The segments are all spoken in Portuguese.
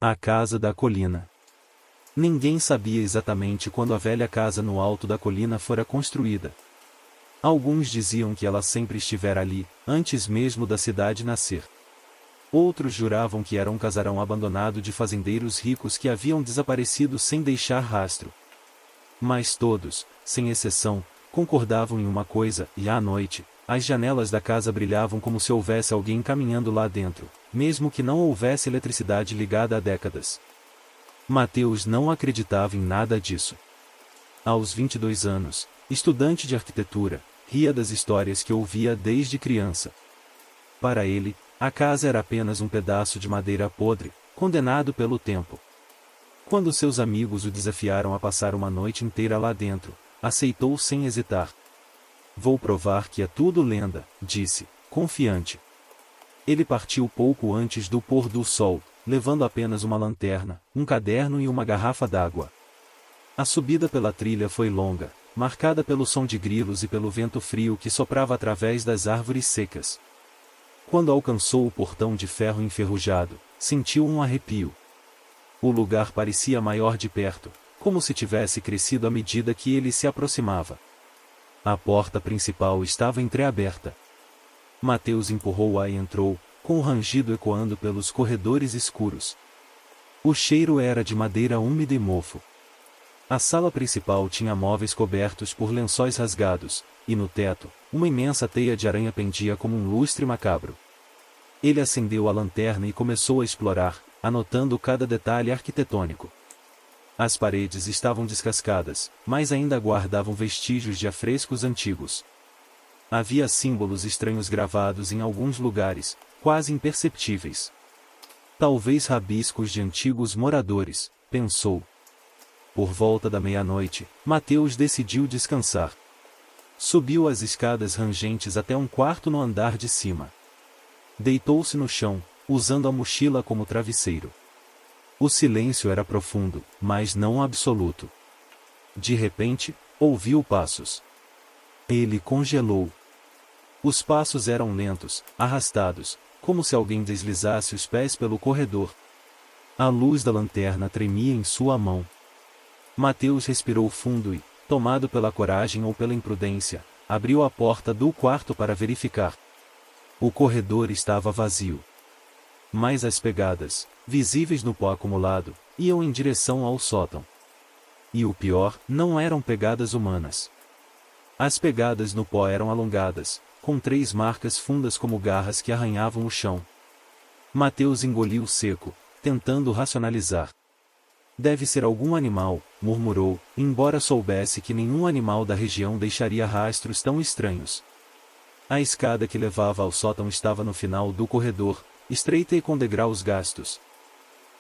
A casa da colina. Ninguém sabia exatamente quando a velha casa no alto da colina fora construída. Alguns diziam que ela sempre estivera ali, antes mesmo da cidade nascer. Outros juravam que era um casarão abandonado de fazendeiros ricos que haviam desaparecido sem deixar rastro. Mas todos, sem exceção, concordavam em uma coisa, e à noite, as janelas da casa brilhavam como se houvesse alguém caminhando lá dentro, mesmo que não houvesse eletricidade ligada há décadas. Mateus não acreditava em nada disso. Aos 22 anos, estudante de arquitetura, ria das histórias que ouvia desde criança. Para ele, a casa era apenas um pedaço de madeira podre, condenado pelo tempo. Quando seus amigos o desafiaram a passar uma noite inteira lá dentro, aceitou sem hesitar. Vou provar que é tudo lenda, disse, confiante. Ele partiu pouco antes do pôr do sol, levando apenas uma lanterna, um caderno e uma garrafa d'água. A subida pela trilha foi longa, marcada pelo som de grilos e pelo vento frio que soprava através das árvores secas. Quando alcançou o portão de ferro enferrujado, sentiu um arrepio. O lugar parecia maior de perto, como se tivesse crescido à medida que ele se aproximava. A porta principal estava entreaberta. Mateus empurrou-a e entrou, com o rangido ecoando pelos corredores escuros. O cheiro era de madeira úmida e mofo. A sala principal tinha móveis cobertos por lençóis rasgados, e no teto, uma imensa teia de aranha pendia como um lustre macabro. Ele acendeu a lanterna e começou a explorar, anotando cada detalhe arquitetônico. As paredes estavam descascadas, mas ainda guardavam vestígios de afrescos antigos. Havia símbolos estranhos gravados em alguns lugares, quase imperceptíveis. Talvez rabiscos de antigos moradores, pensou. Por volta da meia-noite, Mateus decidiu descansar. Subiu as escadas rangentes até um quarto no andar de cima. Deitou-se no chão, usando a mochila como travesseiro. O silêncio era profundo, mas não absoluto. De repente, ouviu passos. Ele congelou. Os passos eram lentos, arrastados, como se alguém deslizasse os pés pelo corredor. A luz da lanterna tremia em sua mão. Mateus respirou fundo e, tomado pela coragem ou pela imprudência, abriu a porta do quarto para verificar. O corredor estava vazio. Mas as pegadas, visíveis no pó acumulado, iam em direção ao sótão. E o pior, não eram pegadas humanas. As pegadas no pó eram alongadas, com 3 marcas fundas como garras que arranhavam o chão. Mateus engoliu seco, tentando racionalizar. Deve ser algum animal, murmurou, embora soubesse que nenhum animal da região deixaria rastros tão estranhos. A escada que levava ao sótão estava no final do corredor, estreita e com degraus gastos.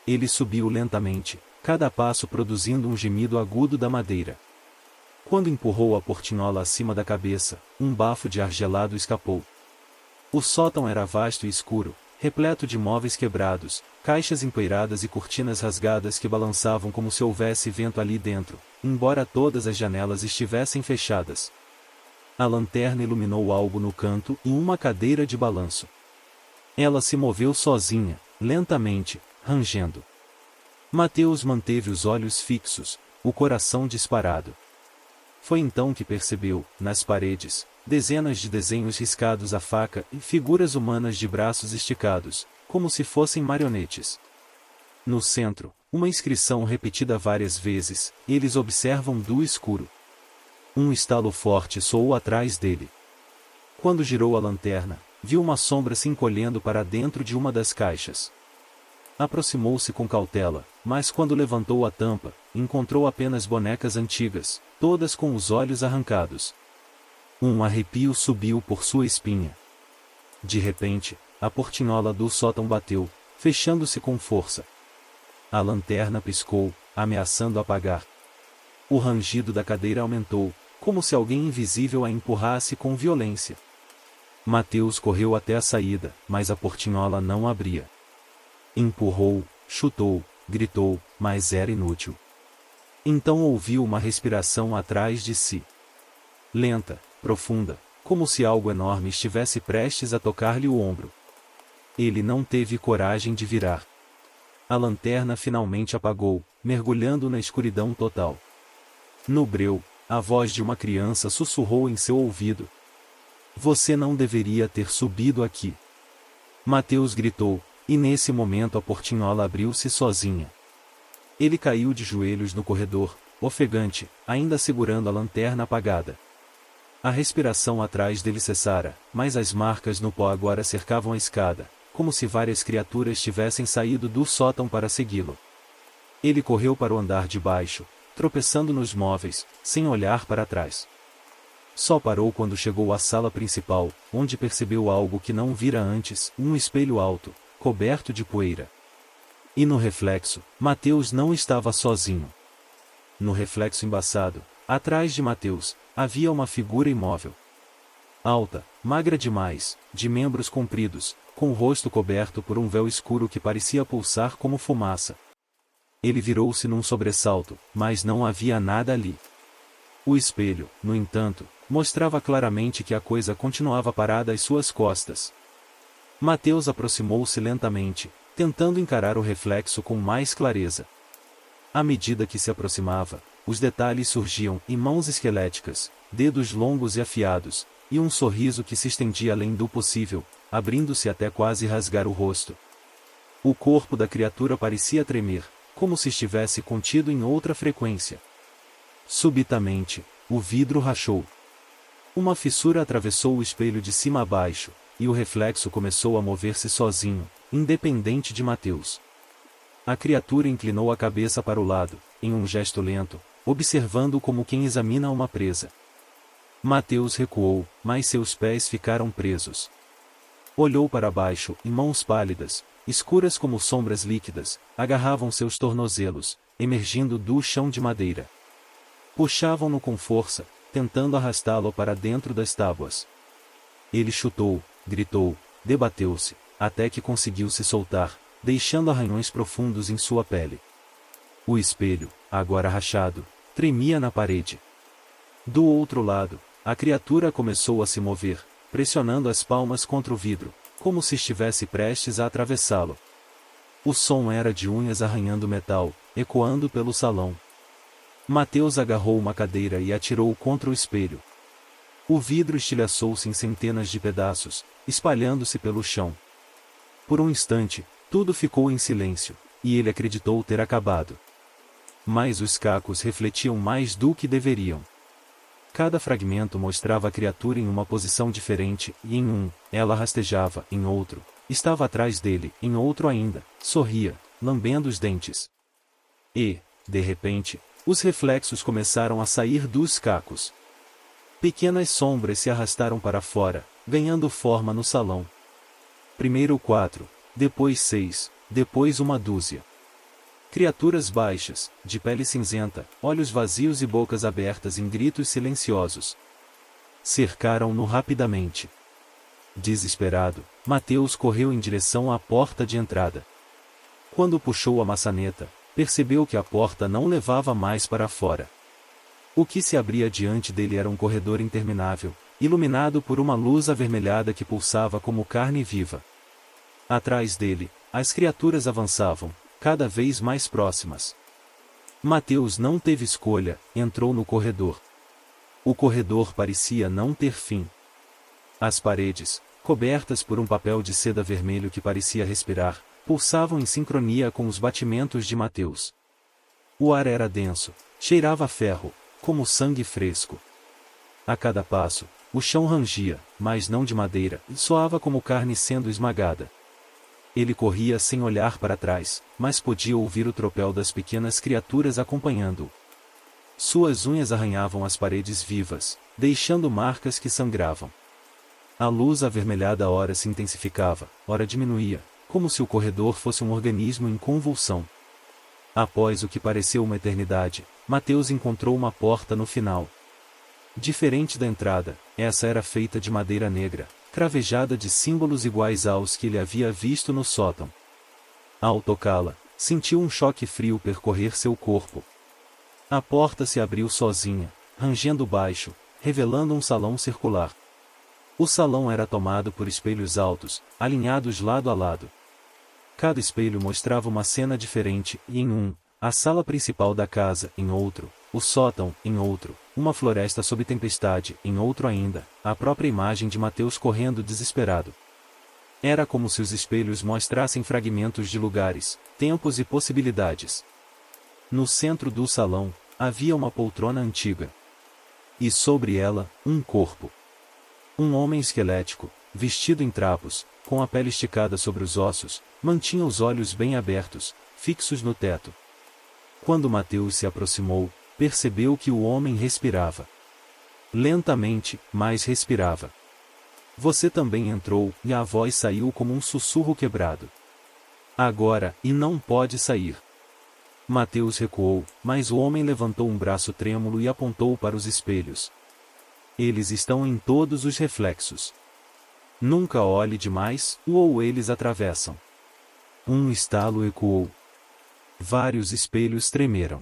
Ele subiu lentamente, cada passo produzindo um gemido agudo da madeira. Quando empurrou a portinhola acima da cabeça, um bafo de ar gelado escapou. O sótão era vasto e escuro, repleto de móveis quebrados, caixas empoeiradas e cortinas rasgadas que balançavam como se houvesse vento ali dentro, embora todas as janelas estivessem fechadas. A lanterna iluminou algo no canto e uma cadeira de balanço. Ela se moveu sozinha, lentamente, rangendo. Mateus manteve os olhos fixos, o coração disparado. Foi então que percebeu, nas paredes, dezenas de desenhos riscados à faca e figuras humanas de braços esticados, como se fossem marionetes. No centro, uma inscrição repetida várias vezes, eles observam do escuro. Um estalo forte soou atrás dele. Quando girou a lanterna, viu uma sombra se encolhendo para dentro de uma das caixas. Aproximou-se com cautela, mas quando levantou a tampa, encontrou apenas bonecas antigas, todas com os olhos arrancados. Um arrepio subiu por sua espinha. De repente, a portinhola do sótão bateu, fechando-se com força. A lanterna piscou, ameaçando apagar. O rangido da cadeira aumentou, como se alguém invisível a empurrasse com violência. Mateus correu até a saída, mas a portinhola não abria. Empurrou, chutou, gritou, mas era inútil. Então ouviu uma respiração atrás de si. Lenta, profunda, como se algo enorme estivesse prestes a tocar-lhe o ombro. Ele não teve coragem de virar. A lanterna finalmente apagou, mergulhando na escuridão total. No breu, a voz de uma criança sussurrou em seu ouvido. Você não deveria ter subido aqui. Mateus gritou, e nesse momento a portinhola abriu-se sozinha. Ele caiu de joelhos no corredor, ofegante, ainda segurando a lanterna apagada. A respiração atrás dele cessara, mas as marcas no pó agora cercavam a escada, como se várias criaturas tivessem saído do sótão para segui-lo. Ele correu para o andar de baixo, tropeçando nos móveis, sem olhar para trás. Só parou quando chegou à sala principal, onde percebeu algo que não vira antes, um espelho alto, coberto de poeira. E no reflexo, Mateus não estava sozinho. No reflexo embaçado, atrás de Mateus, havia uma figura imóvel. Alta, magra demais, de membros compridos, com o rosto coberto por um véu escuro que parecia pulsar como fumaça. Ele virou-se num sobressalto, mas não havia nada ali. O espelho, no entanto, mostrava claramente que a coisa continuava parada às suas costas. Mateus aproximou-se lentamente, tentando encarar o reflexo com mais clareza. À medida que se aproximava, os detalhes surgiam, em mãos esqueléticas, dedos longos e afiados, e um sorriso que se estendia além do possível, abrindo-se até quase rasgar o rosto. O corpo da criatura parecia tremer, como se estivesse contido em outra frequência. Subitamente, o vidro rachou. Uma fissura atravessou o espelho de cima a baixo, e o reflexo começou a mover-se sozinho, independente de Mateus. A criatura inclinou a cabeça para o lado, em um gesto lento, observando como quem examina uma presa. Mateus recuou, mas seus pés ficaram presos. Olhou para baixo, e mãos pálidas, escuras como sombras líquidas, agarravam seus tornozelos, emergindo do chão de madeira. Puxavam-no com força, tentando arrastá-lo para dentro das tábuas. Ele chutou, gritou, debateu-se, até que conseguiu se soltar, deixando arranhões profundos em sua pele. O espelho, agora rachado, tremia na parede. Do outro lado, a criatura começou a se mover, pressionando as palmas contra o vidro, como se estivesse prestes a atravessá-lo. O som era de unhas arranhando metal, ecoando pelo salão. Mateus agarrou uma cadeira e atirou contra o espelho. O vidro estilhaçou-se em centenas de pedaços, espalhando-se pelo chão. Por um instante, tudo ficou em silêncio, e ele acreditou ter acabado. Mas os cacos refletiam mais do que deveriam. Cada fragmento mostrava a criatura em uma posição diferente, e em um, ela rastejava, em outro, estava atrás dele, em outro ainda, sorria, lambendo os dentes. E, de repente, os reflexos começaram a sair dos cacos. Pequenas sombras se arrastaram para fora, ganhando forma no salão. Primeiro 4, depois 6, depois uma dúzia. Criaturas baixas, de pele cinzenta, olhos vazios e bocas abertas em gritos silenciosos. Cercaram-no rapidamente. Desesperado, Mateus correu em direção à porta de entrada. Quando puxou a maçaneta, percebeu que a porta não levava mais para fora. O que se abria diante dele era um corredor interminável, iluminado por uma luz avermelhada que pulsava como carne viva. Atrás dele, as criaturas avançavam, cada vez mais próximas. Mateus não teve escolha, entrou no corredor. O corredor parecia não ter fim. As paredes, cobertas por um papel de seda vermelho que parecia respirar, pulsavam em sincronia com os batimentos de Mateus. O ar era denso, cheirava a ferro, como sangue fresco. A cada passo, o chão rangia, mas não de madeira, e soava como carne sendo esmagada. Ele corria sem olhar para trás, mas podia ouvir o tropel das pequenas criaturas acompanhando-o. Suas unhas arranhavam as paredes vivas, deixando marcas que sangravam. A luz avermelhada ora se intensificava, ora diminuía, como se o corredor fosse um organismo em convulsão. Após o que pareceu uma eternidade, Mateus encontrou uma porta no final. Diferente da entrada, essa era feita de madeira negra, cravejada de símbolos iguais aos que ele havia visto no sótão. Ao tocá-la, sentiu um choque frio percorrer seu corpo. A porta se abriu sozinha, rangendo baixo, revelando um salão circular. O salão era tomado por espelhos altos, alinhados lado a lado. Cada espelho mostrava uma cena diferente, e em um, a sala principal da casa, em outro, o sótão, em outro, uma floresta sob tempestade, em outro ainda, a própria imagem de Mateus correndo desesperado. Era como se os espelhos mostrassem fragmentos de lugares, tempos e possibilidades. No centro do salão, havia uma poltrona antiga. E sobre ela, um corpo. Um homem esquelético, vestido em trapos, com a pele esticada sobre os ossos, mantinha os olhos bem abertos, fixos no teto. Quando Mateus se aproximou, percebeu que o homem respirava. Lentamente, mas respirava. Você também entrou, e a voz saiu como um sussurro quebrado. Agora, e não pode sair. Mateus recuou, mas o homem levantou um braço trêmulo e apontou para os espelhos. Eles estão em todos os reflexos. Nunca olhe demais, ou eles atravessam. Um estalo ecoou. Vários espelhos tremeram.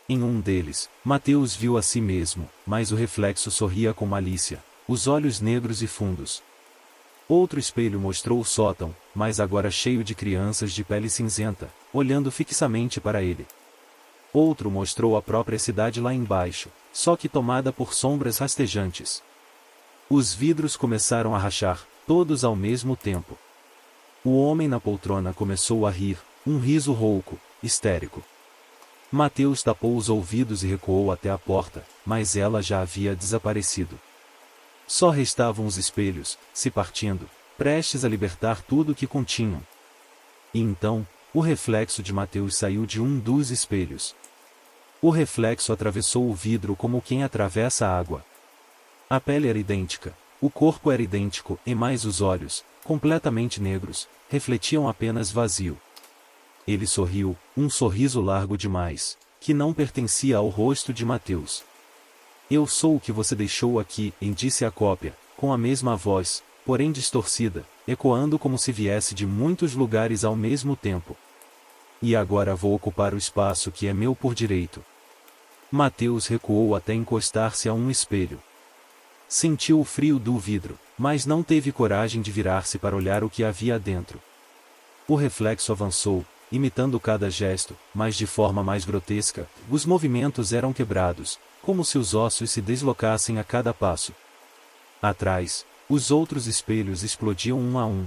Em um deles, Mateus viu a si mesmo, mas o reflexo sorria com malícia, os olhos negros e fundos. Outro espelho mostrou o sótão, mas agora cheio de crianças de pele cinzenta, olhando fixamente para ele. Outro mostrou a própria cidade lá embaixo, só que tomada por sombras rastejantes. Os vidros começaram a rachar, todos ao mesmo tempo. O homem na poltrona começou a rir, um riso rouco, histérico. Mateus tapou os ouvidos e recuou até a porta, mas ela já havia desaparecido. Só restavam os espelhos, se partindo, prestes a libertar tudo o que continham. E então, o reflexo de Mateus saiu de um dos espelhos. O reflexo atravessou o vidro como quem atravessa a água. A pele era idêntica, o corpo era idêntico, e mais os olhos, completamente negros, refletiam apenas vazio. Ele sorriu, um sorriso largo demais, que não pertencia ao rosto de Mateus. Eu sou o que você deixou aqui, disse a cópia, com a mesma voz, porém distorcida, ecoando como se viesse de muitos lugares ao mesmo tempo. E agora vou ocupar o espaço que é meu por direito. Mateus recuou até encostar-se a um espelho. Sentiu o frio do vidro, mas não teve coragem de virar-se para olhar o que havia dentro. O reflexo avançou, imitando cada gesto, mas de forma mais grotesca, os movimentos eram quebrados, como se os ossos se deslocassem a cada passo. Atrás, os outros espelhos explodiam um a um.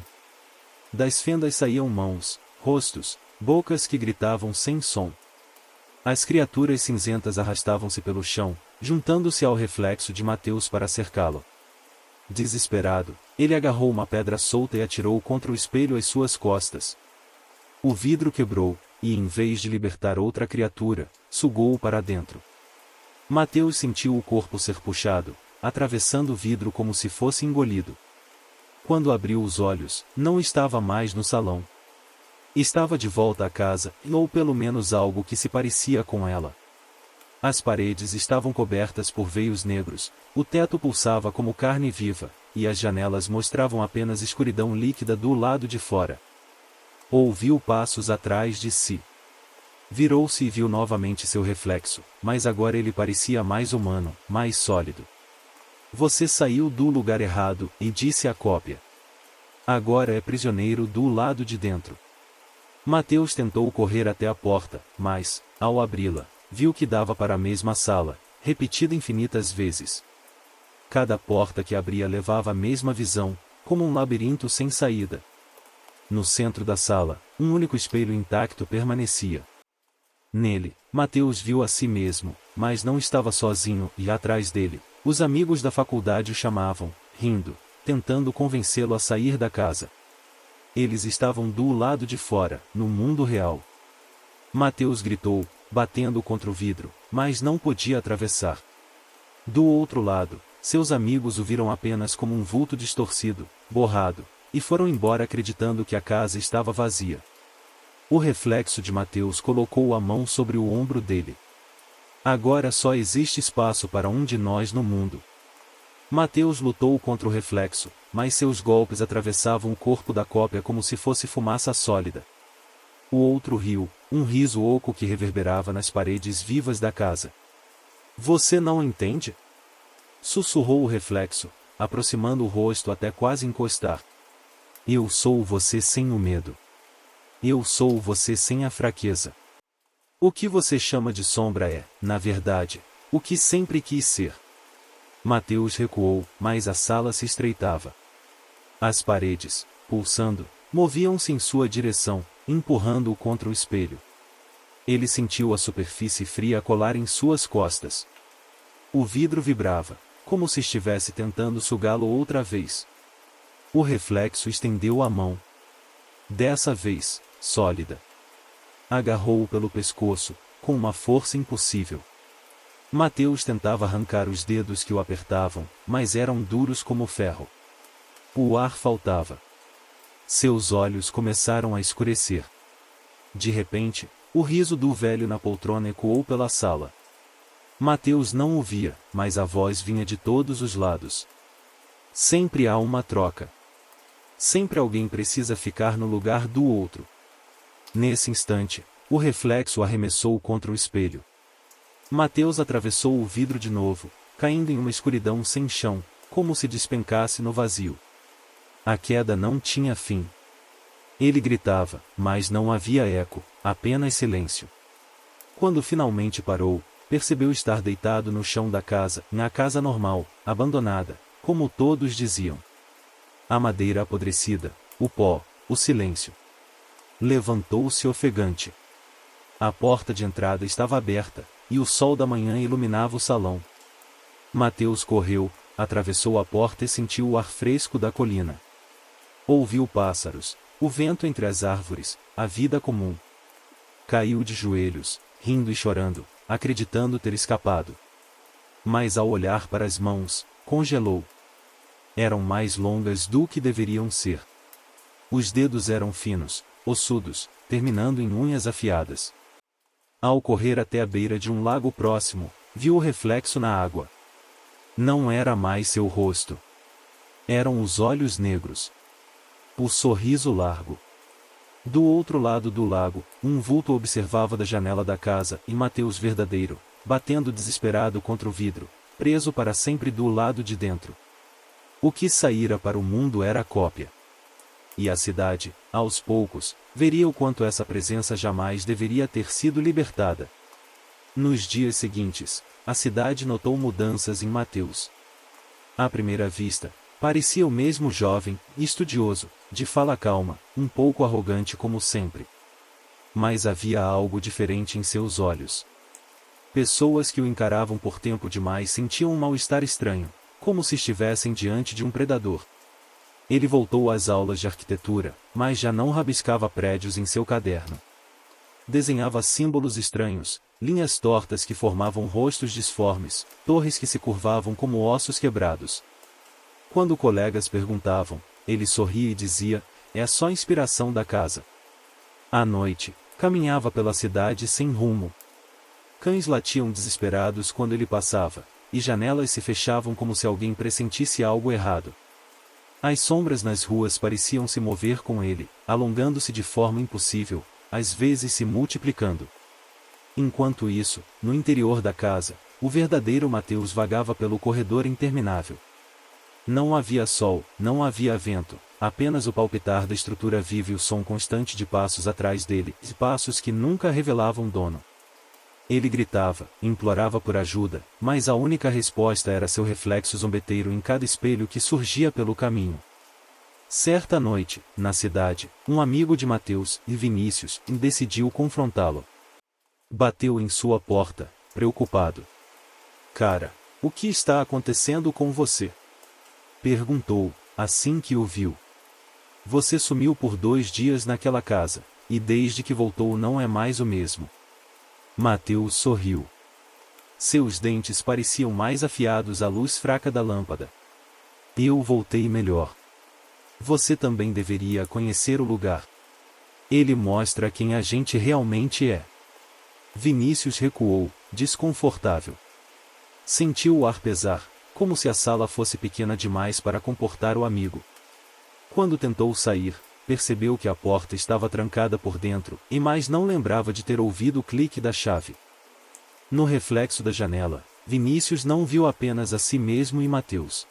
Das fendas saíam mãos, rostos, bocas que gritavam sem som. As criaturas cinzentas arrastavam-se pelo chão, juntando-se ao reflexo de Mateus para cercá-lo. Desesperado, ele agarrou uma pedra solta e atirou contra o espelho às suas costas. O vidro quebrou, e em vez de libertar outra criatura, sugou-o para dentro. Mateus sentiu o corpo ser puxado, atravessando o vidro como se fosse engolido. Quando abriu os olhos, não estava mais no salão. Estava de volta à casa, ou pelo menos algo que se parecia com ela. As paredes estavam cobertas por veios negros, o teto pulsava como carne viva, e as janelas mostravam apenas escuridão líquida do lado de fora. Ouviu passos atrás de si. Virou-se e viu novamente seu reflexo, mas agora ele parecia mais humano, mais sólido. Você saiu do lugar errado, e disse a cópia. Agora é prisioneiro do lado de dentro. Mateus tentou correr até a porta, mas, ao abri-la, viu que dava para a mesma sala, repetida infinitas vezes. Cada porta que abria levava a mesma visão, como um labirinto sem saída. No centro da sala, um único espelho intacto permanecia. Nele, Mateus viu a si mesmo, mas não estava sozinho, e atrás dele, os amigos da faculdade o chamavam, rindo, tentando convencê-lo a sair da casa. Eles estavam do lado de fora, no mundo real. Mateus gritou, batendo contra o vidro, mas não podia atravessar. Do outro lado, seus amigos o viram apenas como um vulto distorcido, borrado, e foram embora acreditando que a casa estava vazia. O reflexo de Mateus colocou a mão sobre o ombro dele. Agora só existe espaço para um de nós no mundo. Mateus lutou contra o reflexo, mas seus golpes atravessavam o corpo da cópia como se fosse fumaça sólida. O outro riu, um riso oco que reverberava nas paredes vivas da casa. Você não entende? Sussurrou o reflexo, aproximando o rosto até quase encostar. Eu sou você sem o medo. Eu sou você sem a fraqueza. O que você chama de sombra é, na verdade, o que sempre quis ser. Mateus recuou, mas a sala se estreitava. As paredes, pulsando, moviam-se em sua direção, empurrando-o contra o espelho. Ele sentiu a superfície fria colar em suas costas. O vidro vibrava, como se estivesse tentando sugá-lo outra vez. O reflexo estendeu a mão. Dessa vez, sólida. Agarrou-o pelo pescoço, com uma força impossível. Mateus tentava arrancar os dedos que o apertavam, mas eram duros como ferro. O ar faltava. Seus olhos começaram a escurecer. De repente, o riso do velho na poltrona ecoou pela sala. Mateus não o via, mas a voz vinha de todos os lados. Sempre há uma troca. Sempre alguém precisa ficar no lugar do outro. Nesse instante, o reflexo arremessou contra o espelho. Mateus atravessou o vidro de novo, caindo em uma escuridão sem chão, como se despencasse no vazio. A queda não tinha fim. Ele gritava, mas não havia eco, apenas silêncio. Quando finalmente parou, percebeu estar deitado no chão da casa, na casa normal, abandonada, como todos diziam. A madeira apodrecida, o pó, o silêncio. Levantou-se ofegante. A porta de entrada estava aberta, e o sol da manhã iluminava o salão. Mateus correu, atravessou a porta e sentiu o ar fresco da colina. Ouviu pássaros, o vento entre as árvores, a vida comum. Caiu de joelhos, rindo e chorando, acreditando ter escapado. Mas ao olhar para as mãos, congelou. Eram mais longas do que deveriam ser. Os dedos eram finos, ossudos, terminando em unhas afiadas. Ao correr até a beira de um lago próximo, viu o reflexo na água. Não era mais seu rosto. Eram os olhos negros. O sorriso largo. Do outro lado do lago, um vulto observava da janela da casa, e Mateus verdadeiro, batendo desesperado contra o vidro, preso para sempre do lado de dentro. O que saíra para o mundo era a cópia. E a cidade, aos poucos, veria o quanto essa presença jamais deveria ter sido libertada. Nos dias seguintes, a cidade notou mudanças em Mateus. À primeira vista, parecia o mesmo jovem, estudioso, de fala calma, um pouco arrogante como sempre. Mas havia algo diferente em seus olhos. Pessoas que o encaravam por tempo demais sentiam um mal-estar estranho, como se estivessem diante de um predador. Ele voltou às aulas de arquitetura, mas já não rabiscava prédios em seu caderno. Desenhava símbolos estranhos, linhas tortas que formavam rostos disformes, torres que se curvavam como ossos quebrados. Quando colegas perguntavam, ele sorria e dizia, é só inspiração da casa. À noite, caminhava pela cidade sem rumo. Cães latiam desesperados quando ele passava, e janelas se fechavam como se alguém pressentisse algo errado. As sombras nas ruas pareciam se mover com ele, alongando-se de forma impossível, às vezes se multiplicando. Enquanto isso, no interior da casa, o verdadeiro Mateus vagava pelo corredor interminável. Não havia sol, não havia vento, apenas o palpitar da estrutura viva e o som constante de passos atrás dele, de passos que nunca revelavam dono. Ele gritava, implorava por ajuda, mas a única resposta era seu reflexo zombeteiro em cada espelho que surgia pelo caminho. Certa noite, na cidade, um amigo de Mateus, e Vinícius, decidiu confrontá-lo. Bateu em sua porta, preocupado. Cara, o que está acontecendo com você? Perguntou, assim que o viu. Você sumiu por 2 dias naquela casa, e desde que voltou não é mais o mesmo. Mateus sorriu. Seus dentes pareciam mais afiados à luz fraca da lâmpada. Eu voltei melhor. Você também deveria conhecer o lugar. Ele mostra quem a gente realmente é. Vinícius recuou, desconfortável. Sentiu o ar pesar, como se a sala fosse pequena demais para comportar o amigo. Quando tentou sair, percebeu que a porta estava trancada por dentro, e mais não lembrava de ter ouvido o clique da chave. No reflexo da janela, Vinícius não viu apenas a si mesmo e Mateus.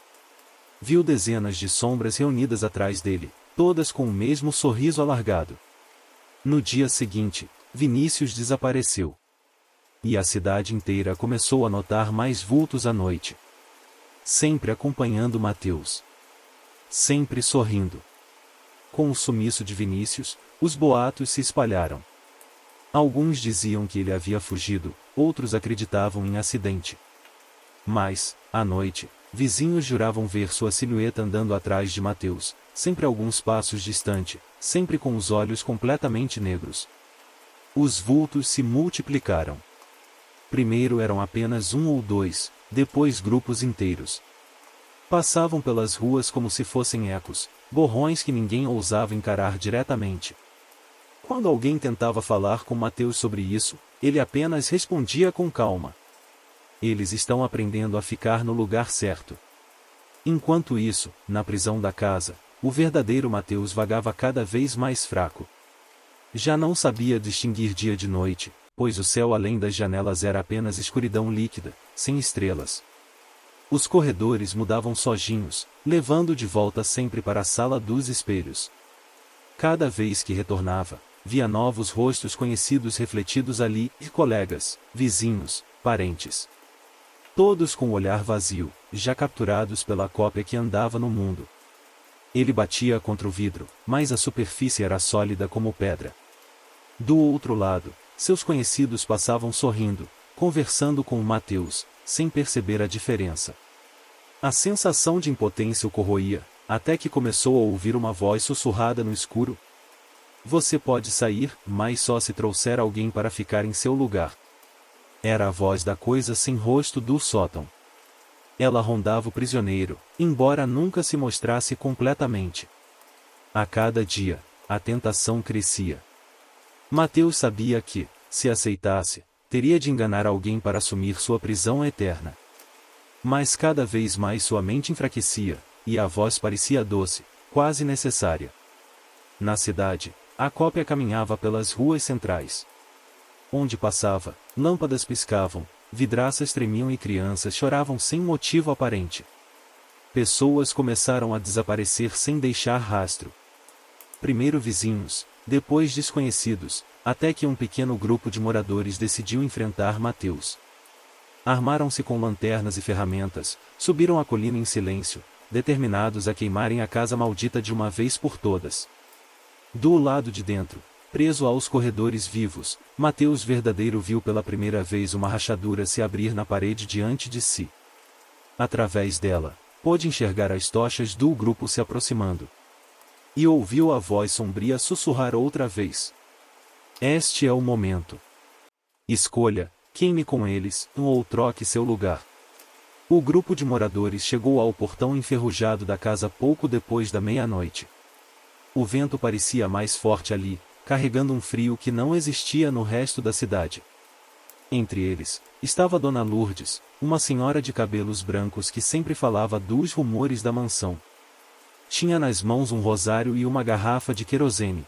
Viu dezenas de sombras reunidas atrás dele, todas com o mesmo sorriso alargado. No dia seguinte, Vinícius desapareceu. E a cidade inteira começou a notar mais vultos à noite. Sempre acompanhando Mateus. Sempre sorrindo. Com o sumiço de Vinícius, os boatos se espalharam. Alguns diziam que ele havia fugido, outros acreditavam em acidente. Mas, à noite, vizinhos juravam ver sua silhueta andando atrás de Mateus, sempre alguns passos distante, sempre com os olhos completamente negros. Os vultos se multiplicaram. Primeiro eram apenas um ou dois, depois grupos inteiros. Passavam pelas ruas como se fossem ecos, borrões que ninguém ousava encarar diretamente. Quando alguém tentava falar com Mateus sobre isso, ele apenas respondia com calma. Eles estão aprendendo a ficar no lugar certo. Enquanto isso, na prisão da casa, o verdadeiro Mateus vagava cada vez mais fraco. Já não sabia distinguir dia de noite, pois o céu além das janelas era apenas escuridão líquida, sem estrelas. Os corredores mudavam sozinhos, levando de volta sempre para a sala dos espelhos. Cada vez que retornava, via novos rostos conhecidos refletidos ali, e colegas, vizinhos, parentes. Todos com o olhar vazio, já capturados pela cópia que andava no mundo. Ele batia contra o vidro, mas a superfície era sólida como pedra. Do outro lado, seus conhecidos passavam sorrindo, conversando com o Mateus, sem perceber a diferença. A sensação de impotência o corroía, até que começou a ouvir uma voz sussurrada no escuro. Você pode sair, mas só se trouxer alguém para ficar em seu lugar. Era a voz da coisa sem rosto do sótão. Ela rondava o prisioneiro, embora nunca se mostrasse completamente. A cada dia, a tentação crescia. Mateus sabia que, se aceitasse, teria de enganar alguém para assumir sua prisão eterna. Mas cada vez mais sua mente enfraquecia, e a voz parecia doce, quase necessária. Na cidade, a cópia caminhava pelas ruas centrais. Onde passava, lâmpadas piscavam, vidraças tremiam e crianças choravam sem motivo aparente. Pessoas começaram a desaparecer sem deixar rastro. Primeiro vizinhos, depois desconhecidos, até que um pequeno grupo de moradores decidiu enfrentar Mateus. Armaram-se com lanternas e ferramentas, subiram a colina em silêncio, determinados a queimarem a casa maldita de uma vez por todas. Do lado de dentro, preso aos corredores vivos, Mateus verdadeiro viu pela primeira vez uma rachadura se abrir na parede diante de si. Através dela, pôde enxergar as tochas do grupo se aproximando. E ouviu a voz sombria sussurrar outra vez. Este é o momento. Escolha, queime com eles, ou troque seu lugar. O grupo de moradores chegou ao portão enferrujado da casa pouco depois da meia-noite. O vento parecia mais forte ali, carregando um frio que não existia no resto da cidade. Entre eles, estava Dona Lourdes, uma senhora de cabelos brancos que sempre falava dos rumores da mansão. Tinha nas mãos um rosário e uma garrafa de querosene.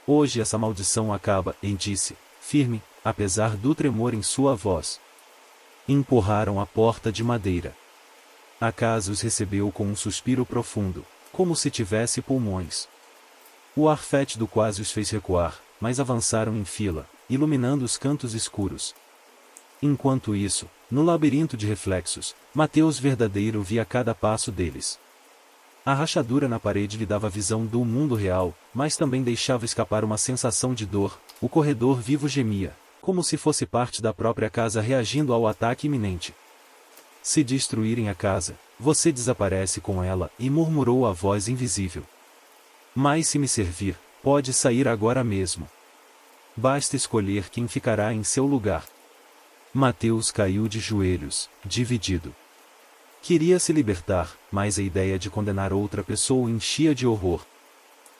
Hoje essa maldição acaba, disse, firme, apesar do tremor em sua voz. Empurraram a porta de madeira. A casa os recebeu com um suspiro profundo, como se tivesse pulmões. O ar fétido quase os fez recuar, mas avançaram em fila, iluminando os cantos escuros. Enquanto isso, no labirinto de reflexos, Mateus verdadeiro via cada passo deles. A rachadura na parede lhe dava visão do mundo real, mas também deixava escapar uma sensação de dor. O corredor vivo gemia, como se fosse parte da própria casa reagindo ao ataque iminente. Se destruírem a casa, você desaparece com ela, e murmurou a voz invisível. Mas se me servir, pode sair agora mesmo. Basta escolher quem ficará em seu lugar. Mateus caiu de joelhos, dividido. Queria se libertar, mas a ideia de condenar outra pessoa o enchia de horror.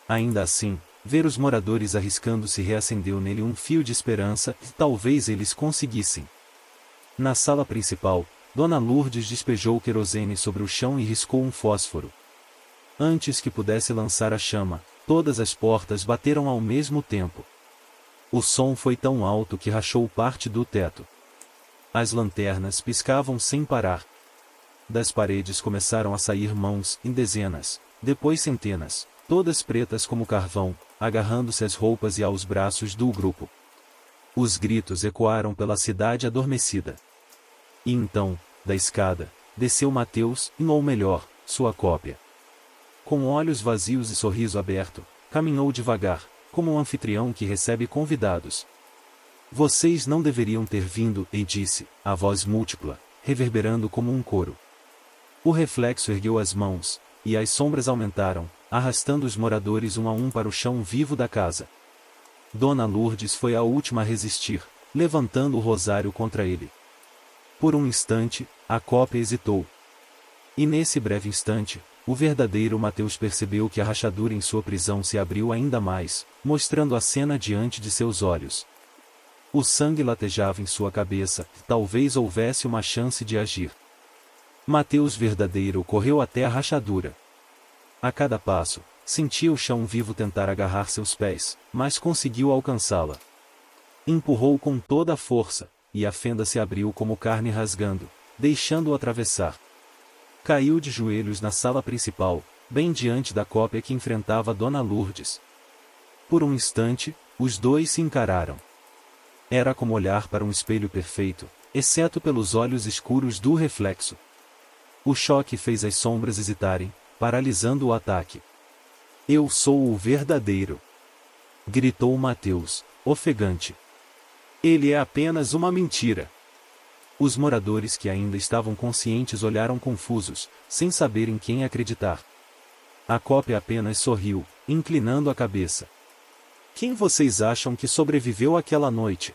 Ainda assim, ver os moradores arriscando-se reacendeu nele um fio de esperança, e talvez eles conseguissem. Na sala principal, Dona Lourdes despejou o querosene sobre o chão e riscou um fósforo. Antes que pudesse lançar a chama, todas as portas bateram ao mesmo tempo. O som foi tão alto que rachou parte do teto. As lanternas piscavam sem parar. Das paredes começaram a sair mãos, em dezenas, depois centenas, todas pretas como carvão, agarrando-se às roupas e aos braços do grupo. Os gritos ecoaram pela cidade adormecida. E então, da escada, desceu Mateus, ou melhor, sua cópia. Com olhos vazios e sorriso aberto, caminhou devagar, como um anfitrião que recebe convidados. Vocês não deveriam ter vindo, e disse, a voz múltipla, reverberando como um coro. O reflexo ergueu as mãos, e as sombras aumentaram, arrastando os moradores um a um para o chão vivo da casa. Dona Lourdes foi a última a resistir, levantando o rosário contra ele. Por um instante, a cópia hesitou. E nesse breve instante, o verdadeiro Mateus percebeu que a rachadura em sua prisão se abriu ainda mais, mostrando a cena diante de seus olhos. O sangue latejava em sua cabeça, talvez houvesse uma chance de agir. Mateus verdadeiro correu até a rachadura. A cada passo, sentia o chão vivo tentar agarrar seus pés, mas conseguiu alcançá-la. Empurrou com toda a força, e a fenda se abriu como carne rasgando, deixando-o atravessar. Caiu de joelhos na sala principal, bem diante da cópia que enfrentava Dona Lourdes. Por um instante, os dois se encararam. Era como olhar para um espelho perfeito, exceto pelos olhos escuros do reflexo. O choque fez as sombras hesitarem, paralisando o ataque. Eu sou o verdadeiro! Gritou Mateus, ofegante. Ele é apenas uma mentira! Os moradores que ainda estavam conscientes olharam confusos, sem saber em quem acreditar. A cópia apenas sorriu, inclinando a cabeça. Quem vocês acham que sobreviveu àquela noite?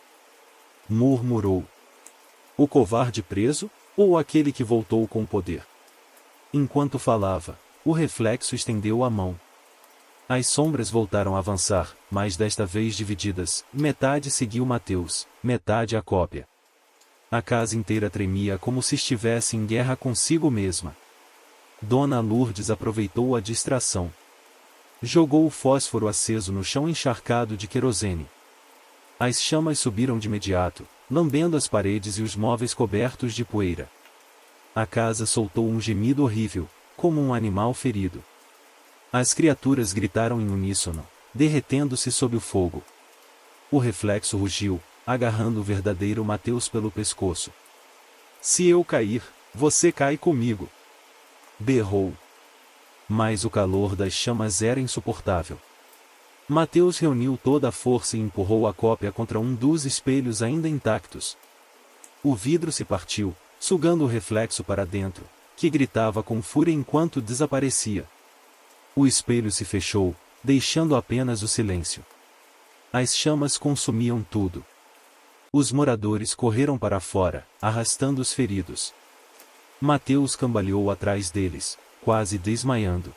Murmurou. O covarde preso, ou aquele que voltou com o poder? Enquanto falava, o reflexo estendeu a mão. As sombras voltaram a avançar, mas desta vez divididas, metade seguiu Mateus, metade a cópia. A casa inteira tremia como se estivesse em guerra consigo mesma. Dona Lourdes aproveitou a distração. Jogou o fósforo aceso no chão encharcado de querosene. As chamas subiram de imediato, lambendo as paredes e os móveis cobertos de poeira. A casa soltou um gemido horrível, como um animal ferido. As criaturas gritaram em uníssono, derretendo-se sob o fogo. O reflexo rugiu, agarrando o verdadeiro Mateus pelo pescoço. Se eu cair, você cai comigo! Berrou. Mas o calor das chamas era insuportável. Mateus reuniu toda a força e empurrou a cópia contra um dos espelhos ainda intactos. O vidro se partiu, sugando o reflexo para dentro, que gritava com fúria enquanto desaparecia. O espelho se fechou, deixando apenas o silêncio. As chamas consumiam tudo. Os moradores correram para fora, arrastando os feridos. Mateus cambaleou atrás deles, quase desmaiando.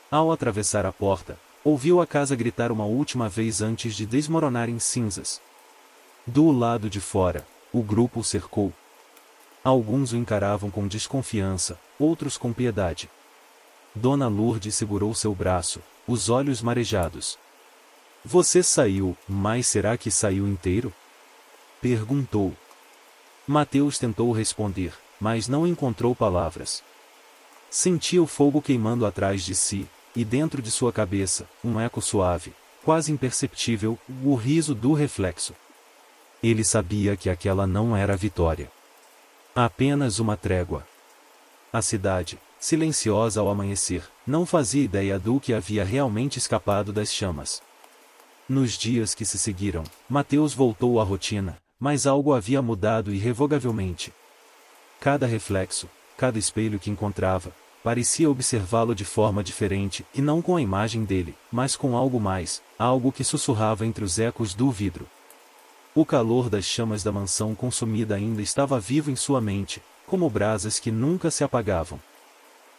Ao atravessar a porta, ouviu a casa gritar uma última vez antes de desmoronar em cinzas. Do lado de fora, o grupo o cercou. Alguns o encaravam com desconfiança, outros com piedade. Dona Lourdes segurou seu braço, os olhos marejados. Você saiu, mas será que saiu inteiro? Perguntou. Mateus tentou responder, mas não encontrou palavras. Sentia o fogo queimando atrás de si, e dentro de sua cabeça, um eco suave, quase imperceptível, o riso do reflexo. Ele sabia que aquela não era a vitória. Apenas uma trégua. A cidade, silenciosa ao amanhecer, não fazia ideia do que havia realmente escapado das chamas. Nos dias que se seguiram, Mateus voltou à rotina, mas algo havia mudado irrevogavelmente. Cada reflexo, cada espelho que encontrava, parecia observá-lo de forma diferente, e não com a imagem dele, mas com algo mais, algo que sussurrava entre os ecos do vidro. O calor das chamas da mansão consumida ainda estava vivo em sua mente, como brasas que nunca se apagavam.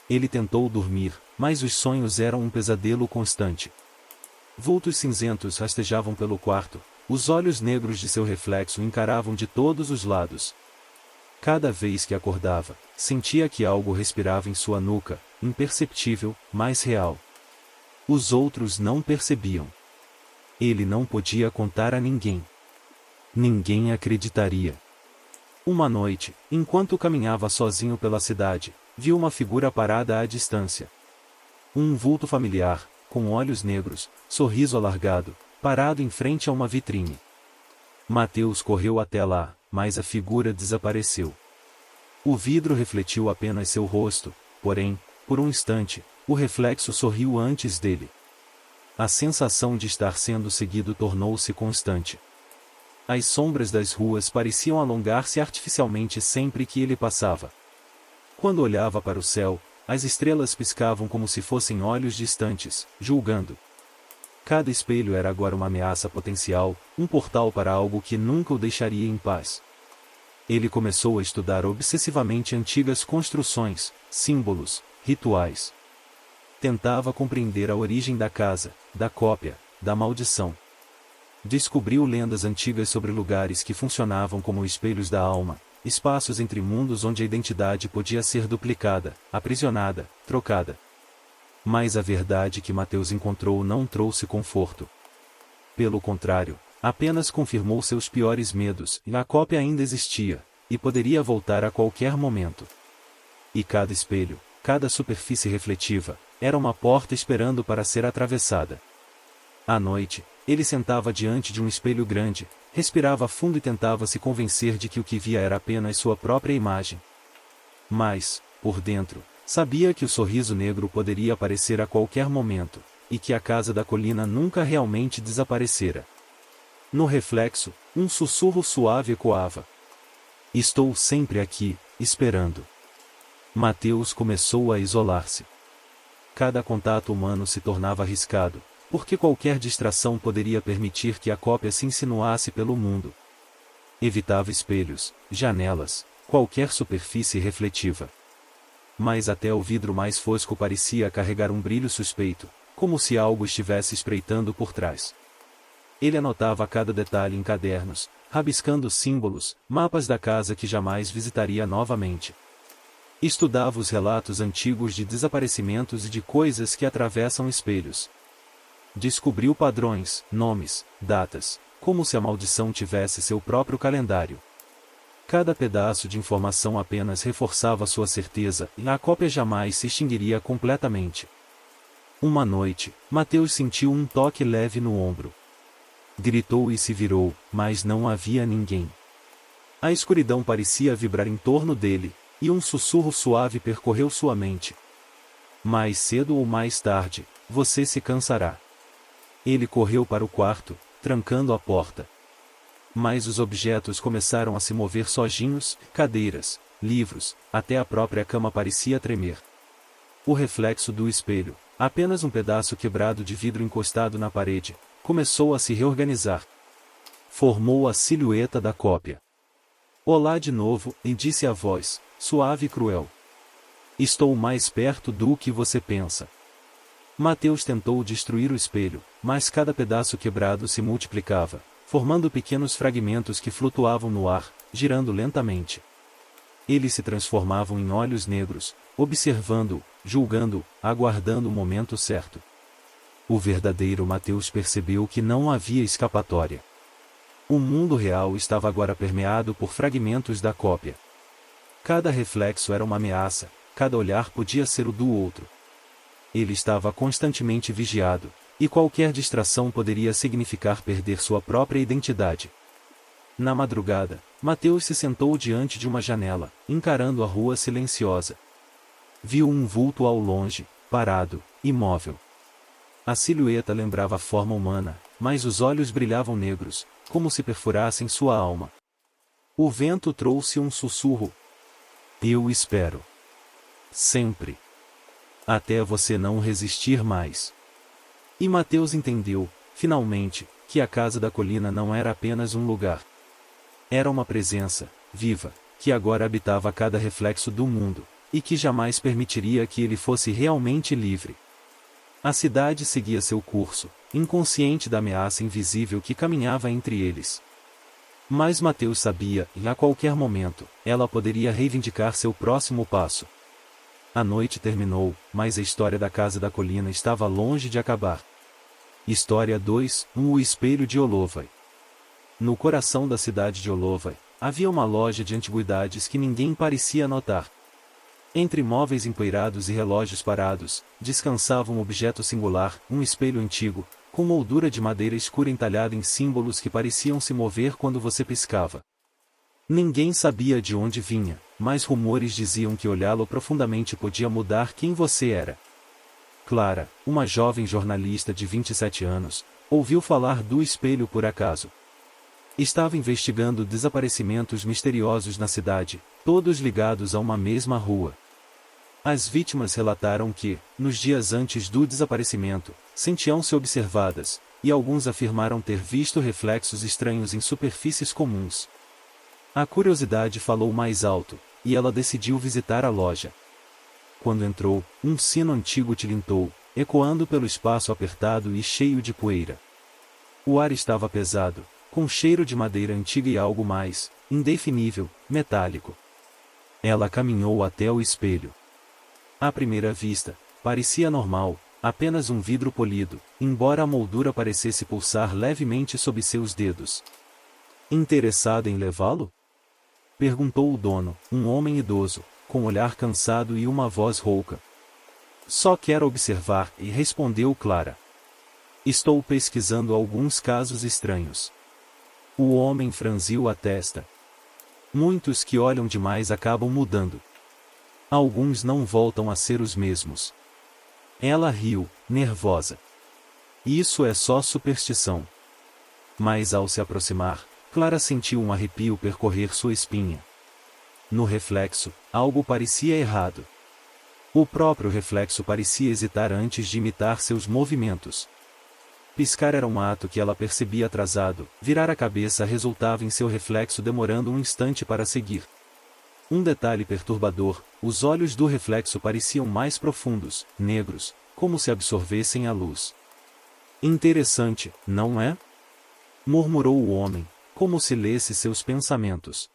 Ele tentou dormir, mas os sonhos eram um pesadelo constante. Vultos cinzentos rastejavam pelo quarto, os olhos negros de seu reflexo encaravam de todos os lados. Cada vez que acordava, sentia que algo respirava em sua nuca, imperceptível, mas real. Os outros não percebiam. Ele não podia contar a ninguém. Ninguém acreditaria. Uma noite, enquanto caminhava sozinho pela cidade, viu uma figura parada à distância. Um vulto familiar, com olhos negros, sorriso alargado, parado em frente a uma vitrine. Mateus correu até lá, mas a figura desapareceu. O vidro refletiu apenas seu rosto, porém, por um instante, o reflexo sorriu antes dele. A sensação de estar sendo seguido tornou-se constante. As sombras das ruas pareciam alongar-se artificialmente sempre que ele passava. Quando olhava para o céu, as estrelas piscavam como se fossem olhos distantes, julgando. Cada espelho era agora uma ameaça potencial, um portal para algo que nunca o deixaria em paz. Ele começou a estudar obsessivamente antigas construções, símbolos, rituais. Tentava compreender a origem da casa, da cópia, da maldição. Descobriu lendas antigas sobre lugares que funcionavam como espelhos da alma, espaços entre mundos onde a identidade podia ser duplicada, aprisionada, trocada. Mas a verdade que Mateus encontrou não trouxe conforto. Pelo contrário, apenas confirmou seus piores medos, e a cópia ainda existia, e poderia voltar a qualquer momento. E cada espelho, cada superfície refletiva, era uma porta esperando para ser atravessada. À noite, ele sentava diante de um espelho grande, respirava fundo e tentava se convencer de que o que via era apenas sua própria imagem. Mas, por dentro, sabia que o sorriso negro poderia aparecer a qualquer momento, e que a casa da colina nunca realmente desaparecera. No reflexo, um sussurro suave ecoava. Estou sempre aqui, esperando. Mateus começou a isolar-se. Cada contato humano se tornava arriscado, porque qualquer distração poderia permitir que a cópia se insinuasse pelo mundo. Evitava espelhos, janelas, qualquer superfície refletiva. Mas até o vidro mais fosco parecia carregar um brilho suspeito, como se algo estivesse espreitando por trás. Ele anotava cada detalhe em cadernos, rabiscando símbolos, mapas da casa que jamais visitaria novamente. Estudava os relatos antigos de desaparecimentos e de coisas que atravessam espelhos. Descobriu padrões, nomes, datas, como se a maldição tivesse seu próprio calendário. Cada pedaço de informação apenas reforçava sua certeza, e a cópia jamais se extinguiria completamente. Uma noite, Mateus sentiu um toque leve no ombro. Gritou e se virou, mas não havia ninguém. A escuridão parecia vibrar em torno dele, e um sussurro suave percorreu sua mente. Mais cedo ou mais tarde, você se cansará. Ele correu para o quarto, trancando a porta. Mas os objetos começaram a se mover sozinhos, cadeiras, livros, até a própria cama parecia tremer. O reflexo do espelho, apenas um pedaço quebrado de vidro encostado na parede, começou a se reorganizar. Formou a silhueta da cópia. Olá de novo, e disse a voz, suave e cruel. Estou mais perto do que você pensa. Mateus tentou destruir o espelho, mas cada pedaço quebrado se multiplicava, formando pequenos fragmentos que flutuavam no ar, girando lentamente. Eles se transformavam em olhos negros, observando-o, julgando-o, aguardando o momento certo. O verdadeiro Mateus percebeu que não havia escapatória. O mundo real estava agora permeado por fragmentos da cópia. Cada reflexo era uma ameaça, cada olhar podia ser o do outro. Ele estava constantemente vigiado, e qualquer distração poderia significar perder sua própria identidade. Na madrugada, Mateus se sentou diante de uma janela, encarando a rua silenciosa. Viu um vulto ao longe, parado, imóvel. A silhueta lembrava a forma humana, mas os olhos brilhavam negros, como se perfurassem sua alma. O vento trouxe um sussurro. Eu espero. Sempre. Até você não resistir mais. E Mateus entendeu, finalmente, que a casa da colina não era apenas um lugar. Era uma presença, viva, que agora habitava cada reflexo do mundo, e que jamais permitiria que ele fosse realmente livre. A cidade seguia seu curso, inconsciente da ameaça invisível que caminhava entre eles. Mas Mateus sabia, e a qualquer momento, ela poderia reivindicar seu próximo passo. A noite terminou, mas a história da casa da colina estava longe de acabar. História 2, O espelho de Olovai. No coração da cidade de Olovai, havia uma loja de antiguidades que ninguém parecia notar. Entre móveis empoeirados e relógios parados, descansava um objeto singular, um espelho antigo, com moldura de madeira escura entalhada em símbolos que pareciam se mover quando você piscava. Ninguém sabia de onde vinha, mas rumores diziam que olhá-lo profundamente podia mudar quem você era. Clara, uma jovem jornalista de 27 anos, ouviu falar do espelho por acaso. Estava investigando desaparecimentos misteriosos na cidade, todos ligados a uma mesma rua. As vítimas relataram que, nos dias antes do desaparecimento, sentiam-se observadas, e alguns afirmaram ter visto reflexos estranhos em superfícies comuns. A curiosidade falou mais alto, e ela decidiu visitar a loja. Quando entrou, um sino antigo tilintou, ecoando pelo espaço apertado e cheio de poeira. O ar estava pesado, com cheiro de madeira antiga e algo mais, indefinível, metálico. Ela caminhou até o espelho. À primeira vista, parecia normal, apenas um vidro polido, embora a moldura parecesse pulsar levemente sob seus dedos. Interessado em levá-lo? Perguntou o dono, um homem idoso, com olhar cansado e uma voz rouca. Só quero observar, e respondeu Clara. Estou pesquisando alguns casos estranhos. O homem franziu a testa. Muitos que olham demais acabam mudando. Alguns não voltam a ser os mesmos. Ela riu, nervosa. Isso é só superstição. Mas ao se aproximar, Clara sentiu um arrepio percorrer sua espinha. No reflexo, algo parecia errado. O próprio reflexo parecia hesitar antes de imitar seus movimentos. Piscar era um ato que ela percebia atrasado, virar a cabeça resultava em seu reflexo demorando um instante para seguir. Um detalhe perturbador, os olhos do reflexo pareciam mais profundos, negros, como se absorvessem a luz. Interessante, não é? Murmurou o homem, como se lesse seus pensamentos.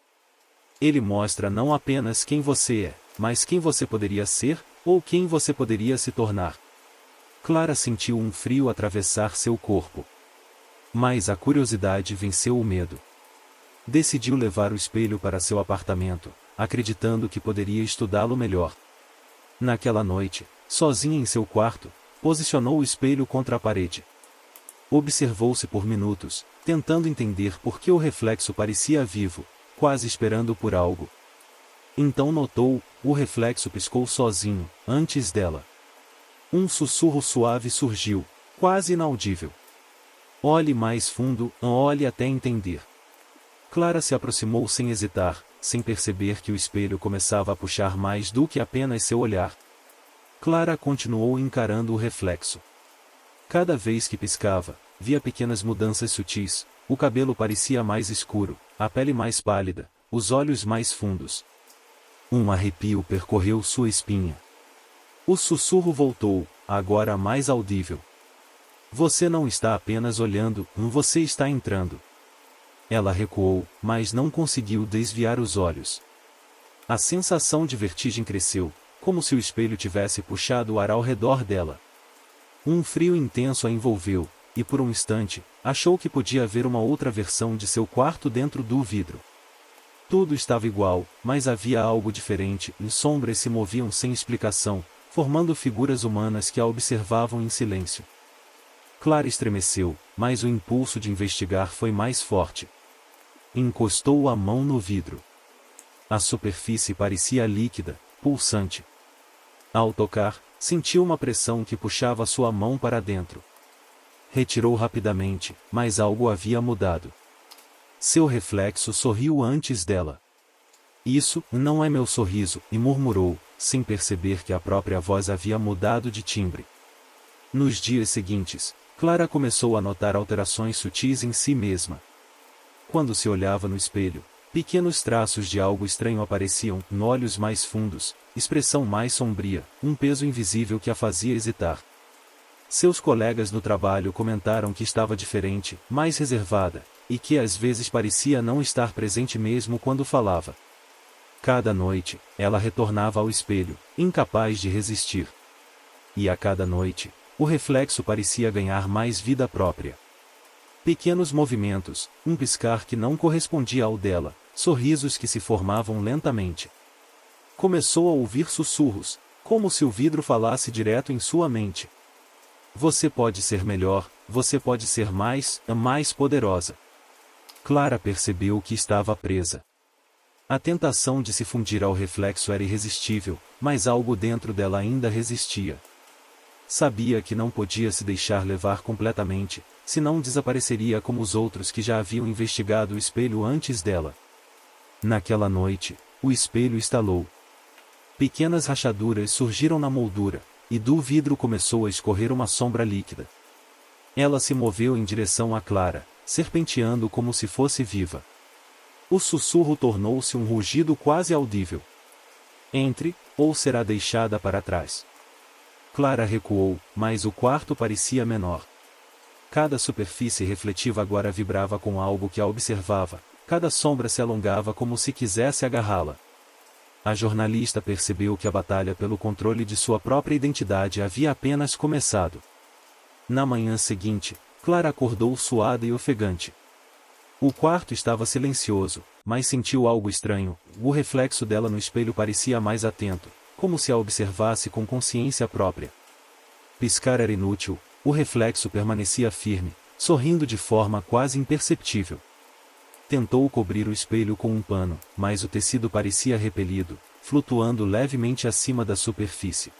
Ele mostra não apenas quem você é, mas quem você poderia ser, ou quem você poderia se tornar. Clara sentiu um frio atravessar seu corpo. Mas a curiosidade venceu o medo. Decidiu levar o espelho para seu apartamento, acreditando que poderia estudá-lo melhor. Naquela noite, sozinha em seu quarto, posicionou o espelho contra a parede. Observou-se por minutos, tentando entender por que o reflexo parecia vivo, quase esperando por algo. Então notou, o reflexo piscou sozinho, antes dela. Um sussurro suave surgiu, quase inaudível. Olhe mais fundo, olhe até entender. Clara se aproximou sem hesitar, sem perceber que o espelho começava a puxar mais do que apenas seu olhar. Clara continuou encarando o reflexo. Cada vez que piscava, via pequenas mudanças sutis, o cabelo parecia mais escuro, a pele mais pálida, os olhos mais fundos. Um arrepio percorreu sua espinha. O sussurro voltou, agora mais audível. Você não está apenas olhando, você está entrando. Ela recuou, mas não conseguiu desviar os olhos. A sensação de vertigem cresceu, como se o espelho tivesse puxado o ar ao redor dela. Um frio intenso a envolveu, e por um instante, achou que podia ver uma outra versão de seu quarto dentro do vidro. Tudo estava igual, mas havia algo diferente, e sombras se moviam sem explicação, formando figuras humanas que a observavam em silêncio. Clara estremeceu, mas o impulso de investigar foi mais forte. Encostou a mão no vidro. A superfície parecia líquida, pulsante. Ao tocar, sentiu uma pressão que puxava sua mão para dentro. Retirou rapidamente, mas algo havia mudado. Seu reflexo sorriu antes dela. Isso não é meu sorriso, e murmurou, sem perceber que a própria voz havia mudado de timbre. Nos dias seguintes, Clara começou a notar alterações sutis em si mesma. Quando se olhava no espelho, pequenos traços de algo estranho apareciam, olhos mais fundos, expressão mais sombria, um peso invisível que a fazia hesitar. Seus colegas no trabalho comentaram que estava diferente, mais reservada, e que às vezes parecia não estar presente mesmo quando falava. Cada noite, ela retornava ao espelho, incapaz de resistir. E a cada noite, o reflexo parecia ganhar mais vida própria. Pequenos movimentos, um piscar que não correspondia ao dela, sorrisos que se formavam lentamente. Começou a ouvir sussurros, como se o vidro falasse direto em sua mente. Você pode ser melhor, você pode ser mais poderosa. Clara percebeu que estava presa. A tentação de se fundir ao reflexo era irresistível, mas algo dentro dela ainda resistia. Sabia que não podia se deixar levar completamente, senão desapareceria como os outros que já haviam investigado o espelho antes dela. Naquela noite, o espelho estalou. Pequenas rachaduras surgiram na moldura, e do vidro começou a escorrer uma sombra líquida. Ela se moveu em direção a Clara, serpenteando como se fosse viva. O sussurro tornou-se um rugido quase audível. Entre, ou será deixada para trás. Clara recuou, mas o quarto parecia menor. Cada superfície refletiva agora vibrava com algo que a observava, cada sombra se alongava como se quisesse agarrá-la. A jornalista percebeu que a batalha pelo controle de sua própria identidade havia apenas começado. Na manhã seguinte, Clara acordou suada e ofegante. O quarto estava silencioso, mas sentiu algo estranho. O reflexo dela no espelho parecia mais atento, como se a observasse com consciência própria. Piscar era inútil, o reflexo permanecia firme, sorrindo de forma quase imperceptível. Tentou cobrir o espelho com um pano, mas o tecido parecia repelido, flutuando levemente acima da superfície.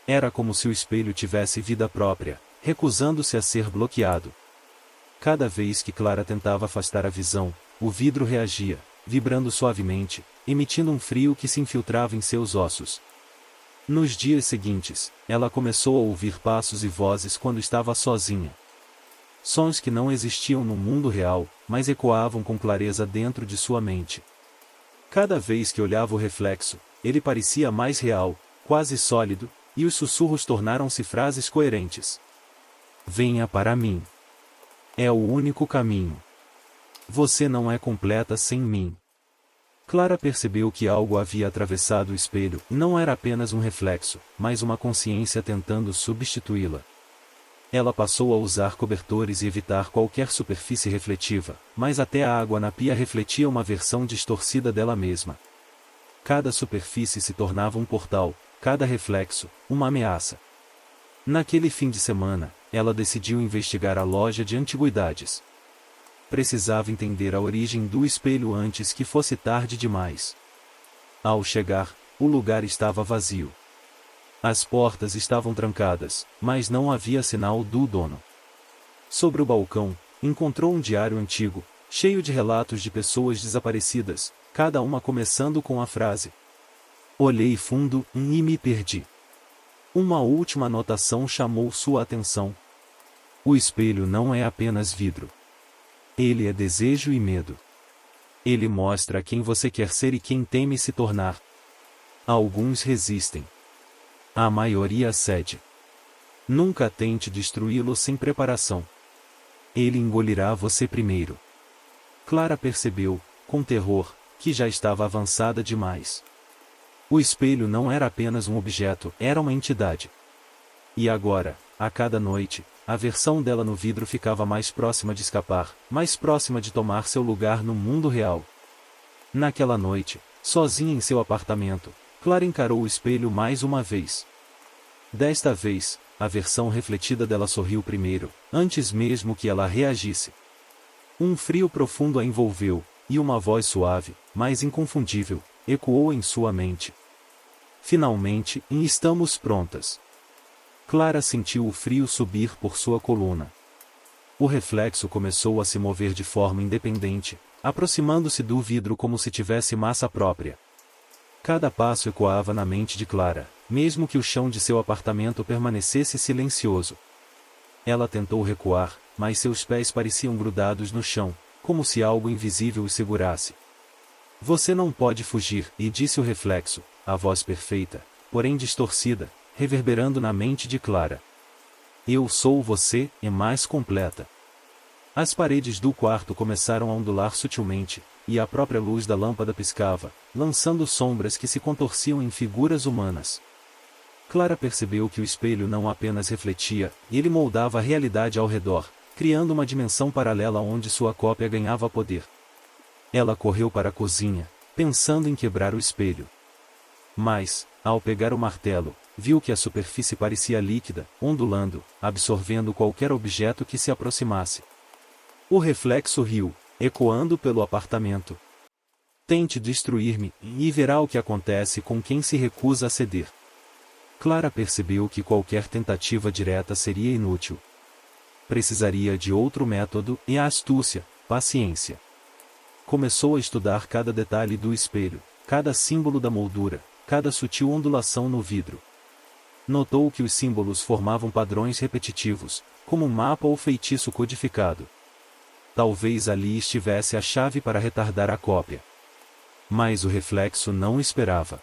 Era como se o espelho tivesse vida própria, recusando-se a ser bloqueado. Cada vez que Clara tentava afastar a visão, o vidro reagia, vibrando suavemente, emitindo um frio que se infiltrava em seus ossos. Nos dias seguintes, ela começou a ouvir passos e vozes quando estava sozinha. Sons que não existiam no mundo real, mas ecoavam com clareza dentro de sua mente. Cada vez que olhava o reflexo, ele parecia mais real, quase sólido, e os sussurros tornaram-se frases coerentes. Venha para mim. É o único caminho. Você não é completa sem mim. Clara percebeu que algo havia atravessado o espelho, não era apenas um reflexo, mas uma consciência tentando substituí-la. Ela passou a usar cobertores e evitar qualquer superfície refletiva, mas até a água na pia refletia uma versão distorcida dela mesma. Cada superfície se tornava um portal, cada reflexo, uma ameaça. Naquele fim de semana, ela decidiu investigar a loja de antiguidades. Precisava entender a origem do espelho antes que fosse tarde demais. Ao chegar, o lugar estava vazio. As portas estavam trancadas, mas não havia sinal do dono. Sobre o balcão, encontrou um diário antigo, cheio de relatos de pessoas desaparecidas, cada uma começando com a frase: olhei fundo e me perdi. Uma última anotação chamou sua atenção. O espelho não é apenas vidro. Ele é desejo e medo. Ele mostra quem você quer ser e quem teme se tornar. Alguns resistem. A maioria cede. Nunca tente destruí-lo sem preparação. Ele engolirá você primeiro. Clara percebeu, com terror, que já estava avançada demais. O espelho não era apenas um objeto, era uma entidade. E agora, a cada noite, a versão dela no vidro ficava mais próxima de escapar, mais próxima de tomar seu lugar no mundo real. Naquela noite, sozinha em seu apartamento, Clara encarou o espelho mais uma vez. Desta vez, a versão refletida dela sorriu primeiro, antes mesmo que ela reagisse. Um frio profundo a envolveu, e uma voz suave, mas inconfundível, ecoou em sua mente. Finalmente, estamos prontas. Clara sentiu o frio subir por sua coluna. O reflexo começou a se mover de forma independente, aproximando-se do vidro como se tivesse massa própria. Cada passo ecoava na mente de Clara, mesmo que o chão de seu apartamento permanecesse silencioso. Ela tentou recuar, mas seus pés pareciam grudados no chão, como se algo invisível os segurasse. Você não pode fugir, e disse o reflexo, a voz perfeita, porém distorcida, reverberando na mente de Clara. Eu sou você, e mais completa. As paredes do quarto começaram a ondular sutilmente, e a própria luz da lâmpada piscava, lançando sombras que se contorciam em figuras humanas. Clara percebeu que o espelho não apenas refletia, ele moldava a realidade ao redor, criando uma dimensão paralela onde sua cópia ganhava poder. Ela correu para a cozinha, pensando em quebrar o espelho. Mas, ao pegar o martelo, viu que a superfície parecia líquida, ondulando, absorvendo qualquer objeto que se aproximasse. O reflexo riu, ecoando pelo apartamento. Tente destruir-me, e verá o que acontece com quem se recusa a ceder. Clara percebeu que qualquer tentativa direta seria inútil. Precisaria de outro método, e a astúcia, paciência. Começou a estudar cada detalhe do espelho, cada símbolo da moldura, cada sutil ondulação no vidro. Notou que os símbolos formavam padrões repetitivos, como um mapa ou feitiço codificado. Talvez ali estivesse a chave para retardar a cópia. Mas o reflexo não esperava.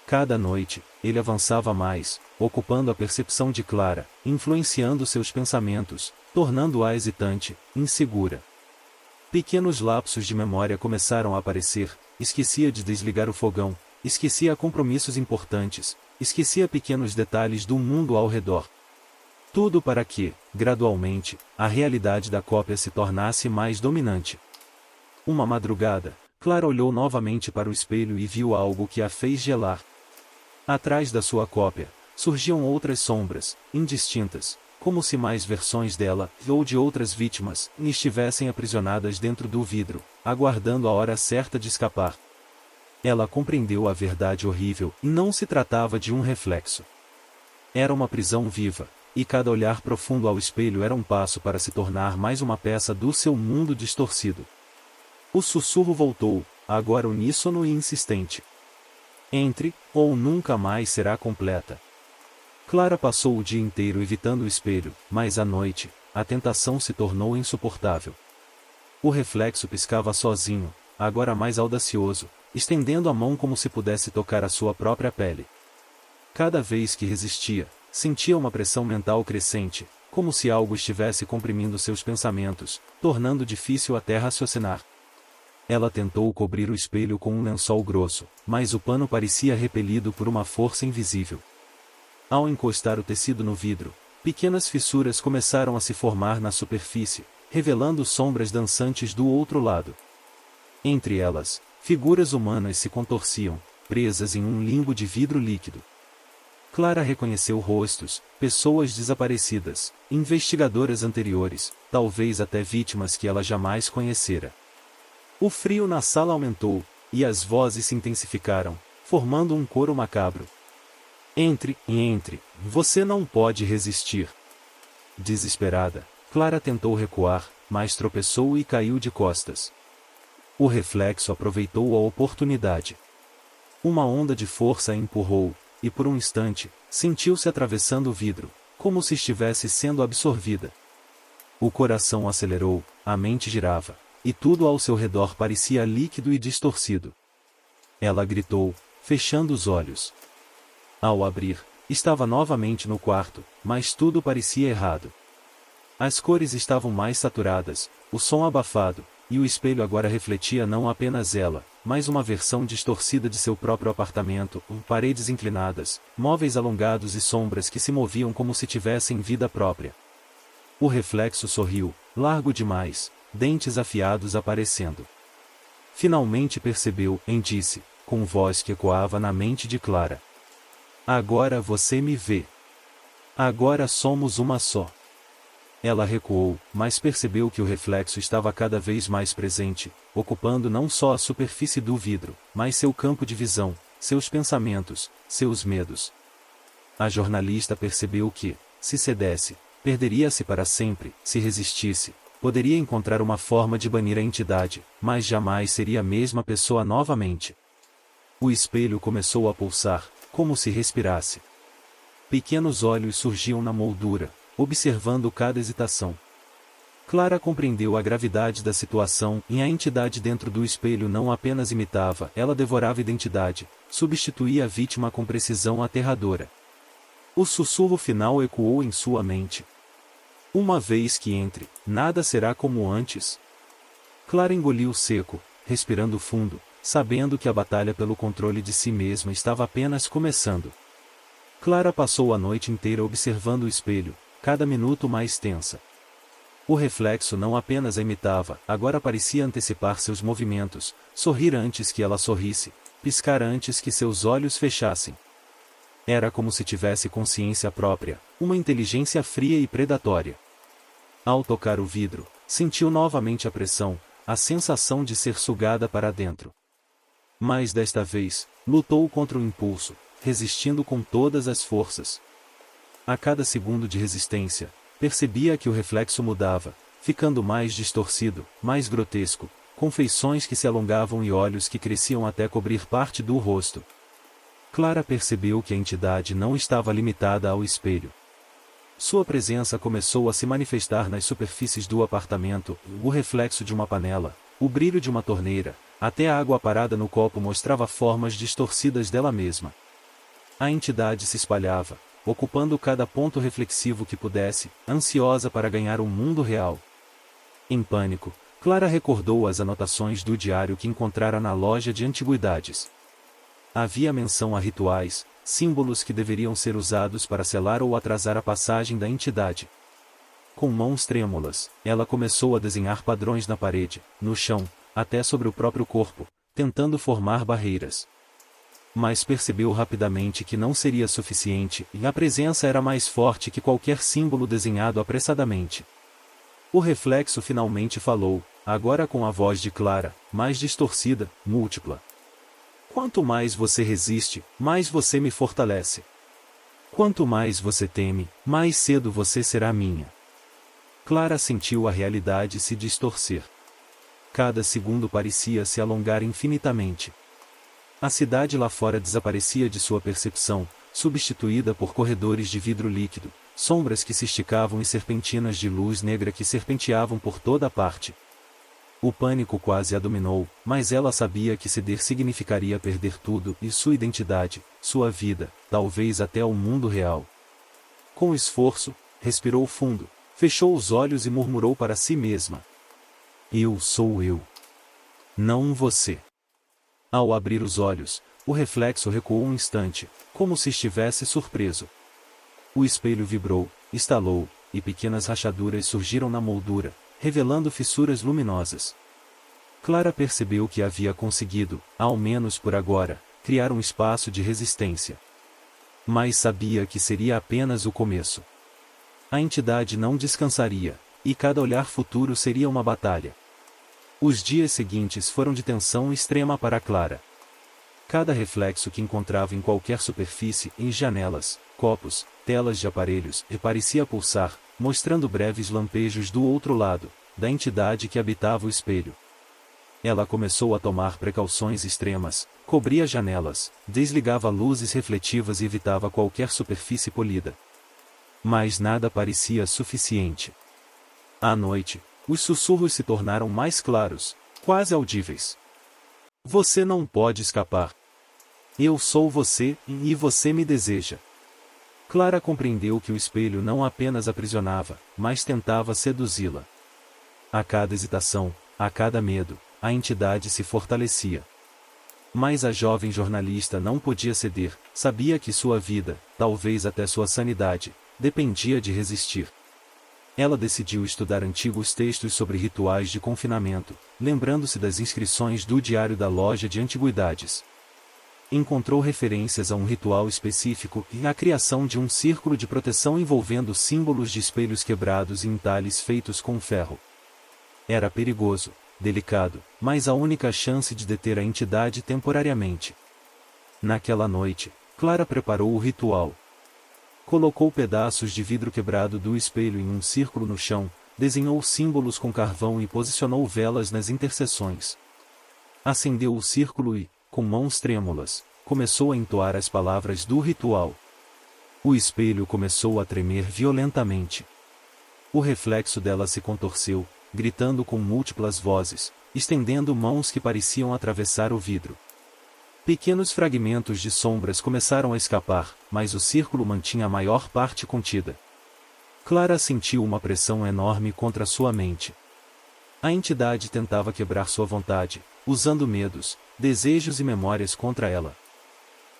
Cada noite, ele avançava mais, ocupando a percepção de Clara, influenciando seus pensamentos, tornando-a hesitante, insegura. Pequenos lapsos de memória começaram a aparecer, esquecia de desligar o fogão, esquecia compromissos importantes, esquecia pequenos detalhes do mundo ao redor. Tudo para que, gradualmente, a realidade da cópia se tornasse mais dominante. Uma madrugada, Clara olhou novamente para o espelho e viu algo que a fez gelar. Atrás da sua cópia, surgiam outras sombras, indistintas, como se mais versões dela, ou de outras vítimas, estivessem aprisionadas dentro do vidro, aguardando a hora certa de escapar. Ela compreendeu a verdade horrível, e não se tratava de um reflexo. Era uma prisão viva, e cada olhar profundo ao espelho era um passo para se tornar mais uma peça do seu mundo distorcido. O sussurro voltou, agora uníssono e insistente. Entre, ou nunca mais será completa. Clara passou o dia inteiro evitando o espelho, mas à noite, a tentação se tornou insuportável. O reflexo piscava sozinho, agora mais audacioso, estendendo a mão como se pudesse tocar a sua própria pele. Cada vez que resistia, sentia uma pressão mental crescente, como se algo estivesse comprimindo seus pensamentos, tornando difícil até raciocinar. Ela tentou cobrir o espelho com um lençol grosso, mas o pano parecia repelido por uma força invisível. Ao encostar o tecido no vidro, pequenas fissuras começaram a se formar na superfície, revelando sombras dançantes do outro lado. Entre elas, figuras humanas se contorciam, presas em um limbo de vidro líquido. Clara reconheceu rostos, pessoas desaparecidas, investigadoras anteriores, talvez até vítimas que ela jamais conhecera. O frio na sala aumentou, e as vozes se intensificaram, formando um coro macabro. Entre, você não pode resistir. Desesperada, Clara tentou recuar, mas tropeçou e caiu de costas. O reflexo aproveitou a oportunidade. Uma onda de força a empurrou, e por um instante, sentiu-se atravessando o vidro, como se estivesse sendo absorvida. O coração acelerou, a mente girava, e tudo ao seu redor parecia líquido e distorcido. Ela gritou, fechando os olhos. Ao abrir, estava novamente no quarto, mas tudo parecia errado. As cores estavam mais saturadas, o som abafado, e o espelho agora refletia não apenas ela, mas uma versão distorcida de seu próprio apartamento, paredes inclinadas, móveis alongados e sombras que se moviam como se tivessem vida própria. O reflexo sorriu, largo demais, dentes afiados aparecendo. Finalmente percebeu, disse, com voz que ecoava na mente de Clara. Agora você me vê. Agora somos uma só. Ela recuou, mas percebeu que o reflexo estava cada vez mais presente, ocupando não só a superfície do vidro, mas seu campo de visão, seus pensamentos, seus medos. A jornalista percebeu que, se cedesse, perderia-se para sempre, se resistisse, poderia encontrar uma forma de banir a entidade, mas jamais seria a mesma pessoa novamente. O espelho começou a pulsar, como se respirasse. Pequenos olhos surgiam na moldura, observando cada hesitação. Clara compreendeu a gravidade da situação, e a entidade dentro do espelho não apenas imitava, ela devorava a identidade, substituía a vítima com precisão aterradora. O sussurro final ecoou em sua mente. Uma vez que entre, nada será como antes. Clara engoliu seco, respirando fundo, sabendo que a batalha pelo controle de si mesma estava apenas começando. Clara passou a noite inteira observando o espelho, cada minuto mais tensa. O reflexo não apenas a imitava, agora parecia antecipar seus movimentos, sorrir antes que ela sorrisse, piscar antes que seus olhos fechassem. Era como se tivesse consciência própria, uma inteligência fria e predatória. Ao tocar o vidro, sentiu novamente a pressão, a sensação de ser sugada para dentro. Mas desta vez, lutou contra o impulso, resistindo com todas as forças. A cada segundo de resistência, percebia que o reflexo mudava, ficando mais distorcido, mais grotesco, com feições que se alongavam e olhos que cresciam até cobrir parte do rosto. Clara percebeu que a entidade não estava limitada ao espelho. Sua presença começou a se manifestar nas superfícies do apartamento, o reflexo de uma panela, o brilho de uma torneira, até a água parada no copo mostrava formas distorcidas dela mesma. A entidade se espalhava, ocupando cada ponto reflexivo que pudesse, ansiosa para ganhar um mundo real. Em pânico, Clara recordou as anotações do diário que encontrara na loja de antiguidades. Havia menção a rituais, símbolos que deveriam ser usados para selar ou atrasar a passagem da entidade. Com mãos trêmulas, ela começou a desenhar padrões na parede, no chão, até sobre o próprio corpo, tentando formar barreiras. Mas percebeu rapidamente que não seria suficiente e a presença era mais forte que qualquer símbolo desenhado apressadamente. O reflexo finalmente falou, agora com a voz de Clara, mais distorcida, múltipla. Quanto mais você resiste, mais você me fortalece. Quanto mais você teme, mais cedo você será minha. Clara sentiu a realidade se distorcer. Cada segundo parecia se alongar infinitamente. A cidade lá fora desaparecia de sua percepção, substituída por corredores de vidro líquido, sombras que se esticavam e serpentinas de luz negra que serpenteavam por toda parte. O pânico quase a dominou, mas ela sabia que ceder significaria perder tudo e sua identidade, sua vida, talvez até o mundo real. Com esforço, respirou fundo, fechou os olhos e murmurou para si mesma. Eu sou eu. Não você. Ao abrir os olhos, o reflexo recuou um instante, como se estivesse surpreso. O espelho vibrou, estalou, e pequenas rachaduras surgiram na moldura, revelando fissuras luminosas. Clara percebeu que havia conseguido, ao menos por agora, criar um espaço de resistência. Mas sabia que seria apenas o começo. A entidade não descansaria, e cada olhar futuro seria uma batalha. Os dias seguintes foram de tensão extrema para Clara. Cada reflexo que encontrava em qualquer superfície, em janelas, copos, telas de aparelhos, parecia pulsar, mostrando breves lampejos do outro lado, da entidade que habitava o espelho. Ela começou a tomar precauções extremas, cobria janelas, desligava luzes refletivas e evitava qualquer superfície polida. Mas nada parecia suficiente. À noite, os sussurros se tornaram mais claros, quase audíveis. Você não pode escapar. Eu sou você, e você me deseja. Clara compreendeu que o espelho não apenas aprisionava, mas tentava seduzi-la. A cada hesitação, a cada medo, a entidade se fortalecia. Mas a jovem jornalista não podia ceder, sabia que sua vida, talvez até sua sanidade, dependia de resistir. Ela decidiu estudar antigos textos sobre rituais de confinamento, lembrando-se das inscrições do diário da loja de antiguidades. Encontrou referências a um ritual específico e a criação de um círculo de proteção envolvendo símbolos de espelhos quebrados e entalhes feitos com ferro. Era perigoso, delicado, mas a única chance de deter a entidade temporariamente. Naquela noite, Clara preparou o ritual. Colocou pedaços de vidro quebrado do espelho em um círculo no chão, desenhou símbolos com carvão e posicionou velas nas interseções. Acendeu o círculo e, com mãos trêmulas, começou a entoar as palavras do ritual. O espelho começou a tremer violentamente. O reflexo dela se contorceu, gritando com múltiplas vozes, estendendo mãos que pareciam atravessar o vidro. Pequenos fragmentos de sombras começaram a escapar, mas o círculo mantinha a maior parte contida. Clara sentiu uma pressão enorme contra sua mente. A entidade tentava quebrar sua vontade, usando medos, desejos e memórias contra ela.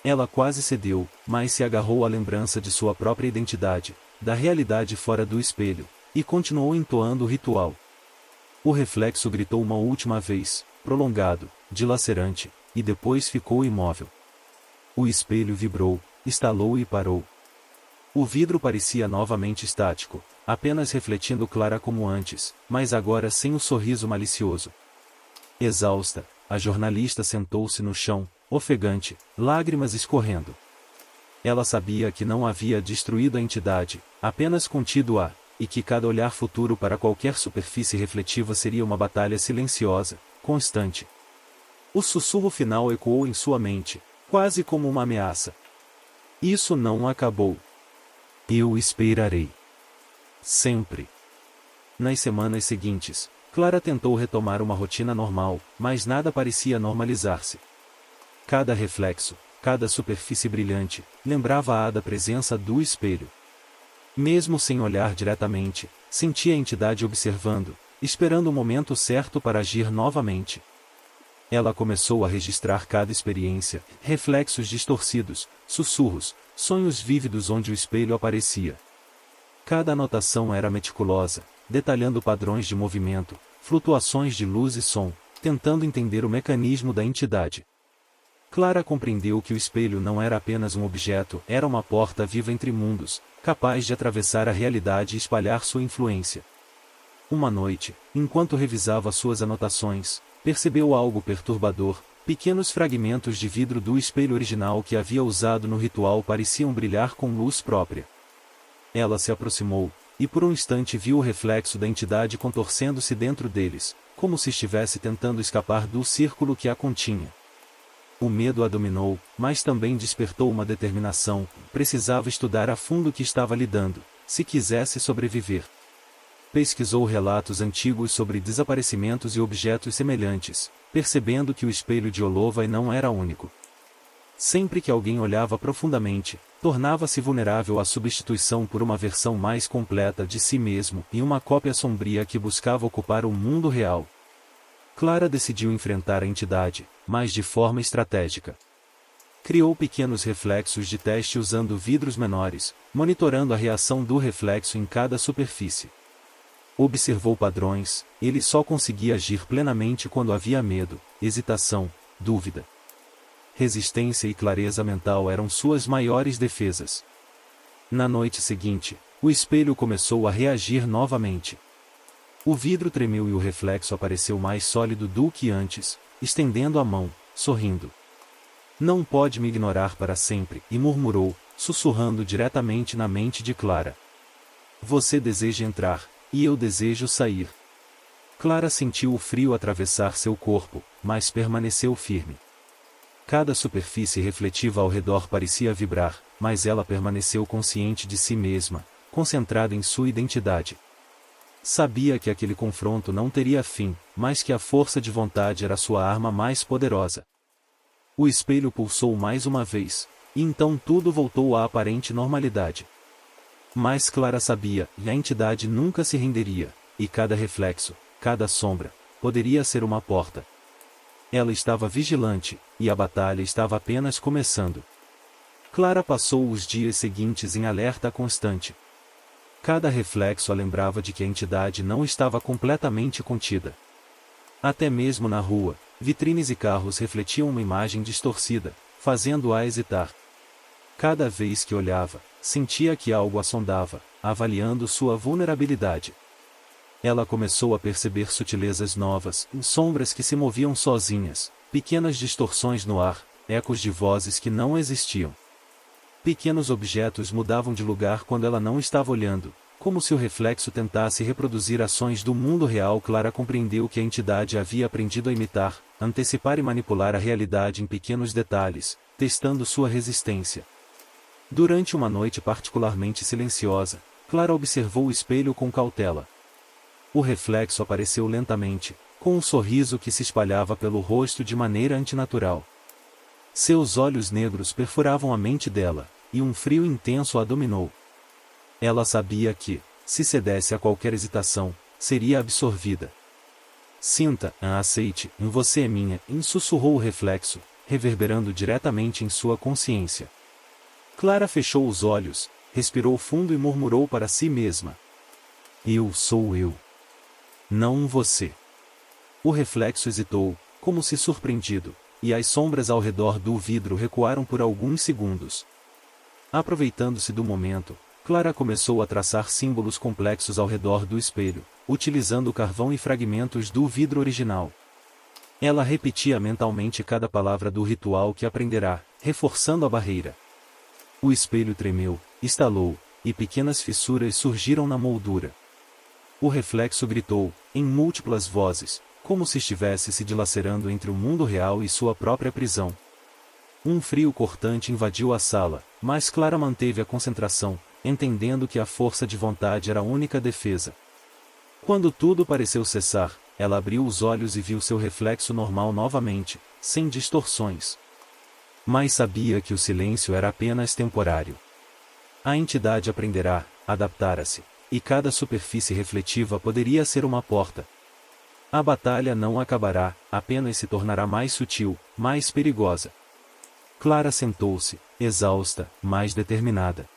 Ela quase cedeu, mas se agarrou à lembrança de sua própria identidade, da realidade fora do espelho, e continuou entoando o ritual. O reflexo gritou uma última vez, prolongado, dilacerante, e depois ficou imóvel. O espelho vibrou, estalou e parou. O vidro parecia novamente estático, apenas refletindo Clara como antes, mas agora sem o sorriso malicioso. Exausta, a jornalista sentou-se no chão, ofegante, lágrimas escorrendo. Ela sabia que não havia destruído a entidade, apenas contido-a, e que cada olhar futuro para qualquer superfície refletiva seria uma batalha silenciosa, constante. O sussurro final ecoou em sua mente, quase como uma ameaça. Isso não acabou. Eu esperarei. Sempre. Nas semanas seguintes, Clara tentou retomar uma rotina normal, mas nada parecia normalizar-se. Cada reflexo, cada superfície brilhante, lembrava-a da presença do espelho. Mesmo sem olhar diretamente, sentia a entidade observando, esperando o momento certo para agir novamente. Ela começou a registrar cada experiência, reflexos distorcidos, sussurros, sonhos vívidos onde o espelho aparecia. Cada anotação era meticulosa, detalhando padrões de movimento, flutuações de luz e som, tentando entender o mecanismo da entidade. Clara compreendeu que o espelho não era apenas um objeto, era uma porta viva entre mundos, capaz de atravessar a realidade e espalhar sua influência. Uma noite, enquanto revisava suas anotações, percebeu algo perturbador. Pequenos fragmentos de vidro do espelho original que havia usado no ritual pareciam brilhar com luz própria. Ela se aproximou, e por um instante viu o reflexo da entidade contorcendo-se dentro deles, como se estivesse tentando escapar do círculo que a continha. O medo a dominou, mas também despertou uma determinação. Precisava estudar a fundo o que estava lidando, se quisesse sobreviver. Pesquisou relatos antigos sobre desaparecimentos e objetos semelhantes, percebendo que o espelho de Olovai não era único. Sempre que alguém olhava profundamente, tornava-se vulnerável à substituição por uma versão mais completa de si mesmo e uma cópia sombria que buscava ocupar o mundo real. Clara decidiu enfrentar a entidade, mas de forma estratégica. Criou pequenos reflexos de teste usando vidros menores, monitorando a reação do reflexo em cada superfície. Observou padrões, ele só conseguia agir plenamente quando havia medo, hesitação, dúvida. Resistência e clareza mental eram suas maiores defesas. Na noite seguinte, o espelho começou a reagir novamente. O vidro tremeu e o reflexo apareceu mais sólido do que antes, estendendo a mão, sorrindo. Não pode me ignorar para sempre, e murmurou, sussurrando diretamente na mente de Clara. Você deseja entrar, e eu desejo sair. Clara sentiu o frio atravessar seu corpo, mas permaneceu firme. Cada superfície refletiva ao redor parecia vibrar, mas ela permaneceu consciente de si mesma, concentrada em sua identidade. Sabia que aquele confronto não teria fim, mas que a força de vontade era sua arma mais poderosa. O espelho pulsou mais uma vez, e então tudo voltou à aparente normalidade. Mas Clara sabia, e a entidade nunca se renderia, e cada reflexo, cada sombra, poderia ser uma porta. Ela estava vigilante, e a batalha estava apenas começando. Clara passou os dias seguintes em alerta constante. Cada reflexo a lembrava de que a entidade não estava completamente contida. Até mesmo na rua, vitrines e carros refletiam uma imagem distorcida, fazendo-a hesitar. Cada vez que olhava, sentia que algo a sondava, avaliando sua vulnerabilidade. Ela começou a perceber sutilezas novas, sombras que se moviam sozinhas, pequenas distorções no ar, ecos de vozes que não existiam. Pequenos objetos mudavam de lugar quando ela não estava olhando, como se o reflexo tentasse reproduzir ações do mundo real. Clara compreendeu que a entidade havia aprendido a imitar, antecipar e manipular a realidade em pequenos detalhes, testando sua resistência. Durante uma noite particularmente silenciosa, Clara observou o espelho com cautela. O reflexo apareceu lentamente, com um sorriso que se espalhava pelo rosto de maneira antinatural. Seus olhos negros perfuravam a mente dela, e um frio intenso a dominou. Ela sabia que, se cedesse a qualquer hesitação, seria absorvida. Sinta, aceite, em você é minha, sussurrou o reflexo, reverberando diretamente em sua consciência. Clara fechou os olhos, respirou fundo e murmurou para si mesma. Eu sou eu. Não você. O reflexo hesitou, como se surpreendido, e as sombras ao redor do vidro recuaram por alguns segundos. Aproveitando-se do momento, Clara começou a traçar símbolos complexos ao redor do espelho, utilizando carvão e fragmentos do vidro original. Ela repetia mentalmente cada palavra do ritual que aprenderá, reforçando a barreira. O espelho tremeu, estalou, e pequenas fissuras surgiram na moldura. O reflexo gritou, em múltiplas vozes, como se estivesse se dilacerando entre o mundo real e sua própria prisão. Um frio cortante invadiu a sala, mas Clara manteve a concentração, entendendo que a força de vontade era a única defesa. Quando tudo pareceu cessar, ela abriu os olhos e viu seu reflexo normal novamente, sem distorções. Mas sabia que o silêncio era apenas temporário. A entidade aprenderá, adaptará-se, e cada superfície refletiva poderia ser uma porta. A batalha não acabará, apenas se tornará mais sutil, mais perigosa. Clara sentou-se, exausta, mas determinada.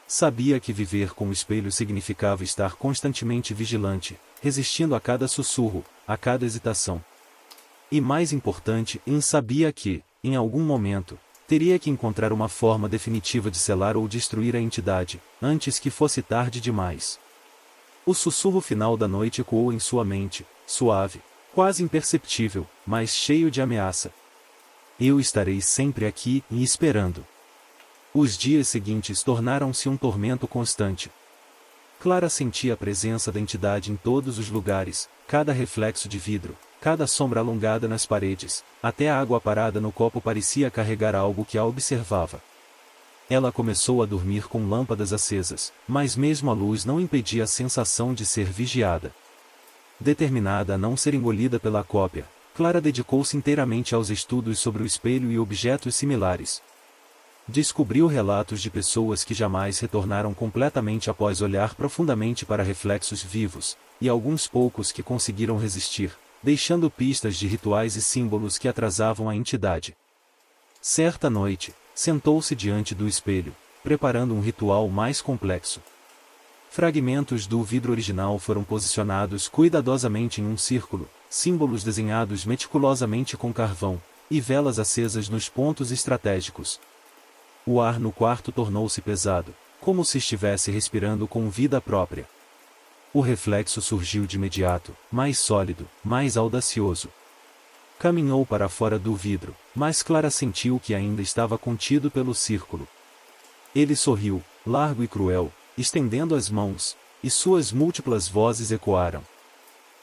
Sabia que viver com o espelho significava estar constantemente vigilante, resistindo a cada sussurro, a cada hesitação. E mais importante, sabia que, em algum momento, teria que encontrar uma forma definitiva de selar ou destruir a entidade, antes que fosse tarde demais. O sussurro final da noite ecoou em sua mente, suave, quase imperceptível, mas cheio de ameaça. Eu estarei sempre aqui, e esperando. Os dias seguintes tornaram-se um tormento constante. Clara sentia a presença da entidade em todos os lugares, cada reflexo de vidro, cada sombra alongada nas paredes, até a água parada no copo parecia carregar algo que a observava. Ela começou a dormir com lâmpadas acesas, mas mesmo a luz não impedia a sensação de ser vigiada. Determinada a não ser engolida pela cópia, Clara dedicou-se inteiramente aos estudos sobre o espelho e objetos similares. Descobriu relatos de pessoas que jamais retornaram completamente após olhar profundamente para reflexos vivos, e alguns poucos que conseguiram resistir, deixando pistas de rituais e símbolos que atrasavam a entidade. Certa noite, sentou-se diante do espelho, preparando um ritual mais complexo. Fragmentos do vidro original foram posicionados cuidadosamente em um círculo, símbolos desenhados meticulosamente com carvão, e velas acesas nos pontos estratégicos. O ar no quarto tornou-se pesado, como se estivesse respirando com vida própria. O reflexo surgiu de imediato, mais sólido, mais audacioso. Caminhou para fora do vidro, mas Clara sentiu que ainda estava contido pelo círculo. Ele sorriu, largo e cruel, estendendo as mãos, e suas múltiplas vozes ecoaram.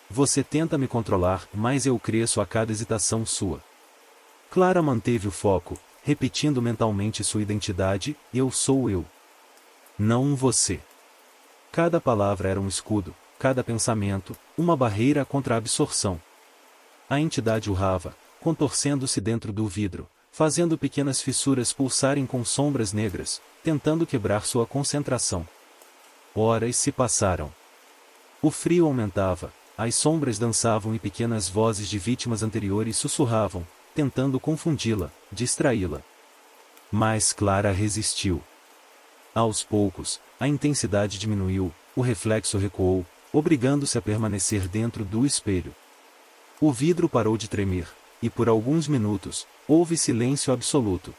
Você tenta me controlar, mas eu cresço a cada hesitação sua. Clara manteve o foco, repetindo mentalmente sua identidade, eu sou eu. Não você. Cada palavra era um escudo, cada pensamento, uma barreira contra a absorção. A entidade urrava, contorcendo-se dentro do vidro, fazendo pequenas fissuras pulsarem com sombras negras, tentando quebrar sua concentração. Horas se passaram. O frio aumentava, as sombras dançavam e pequenas vozes de vítimas anteriores sussurravam, tentando confundi-la, distraí-la. Mas Clara resistiu. Aos poucos, a intensidade diminuiu, o reflexo recuou, obrigando-se a permanecer dentro do espelho. O vidro parou de tremer, e por alguns minutos, houve silêncio absoluto.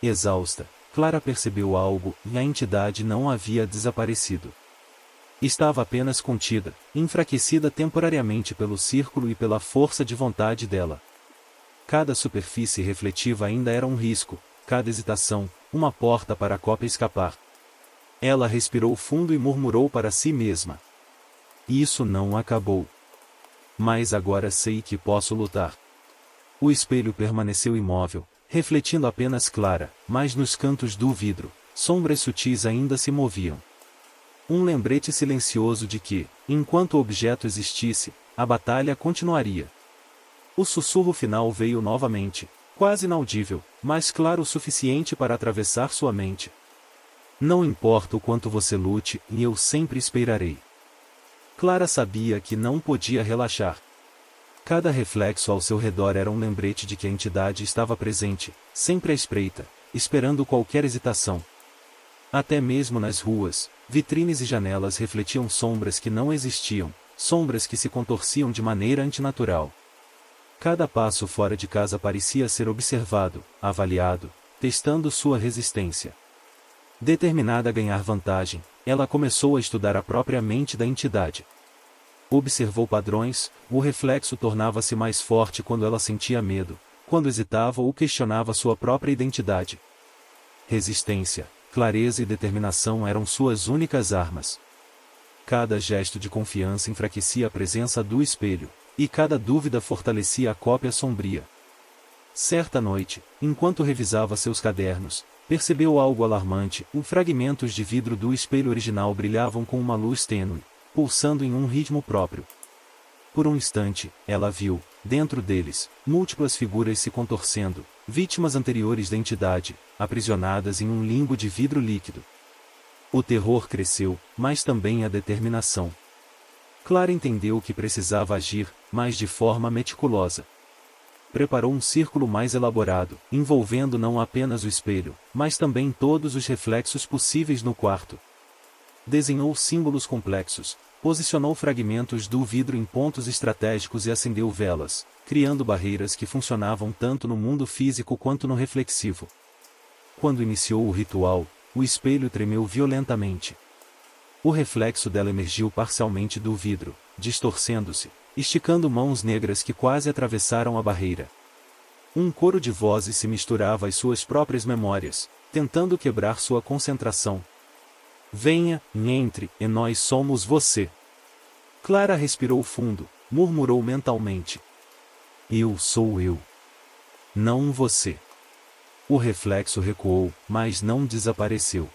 Exausta, Clara percebeu algo, e a entidade não havia desaparecido. Estava apenas contida, enfraquecida temporariamente pelo círculo e pela força de vontade dela. Cada superfície refletiva ainda era um risco, cada hesitação, uma porta para a cópia escapar. Ela respirou fundo e murmurou para si mesma. Isso não acabou. Mas agora sei que posso lutar. O espelho permaneceu imóvel, refletindo apenas Clara, mas nos cantos do vidro, sombras sutis ainda se moviam. Um lembrete silencioso de que, enquanto o objeto existisse, a batalha continuaria. O sussurro final veio novamente, quase inaudível, mas claro o suficiente para atravessar sua mente. Não importa o quanto você lute, e eu sempre esperarei. Clara sabia que não podia relaxar. Cada reflexo ao seu redor era um lembrete de que a entidade estava presente, sempre à espreita, esperando qualquer hesitação. Até mesmo nas ruas, vitrines e janelas refletiam sombras que não existiam, sombras que se contorciam de maneira antinatural. Cada passo fora de casa parecia ser observado, avaliado, testando sua resistência. Determinada a ganhar vantagem, ela começou a estudar a própria mente da entidade. Observou padrões, o reflexo tornava-se mais forte quando ela sentia medo, quando hesitava ou questionava sua própria identidade. Resistência, clareza e determinação eram suas únicas armas. Cada gesto de confiança enfraquecia a presença do espelho, e cada dúvida fortalecia a cópia sombria. Certa noite, enquanto revisava seus cadernos, percebeu algo alarmante: os fragmentos de vidro do espelho original brilhavam com uma luz tênue, pulsando em um ritmo próprio. Por um instante, ela viu, dentro deles, múltiplas figuras se contorcendo, vítimas anteriores da entidade, aprisionadas em um limbo de vidro líquido. O terror cresceu, mas também a determinação. Clara entendeu que precisava agir, mas de forma meticulosa. Preparou um círculo mais elaborado, envolvendo não apenas o espelho, mas também todos os reflexos possíveis no quarto. Desenhou símbolos complexos, posicionou fragmentos do vidro em pontos estratégicos e acendeu velas, criando barreiras que funcionavam tanto no mundo físico quanto no reflexivo. Quando iniciou o ritual, o espelho tremeu violentamente. O reflexo dela emergiu parcialmente do vidro, distorcendo-se, esticando mãos negras que quase atravessaram a barreira. Um coro de vozes se misturava às suas próprias memórias, tentando quebrar sua concentração. Venha, entre, e nós somos você. Clara respirou fundo, murmurou mentalmente. Eu sou eu. Não você. O reflexo recuou, mas não desapareceu.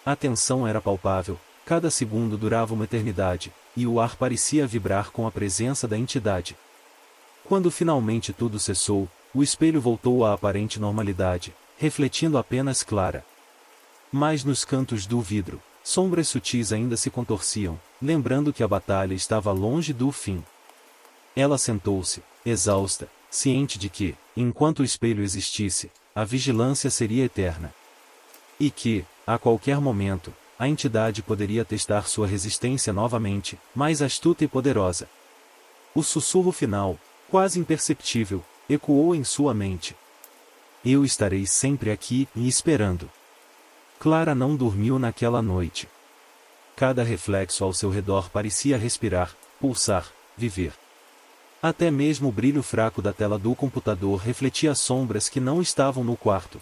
A tensão era palpável, cada segundo durava uma eternidade, e o ar parecia vibrar com a presença da entidade. Quando finalmente tudo cessou, o espelho voltou à aparente normalidade, refletindo apenas Clara. Mas nos cantos do vidro, sombras sutis ainda se contorciam, lembrando que a batalha estava longe do fim. Ela sentou-se, exausta, ciente de que, enquanto o espelho existisse, a vigilância seria eterna. E que, a qualquer momento, a entidade poderia testar sua resistência novamente, mais astuta e poderosa. O sussurro final, quase imperceptível, ecoou em sua mente. Eu estarei sempre aqui, e esperando. Clara não dormiu naquela noite. Cada reflexo ao seu redor parecia respirar, pulsar, viver. Até mesmo o brilho fraco da tela do computador refletia sombras que não estavam no quarto.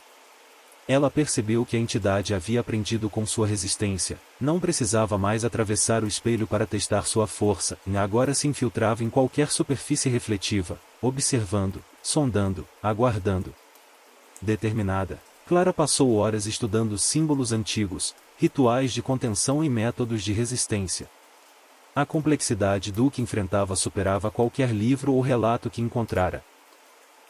Ela percebeu que a entidade havia aprendido com sua resistência, não precisava mais atravessar o espelho para testar sua força, e agora se infiltrava em qualquer superfície refletiva, observando, sondando, aguardando. Determinada, Clara passou horas estudando símbolos antigos, rituais de contenção e métodos de resistência. A complexidade do que enfrentava superava qualquer livro ou relato que encontrara.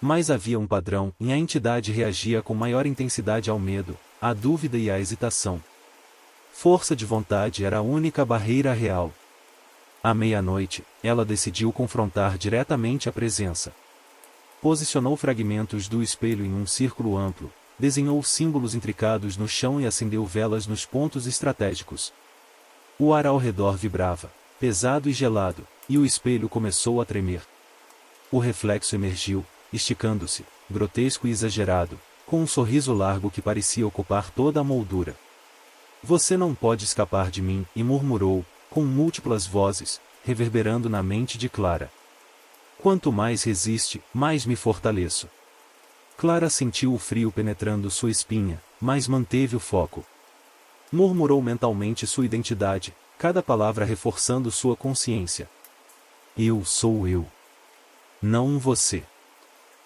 Mas havia um padrão, e a entidade reagia com maior intensidade ao medo, à dúvida e à hesitação. Força de vontade era a única barreira real. À meia-noite, ela decidiu confrontar diretamente a presença. Posicionou fragmentos do espelho em um círculo amplo, desenhou símbolos intricados no chão e acendeu velas nos pontos estratégicos. O ar ao redor vibrava, pesado e gelado, e o espelho começou a tremer. O reflexo emergiu, esticando-se, grotesco e exagerado, com um sorriso largo que parecia ocupar toda a moldura. Você não pode escapar de mim, e murmurou, com múltiplas vozes, reverberando na mente de Clara. Quanto mais resiste, mais me fortaleço. Clara sentiu o frio penetrando sua espinha, mas manteve o foco. Murmurou mentalmente sua identidade, cada palavra reforçando sua consciência. Eu sou eu. Não você.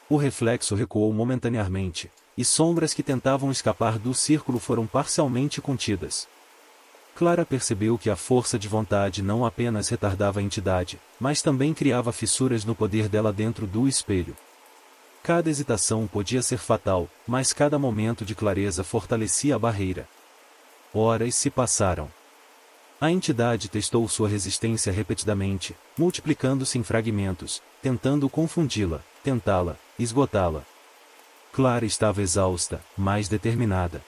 O reflexo recuou momentaneamente, e sombras que tentavam escapar do círculo foram parcialmente contidas. Clara percebeu que a força de vontade não apenas retardava a entidade, mas também criava fissuras no poder dela dentro do espelho. Cada hesitação podia ser fatal, mas cada momento de clareza fortalecia a barreira. Horas se passaram. A entidade testou sua resistência repetidamente, multiplicando-se em fragmentos, tentando confundi-la, tentá-la, esgotá-la. Clara estava exausta, mas determinada.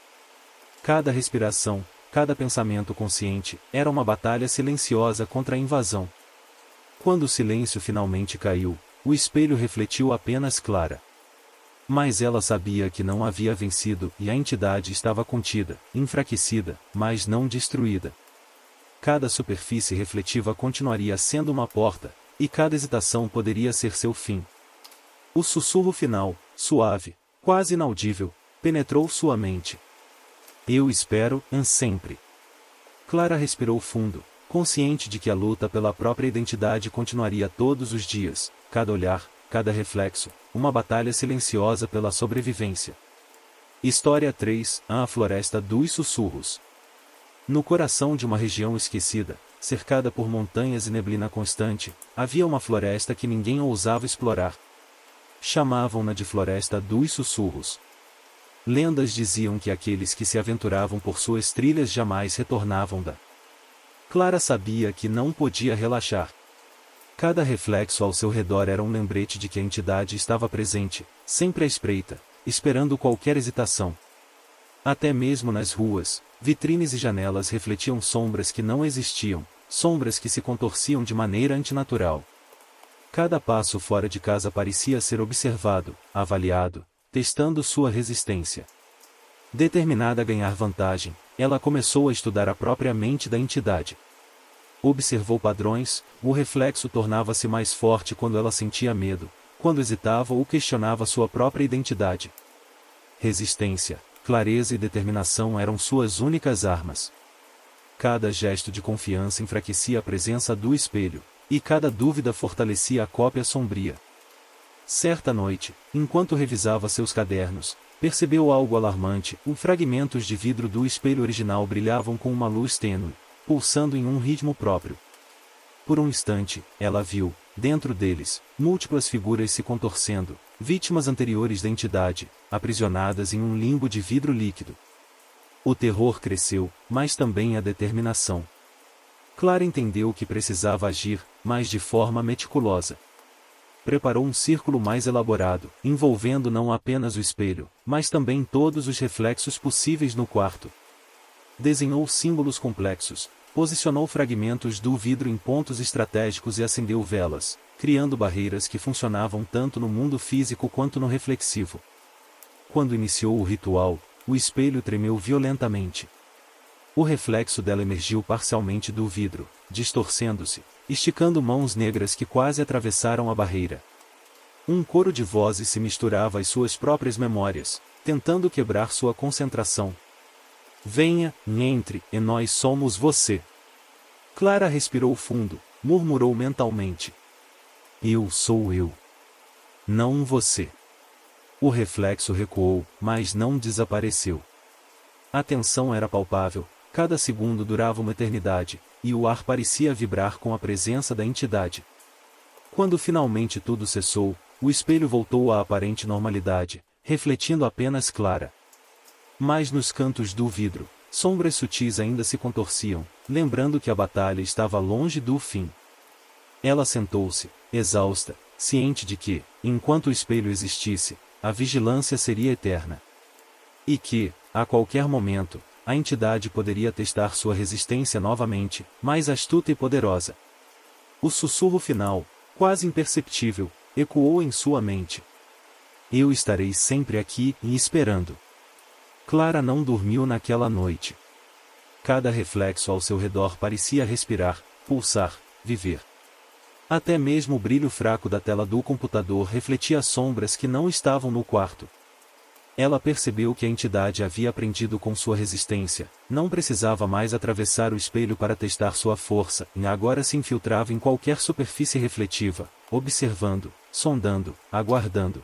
Cada respiração, cada pensamento consciente, era uma batalha silenciosa contra a invasão. Quando o silêncio finalmente caiu, o espelho refletiu apenas Clara. Mas ela sabia que não havia vencido e a entidade estava contida, enfraquecida, mas não destruída. Cada superfície refletiva continuaria sendo uma porta, e cada hesitação poderia ser seu fim. O sussurro final, suave, quase inaudível, penetrou sua mente. Eu espero, sempre. Clara respirou fundo, consciente de que a luta pela própria identidade continuaria todos os dias, cada olhar, cada reflexo, uma batalha silenciosa pela sobrevivência. História 3, A Floresta dos Sussurros. No coração de uma região esquecida, cercada por montanhas e neblina constante, havia uma floresta que ninguém ousava explorar. Chamavam-na de Floresta dos Sussurros. Lendas diziam que aqueles que se aventuravam por suas trilhas jamais retornavam da. Clara sabia que não podia relaxar. Cada reflexo ao seu redor era um lembrete de que a entidade estava presente, sempre à espreita, esperando qualquer hesitação. Até mesmo nas ruas, vitrines e janelas refletiam sombras que não existiam, sombras que se contorciam de maneira antinatural. Cada passo fora de casa parecia ser observado, avaliado, testando sua resistência. Determinada a ganhar vantagem, ela começou a estudar a própria mente da entidade. Observou padrões, o reflexo tornava-se mais forte quando ela sentia medo, quando hesitava ou questionava sua própria identidade. Resistência, clareza e determinação eram suas únicas armas. Cada gesto de confiança enfraquecia a presença do espelho, e cada dúvida fortalecia a cópia sombria. Certa noite, enquanto revisava seus cadernos, percebeu algo alarmante: fragmentos de vidro do espelho original brilhavam com uma luz tênue, pulsando em um ritmo próprio. Por um instante, ela viu, dentro deles, múltiplas figuras se contorcendo, vítimas anteriores da entidade, aprisionadas em um limbo de vidro líquido. O terror cresceu, mas também a determinação. Clara entendeu que precisava agir, mas de forma meticulosa. Preparou um círculo mais elaborado, envolvendo não apenas o espelho, mas também todos os reflexos possíveis no quarto. Desenhou símbolos complexos, posicionou fragmentos do vidro em pontos estratégicos e acendeu velas, criando barreiras que funcionavam tanto no mundo físico quanto no reflexivo. Quando iniciou o ritual, o espelho tremeu violentamente. O reflexo dela emergiu parcialmente do vidro, distorcendo-se, esticando mãos negras que quase atravessaram a barreira. Um coro de vozes se misturava às suas próprias memórias, tentando quebrar sua concentração. Venha, entre, e nós somos você. Clara respirou fundo, murmurou mentalmente. Eu sou eu. Não você. O reflexo recuou, mas não desapareceu. A tensão era palpável, cada segundo durava uma eternidade, e o ar parecia vibrar com a presença da entidade. Quando finalmente tudo cessou, o espelho voltou à aparente normalidade, refletindo apenas Clara. Mas nos cantos do vidro, sombras sutis ainda se contorciam, lembrando que a batalha estava longe do fim. Ela sentou-se, exausta, ciente de que, enquanto o espelho existisse, a vigilância seria eterna. E que, a qualquer momento, a entidade poderia testar sua resistência novamente, mais astuta e poderosa. O sussurro final, quase imperceptível, ecoou em sua mente. Eu estarei sempre aqui e esperando. Clara não dormiu naquela noite. Cada reflexo ao seu redor parecia respirar, pulsar, viver. Até mesmo o brilho fraco da tela do computador refletia sombras que não estavam no quarto. Ela percebeu que a entidade havia aprendido com sua resistência, não precisava mais atravessar o espelho para testar sua força, e agora se infiltrava em qualquer superfície refletiva, observando, sondando, aguardando.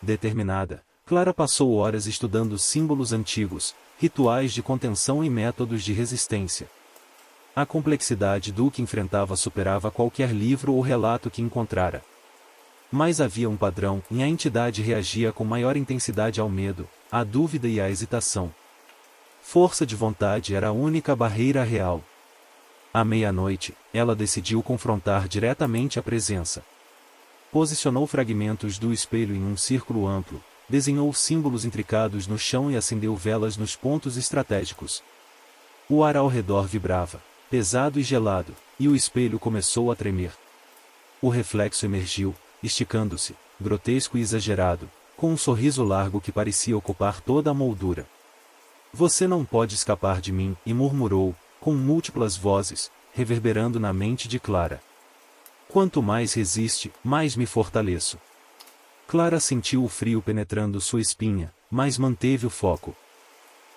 Determinada, Clara passou horas estudando símbolos antigos, rituais de contenção e métodos de resistência. A complexidade do que enfrentava superava qualquer livro ou relato que encontrara. Mas havia um padrão, e a entidade reagia com maior intensidade ao medo, à dúvida e à hesitação. Força de vontade era a única barreira real. À meia-noite, ela decidiu confrontar diretamente a presença. Posicionou fragmentos do espelho em um círculo amplo, desenhou símbolos intricados no chão e acendeu velas nos pontos estratégicos. O ar ao redor vibrava, pesado e gelado, e o espelho começou a tremer. O reflexo emergiu, esticando-se, grotesco e exagerado, com um sorriso largo que parecia ocupar toda a moldura. Você não pode escapar de mim, e murmurou, com múltiplas vozes, reverberando na mente de Clara. Quanto mais resiste, mais me fortaleço. Clara sentiu o frio penetrando sua espinha, mas manteve o foco.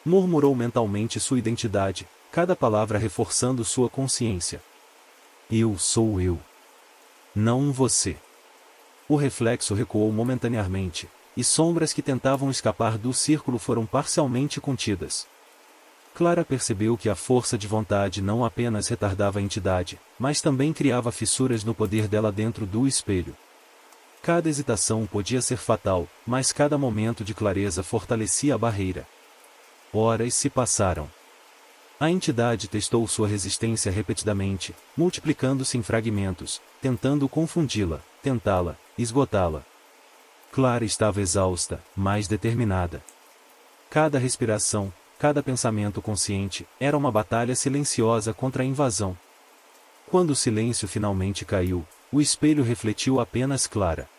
Murmurou mentalmente sua identidade, cada palavra reforçando sua consciência. Eu sou eu. Não você. O reflexo recuou momentaneamente, e sombras que tentavam escapar do círculo foram parcialmente contidas. Clara percebeu que a força de vontade não apenas retardava a entidade, mas também criava fissuras no poder dela dentro do espelho. Cada hesitação podia ser fatal, mas cada momento de clareza fortalecia a barreira. Horas se passaram. A entidade testou sua resistência repetidamente, multiplicando-se em fragmentos, tentando confundi-la, tentá-la, esgotá-la. Clara estava exausta, mas determinada. Cada respiração, cada pensamento consciente, era uma batalha silenciosa contra a invasão. Quando o silêncio finalmente caiu, o espelho refletiu apenas Clara.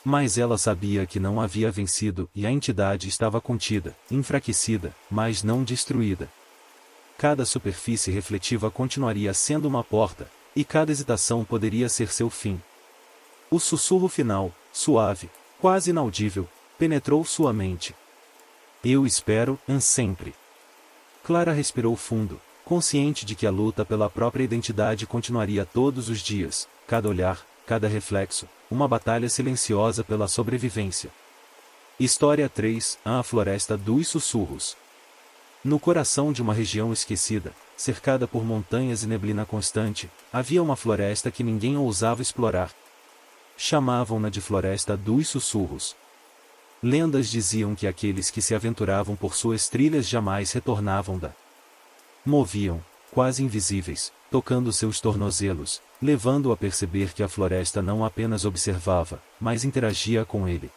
Mas ela sabia que não havia vencido e a entidade estava contida, enfraquecida, mas não destruída. Cada superfície refletiva continuaria sendo uma porta, e cada hesitação poderia ser seu fim. O sussurro final, suave, quase inaudível, penetrou sua mente. Eu espero, sempre. Clara respirou fundo, consciente de que a luta pela própria identidade continuaria todos os dias, cada olhar, cada reflexo, uma batalha silenciosa pela sobrevivência. História 3, A Floresta dos Sussurros. No coração de uma região esquecida, cercada por montanhas e neblina constante, havia uma floresta que ninguém ousava explorar. Chamavam-na de Floresta dos Sussurros. Lendas diziam que aqueles que se aventuravam por suas trilhas jamais retornavam da. Moviam, quase invisíveis, tocando seus tornozelos, levando-o a perceber que a floresta não apenas observava, mas interagia com ele.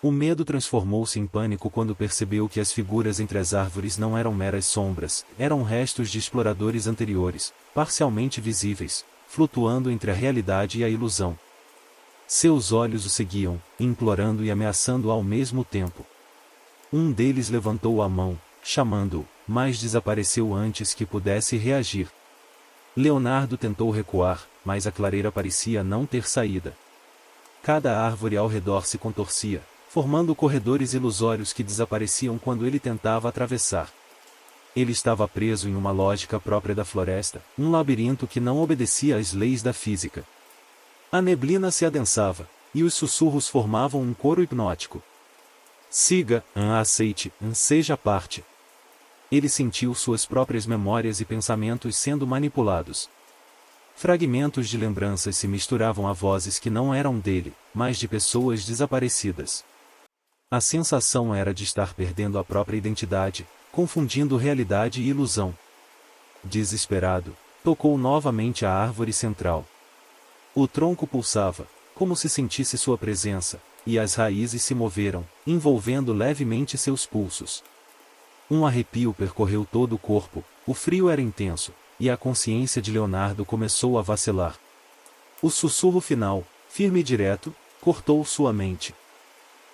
O medo transformou-se em pânico quando percebeu que as figuras entre as árvores não eram meras sombras, eram restos de exploradores anteriores, parcialmente visíveis, flutuando entre a realidade e a ilusão. Seus olhos o seguiam, implorando e ameaçando ao mesmo tempo. Um deles levantou a mão, chamando-o, mas desapareceu antes que pudesse reagir. Leonardo tentou recuar, mas a clareira parecia não ter saída. Cada árvore ao redor se contorcia, formando corredores ilusórios que desapareciam quando ele tentava atravessar. Ele estava preso em uma lógica própria da floresta, um labirinto que não obedecia às leis da física. A neblina se adensava, e os sussurros formavam um coro hipnótico. Siga, aceite, seja parte. Ele sentiu suas próprias memórias e pensamentos sendo manipulados. Fragmentos de lembranças se misturavam a vozes que não eram dele, mas de pessoas desaparecidas. A sensação era de estar perdendo a própria identidade, confundindo realidade e ilusão. Desesperado, tocou novamente a árvore central. O tronco pulsava, como se sentisse sua presença, e as raízes se moveram, envolvendo levemente seus pulsos. Um arrepio percorreu todo o corpo, o frio era intenso, e a consciência de Leonardo começou a vacilar. O sussurro final, firme e direto, cortou sua mente.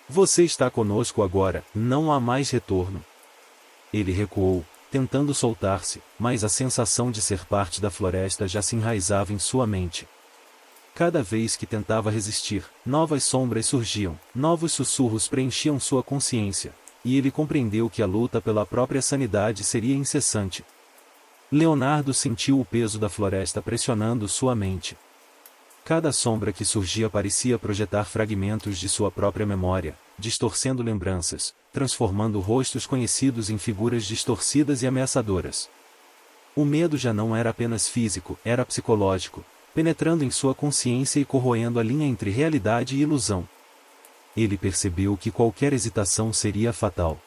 Você está conosco agora, não há mais retorno. Ele recuou, tentando soltar-se, mas a sensação de ser parte da floresta já se enraizava em sua mente. Cada vez que tentava resistir, novas sombras surgiam, novos sussurros preenchiam sua consciência, e ele compreendeu que a luta pela própria sanidade seria incessante. Leonardo sentiu o peso da floresta pressionando sua mente. Cada sombra que surgia parecia projetar fragmentos de sua própria memória, distorcendo lembranças, transformando rostos conhecidos em figuras distorcidas e ameaçadoras. O medo já não era apenas físico, era psicológico, penetrando em sua consciência e corroendo a linha entre realidade e ilusão. Ele percebeu que qualquer hesitação seria fatal.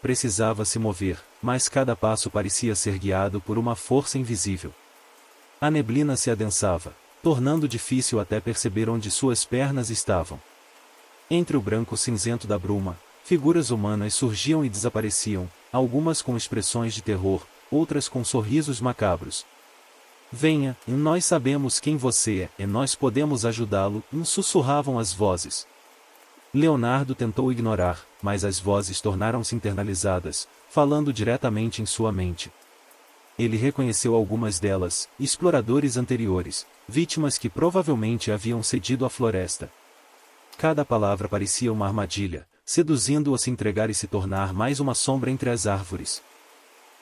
Precisava se mover, mas cada passo parecia ser guiado por uma força invisível. A neblina se adensava, tornando difícil até perceber onde suas pernas estavam. Entre o branco cinzento da bruma, figuras humanas surgiam e desapareciam, algumas com expressões de terror, outras com sorrisos macabros. Venha, e nós sabemos quem você é, e nós podemos ajudá-lo, sussurravam as vozes. Leonardo tentou ignorar, mas as vozes tornaram-se internalizadas, falando diretamente em sua mente. Ele reconheceu algumas delas, exploradores anteriores, vítimas que provavelmente haviam cedido à floresta. Cada palavra parecia uma armadilha, seduzindo-o a se entregar e se tornar mais uma sombra entre as árvores.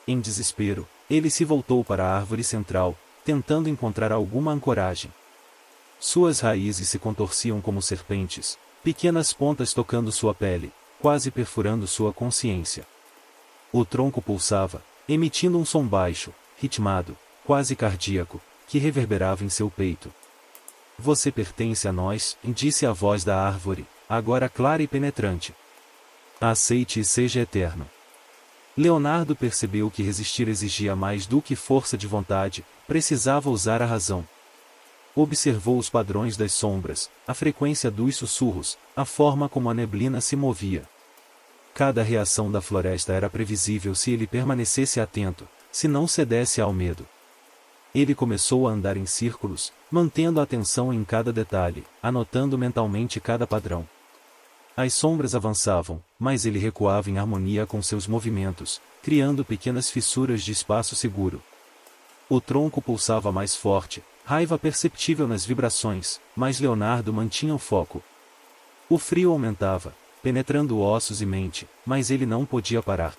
Em desespero, ele se voltou para a árvore central, tentando encontrar alguma ancoragem. Suas raízes se contorciam como serpentes, pequenas pontas tocando sua pele, quase perfurando sua consciência. O tronco pulsava, emitindo um som baixo, ritmado, quase cardíaco, que reverberava em seu peito. Você pertence a nós, disse a voz da árvore, agora clara e penetrante. Aceite e seja eterno. Leonardo percebeu que resistir exigia mais do que força de vontade, precisava usar a razão. Observou os padrões das sombras, a frequência dos sussurros, a forma como a neblina se movia. Cada reação da floresta era previsível se ele permanecesse atento, se não cedesse ao medo. Ele começou a andar em círculos, mantendo a atenção em cada detalhe, anotando mentalmente cada padrão. As sombras avançavam, mas ele recuava em harmonia com seus movimentos, criando pequenas fissuras de espaço seguro. O tronco pulsava mais forte, raiva perceptível nas vibrações, mas Leonardo mantinha o foco. O frio aumentava, penetrando ossos e mente, mas ele não podia parar.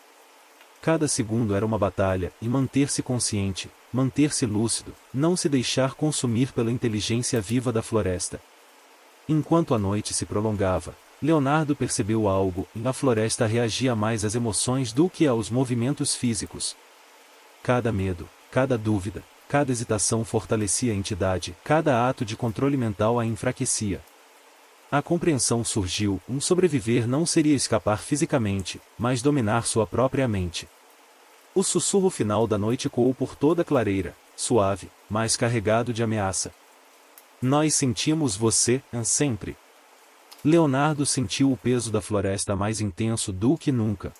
Cada segundo era uma batalha, e manter-se consciente, manter-se lúcido, não se deixar consumir pela inteligência viva da floresta. Enquanto a noite se prolongava, Leonardo percebeu algo, e a floresta reagia mais às emoções do que aos movimentos físicos. Cada medo, cada dúvida, cada hesitação fortalecia a entidade, cada ato de controle mental a enfraquecia. A compreensão surgiu, sobreviver não seria escapar fisicamente, mas dominar sua própria mente. O sussurro final da noite ecoou por toda a clareira, suave, mas carregado de ameaça. Nós sentimos você, sempre. Leonardo sentiu o peso da floresta mais intenso do que nunca.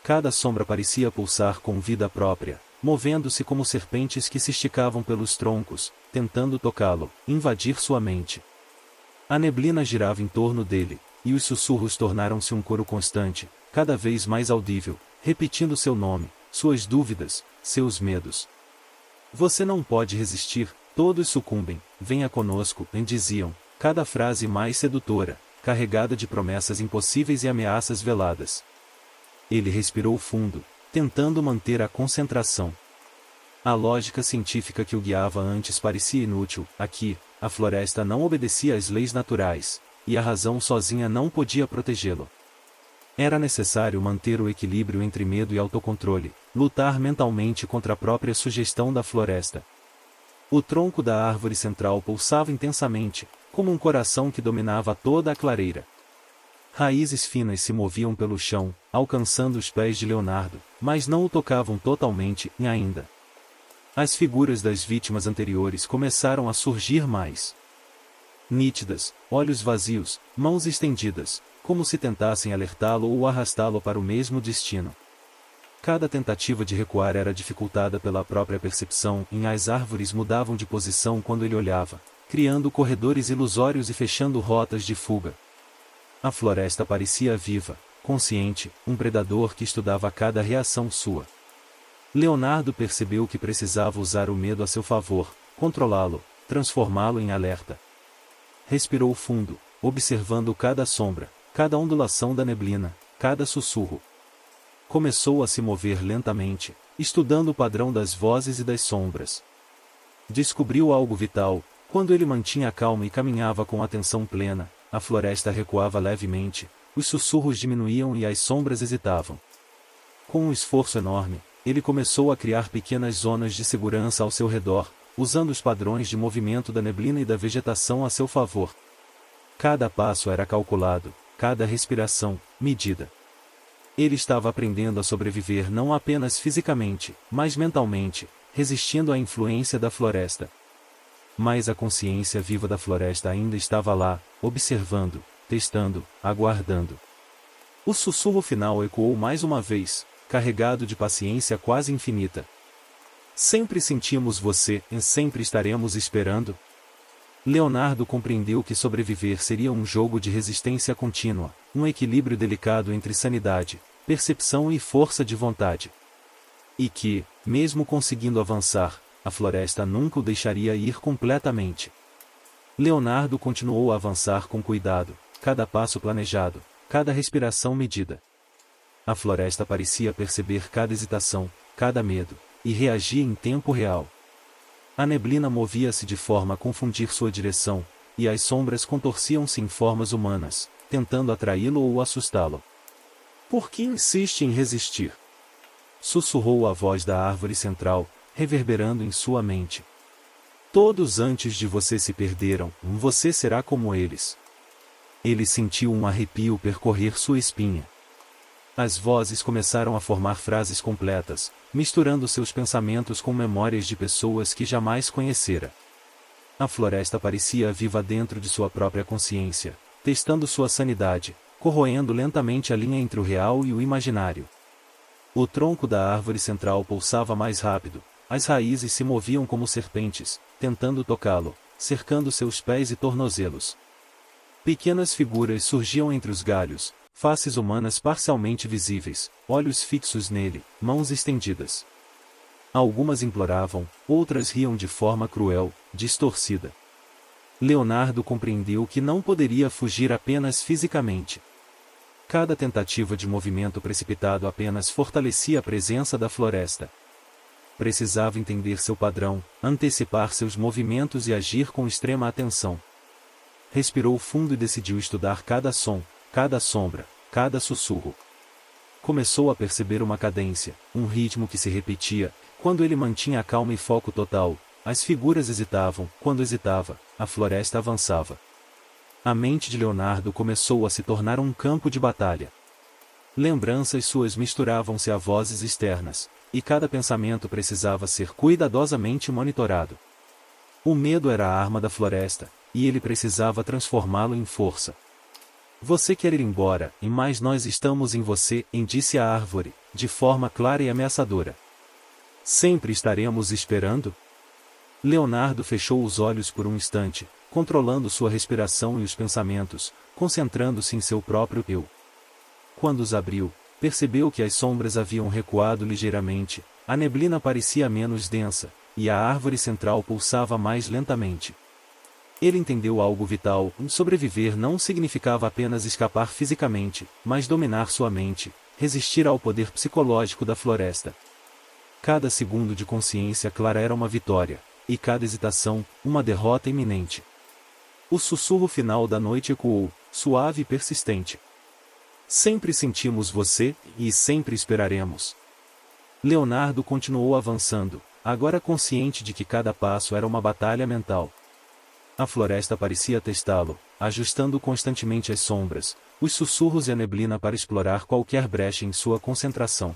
Cada sombra parecia pulsar com vida própria, movendo-se como serpentes que se esticavam pelos troncos, tentando tocá-lo, invadir sua mente. A neblina girava em torno dele, e os sussurros tornaram-se um coro constante, cada vez mais audível, repetindo seu nome, suas dúvidas, seus medos. Você não pode resistir, todos sucumbem, venha conosco, diziam, cada frase mais sedutora, carregada de promessas impossíveis e ameaças veladas. Ele respirou fundo, tentando manter a concentração. A lógica científica que o guiava antes parecia inútil. Aqui, a floresta não obedecia às leis naturais, e a razão sozinha não podia protegê-lo. Era necessário manter o equilíbrio entre medo e autocontrole, lutar mentalmente contra a própria sugestão da floresta. O tronco da árvore central pulsava intensamente, como um coração que dominava toda a clareira. Raízes finas se moviam pelo chão, alcançando os pés de Leonardo, mas não o tocavam totalmente, ainda. As figuras das vítimas anteriores começaram a surgir mais nítidas, olhos vazios, mãos estendidas, como se tentassem alertá-lo ou arrastá-lo para o mesmo destino. Cada tentativa de recuar era dificultada pela própria percepção, e as árvores mudavam de posição quando ele olhava, criando corredores ilusórios e fechando rotas de fuga. A floresta parecia viva, consciente, um predador que estudava cada reação sua. Leonardo percebeu que precisava usar o medo a seu favor, controlá-lo, transformá-lo em alerta. Respirou fundo, observando cada sombra, cada ondulação da neblina, cada sussurro. Começou a se mover lentamente, estudando o padrão das vozes e das sombras. Descobriu algo vital, quando ele mantinha a calma e caminhava com atenção plena, a floresta recuava levemente, os sussurros diminuíam e as sombras hesitavam. Com um esforço enorme, ele começou a criar pequenas zonas de segurança ao seu redor, usando os padrões de movimento da neblina e da vegetação a seu favor. Cada passo era calculado, cada respiração, medida. Ele estava aprendendo a sobreviver não apenas fisicamente, mas mentalmente, resistindo à influência da floresta. Mas a consciência viva da floresta ainda estava lá, observando, testando, aguardando. O sussurro final ecoou mais uma vez, carregado de paciência quase infinita. Sempre sentimos você e sempre estaremos esperando. Leonardo compreendeu que sobreviver seria um jogo de resistência contínua, um equilíbrio delicado entre sanidade, percepção e força de vontade. E que, mesmo conseguindo avançar, a floresta nunca o deixaria ir completamente. Leonardo continuou a avançar com cuidado, cada passo planejado, cada respiração medida. A floresta parecia perceber cada hesitação, cada medo, e reagia em tempo real. A neblina movia-se de forma a confundir sua direção, e as sombras contorciam-se em formas humanas, tentando atraí-lo ou assustá-lo. Por que insiste em resistir? Sussurrou a voz da árvore central, reverberando em sua mente. Todos antes de você se perderam, você será como eles. Ele sentiu um arrepio percorrer sua espinha. As vozes começaram a formar frases completas, misturando seus pensamentos com memórias de pessoas que jamais conhecera. A floresta parecia viva dentro de sua própria consciência, testando sua sanidade, corroendo lentamente a linha entre o real e o imaginário. O tronco da árvore central pulsava mais rápido, as raízes se moviam como serpentes, tentando tocá-lo, cercando seus pés e tornozelos. Pequenas figuras surgiam entre os galhos, faces humanas parcialmente visíveis, olhos fixos nele, mãos estendidas. Algumas imploravam, outras riam de forma cruel, distorcida. Leonardo compreendeu que não poderia fugir apenas fisicamente. Cada tentativa de movimento precipitado apenas fortalecia a presença da floresta. Precisava entender seu padrão, antecipar seus movimentos e agir com extrema atenção. Respirou fundo e decidiu estudar cada som, cada sombra, cada sussurro. Começou a perceber uma cadência, um ritmo que se repetia. Quando ele mantinha a calma e foco total, as figuras hesitavam. Quando hesitava, a floresta avançava. A mente de Leonardo começou a se tornar um campo de batalha. Lembranças suas misturavam-se a vozes externas, e cada pensamento precisava ser cuidadosamente monitorado. O medo era a arma da floresta, e ele precisava transformá-lo em força. Você quer ir embora, mas nós estamos em você, disse a árvore, de forma clara e ameaçadora. Sempre estaremos esperando? Leonardo fechou os olhos por um instante, controlando sua respiração e os pensamentos, concentrando-se em seu próprio eu. Quando os abriu, percebeu que as sombras haviam recuado ligeiramente, a neblina parecia menos densa, e a árvore central pulsava mais lentamente. Ele entendeu algo vital: sobreviver não significava apenas escapar fisicamente, mas dominar sua mente, resistir ao poder psicológico da floresta. Cada segundo de consciência clara era uma vitória, e cada hesitação, uma derrota iminente. O sussurro final da noite ecoou, suave e persistente. Sempre sentimos você, e sempre esperaremos. Leonardo continuou avançando, agora consciente de que cada passo era uma batalha mental. A floresta parecia testá-lo, ajustando constantemente as sombras, os sussurros e a neblina para explorar qualquer brecha em sua concentração.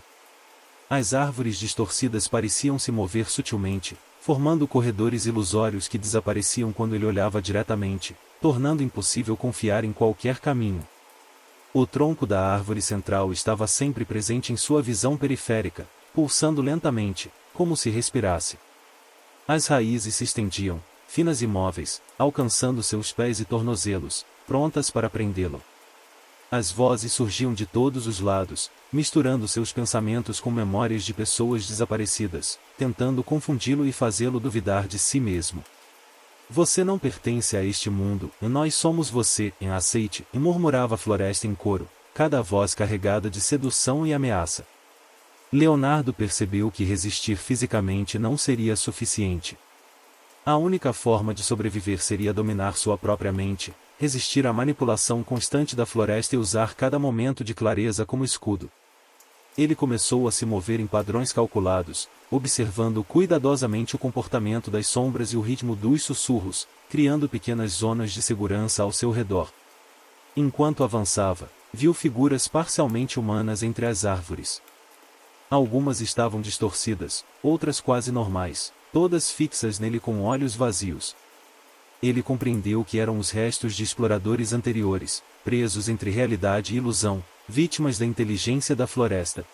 As árvores distorcidas pareciam se mover sutilmente, formando corredores ilusórios que desapareciam quando ele olhava diretamente, tornando impossível confiar em qualquer caminho. O tronco da árvore central estava sempre presente em sua visão periférica, pulsando lentamente, como se respirasse. As raízes se estendiam, finas e móveis, alcançando seus pés e tornozelos, prontas para prendê-lo. As vozes surgiam de todos os lados, misturando seus pensamentos com memórias de pessoas desaparecidas, tentando confundi-lo e fazê-lo duvidar de si mesmo. Você não pertence a este mundo, e nós somos você, aceite, murmurava a floresta em coro, cada voz carregada de sedução e ameaça. Leonardo percebeu que resistir fisicamente não seria suficiente. A única forma de sobreviver seria dominar sua própria mente, resistir à manipulação constante da floresta e usar cada momento de clareza como escudo. Ele começou a se mover em padrões calculados, observando cuidadosamente o comportamento das sombras e o ritmo dos sussurros, criando pequenas zonas de segurança ao seu redor. Enquanto avançava, viu figuras parcialmente humanas entre as árvores. Algumas estavam distorcidas, outras quase normais, todas fixas nele com olhos vazios. Ele compreendeu que eram os restos de exploradores anteriores, presos entre realidade e ilusão, vítimas da inteligência da floresta.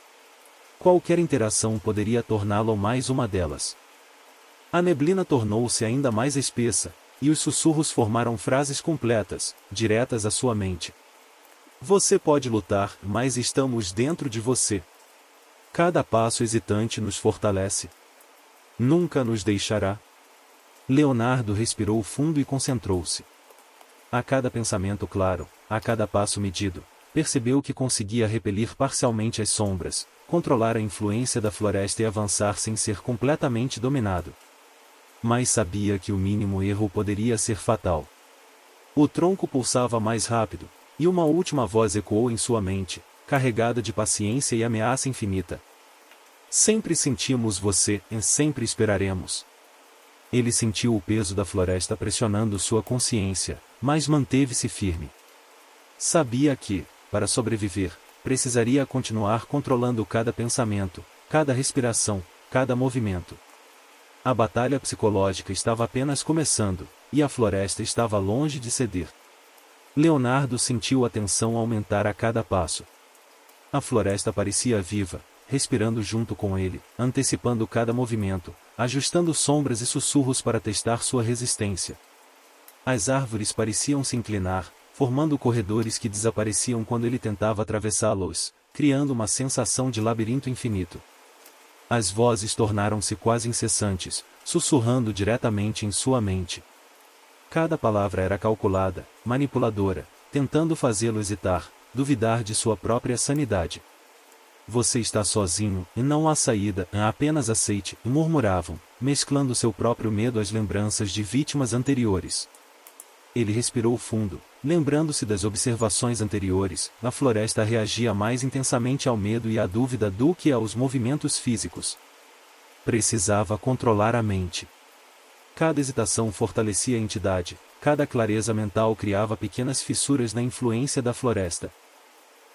Qualquer interação poderia torná-lo mais uma delas. A neblina tornou-se ainda mais espessa, e os sussurros formaram frases completas, diretas à sua mente. Você pode lutar, mas estamos dentro de você. Cada passo hesitante nos fortalece. Nunca nos deixará. Leonardo respirou fundo e concentrou-se. A cada pensamento claro, a cada passo medido, percebeu que conseguia repelir parcialmente as sombras, controlar a influência da floresta e avançar sem ser completamente dominado. Mas sabia que o mínimo erro poderia ser fatal. O tronco pulsava mais rápido, e uma última voz ecoou em sua mente, carregada de paciência e ameaça infinita. Sempre sentimos você, e sempre esperaremos. Ele sentiu o peso da floresta pressionando sua consciência, mas manteve-se firme. Sabia que, para sobreviver, precisaria continuar controlando cada pensamento, cada respiração, cada movimento. A batalha psicológica estava apenas começando, e a floresta estava longe de ceder. Leonardo sentiu a tensão aumentar a cada passo. A floresta parecia viva, respirando junto com ele, antecipando cada movimento, ajustando sombras e sussurros para testar sua resistência. As árvores pareciam se inclinar, formando corredores que desapareciam quando ele tentava atravessá-los, criando uma sensação de labirinto infinito. As vozes tornaram-se quase incessantes, sussurrando diretamente em sua mente. Cada palavra era calculada, manipuladora, tentando fazê-lo hesitar, duvidar de sua própria sanidade. Você está sozinho, e não há saída, apenas aceite, murmuravam, mesclando seu próprio medo às lembranças de vítimas anteriores. Ele respirou fundo, lembrando-se das observações anteriores, a floresta reagia mais intensamente ao medo e à dúvida do que aos movimentos físicos. Precisava controlar a mente. Cada hesitação fortalecia a entidade, cada clareza mental criava pequenas fissuras na influência da floresta.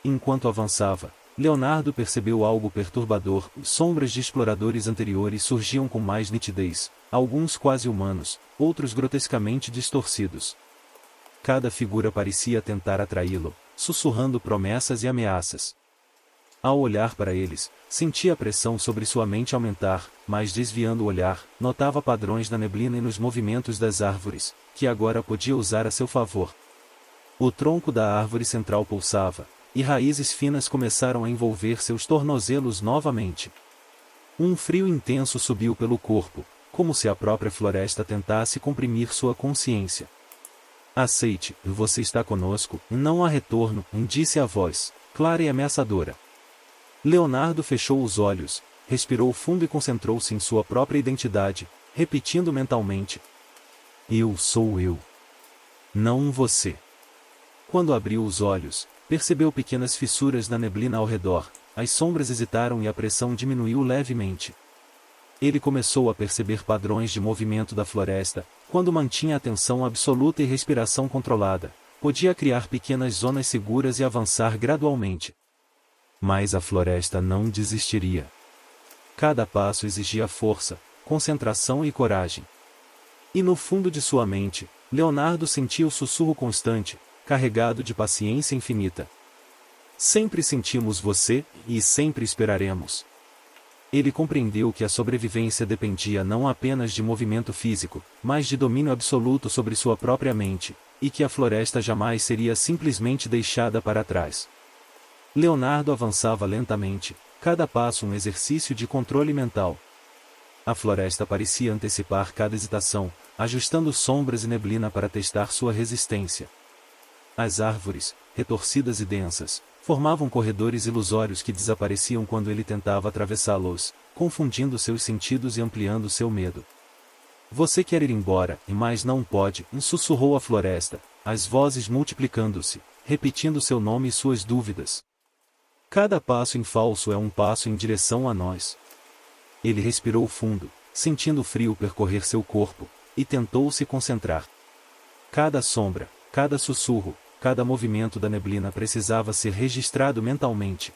Enquanto avançava, Leonardo percebeu algo perturbador, sombras de exploradores anteriores surgiam com mais nitidez, alguns quase humanos, outros grotescamente distorcidos. Cada figura parecia tentar atraí-lo, sussurrando promessas e ameaças. Ao olhar para eles, sentia a pressão sobre sua mente aumentar, mas desviando o olhar, notava padrões na neblina e nos movimentos das árvores, que agora podia usar a seu favor. O tronco da árvore central pulsava, e raízes finas começaram a envolver seus tornozelos novamente. Um frio intenso subiu pelo corpo, como se a própria floresta tentasse comprimir sua consciência. Aceite, você está conosco, não há retorno, disse a voz, clara e ameaçadora. Leonardo fechou os olhos, respirou fundo e concentrou-se em sua própria identidade, repetindo mentalmente: Eu sou eu. Não você. Quando abriu os olhos, percebeu pequenas fissuras na neblina ao redor, as sombras hesitaram e a pressão diminuiu levemente. Ele começou a perceber padrões de movimento da floresta, quando mantinha atenção absoluta e respiração controlada, podia criar pequenas zonas seguras e avançar gradualmente. Mas a floresta não desistiria. Cada passo exigia força, concentração e coragem. E no fundo de sua mente, Leonardo sentia o sussurro constante, carregado de paciência infinita. Sempre sentimos você, e sempre esperaremos. Ele compreendeu que a sobrevivência dependia não apenas de movimento físico, mas de domínio absoluto sobre sua própria mente, e que a floresta jamais seria simplesmente deixada para trás. Leonardo avançava lentamente, cada passo um exercício de controle mental. A floresta parecia antecipar cada hesitação, ajustando sombras e neblina para testar sua resistência. As árvores, retorcidas e densas, formavam corredores ilusórios que desapareciam quando ele tentava atravessá-los, confundindo seus sentidos e ampliando seu medo. Você quer ir embora, mas não pode, sussurrou a floresta, as vozes multiplicando-se, repetindo seu nome e suas dúvidas. Cada passo em falso é um passo em direção a nós. Ele respirou fundo, sentindo o frio percorrer seu corpo, e tentou se concentrar. Cada sombra, cada sussurro, cada movimento da neblina precisava ser registrado mentalmente.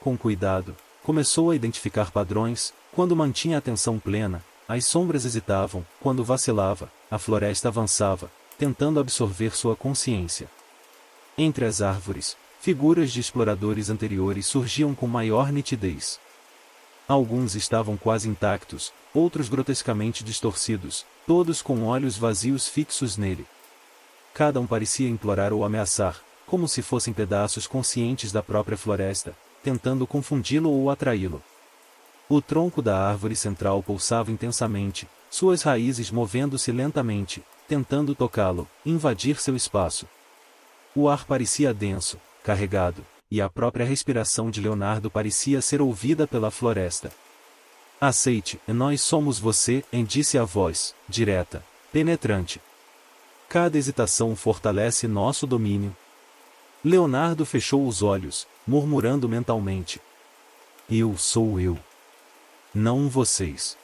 Com cuidado, começou a identificar padrões, quando mantinha a atenção plena, as sombras hesitavam, quando vacilava, a floresta avançava, tentando absorver sua consciência. Entre as árvores, figuras de exploradores anteriores surgiam com maior nitidez. Alguns estavam quase intactos, outros grotescamente distorcidos, todos com olhos vazios fixos nele. Cada um parecia implorar ou ameaçar, como se fossem pedaços conscientes da própria floresta, tentando confundi-lo ou atraí-lo. O tronco da árvore central pulsava intensamente, suas raízes movendo-se lentamente, tentando tocá-lo, invadir seu espaço. O ar parecia denso, carregado, e a própria respiração de Leonardo parecia ser ouvida pela floresta. Aceite, nós somos você, disse a voz, direta, penetrante. Cada hesitação fortalece nosso domínio. Leonardo fechou os olhos, murmurando mentalmente. Eu sou eu. Não vocês.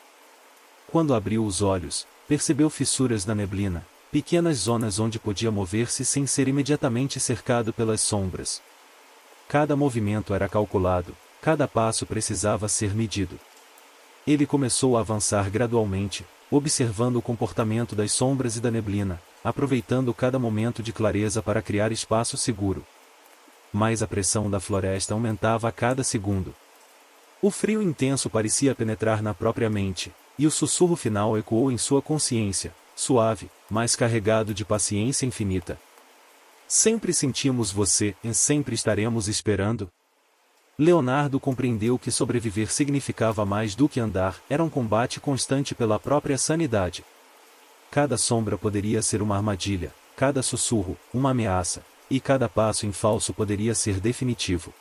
Quando abriu os olhos, percebeu fissuras na neblina, pequenas zonas onde podia mover-se sem ser imediatamente cercado pelas sombras. Cada movimento era calculado, cada passo precisava ser medido. Ele começou a avançar gradualmente, observando o comportamento das sombras e da neblina, aproveitando cada momento de clareza para criar espaço seguro. Mas a pressão da floresta aumentava a cada segundo. O frio intenso parecia penetrar na própria mente, e o sussurro final ecoou em sua consciência, suave, mas carregado de paciência infinita. Sempre sentimos você, e sempre estaremos esperando. Leonardo compreendeu que sobreviver significava mais do que andar, era um combate constante pela própria sanidade. Cada sombra poderia ser uma armadilha, cada sussurro, uma ameaça, e cada passo em falso poderia ser definitivo.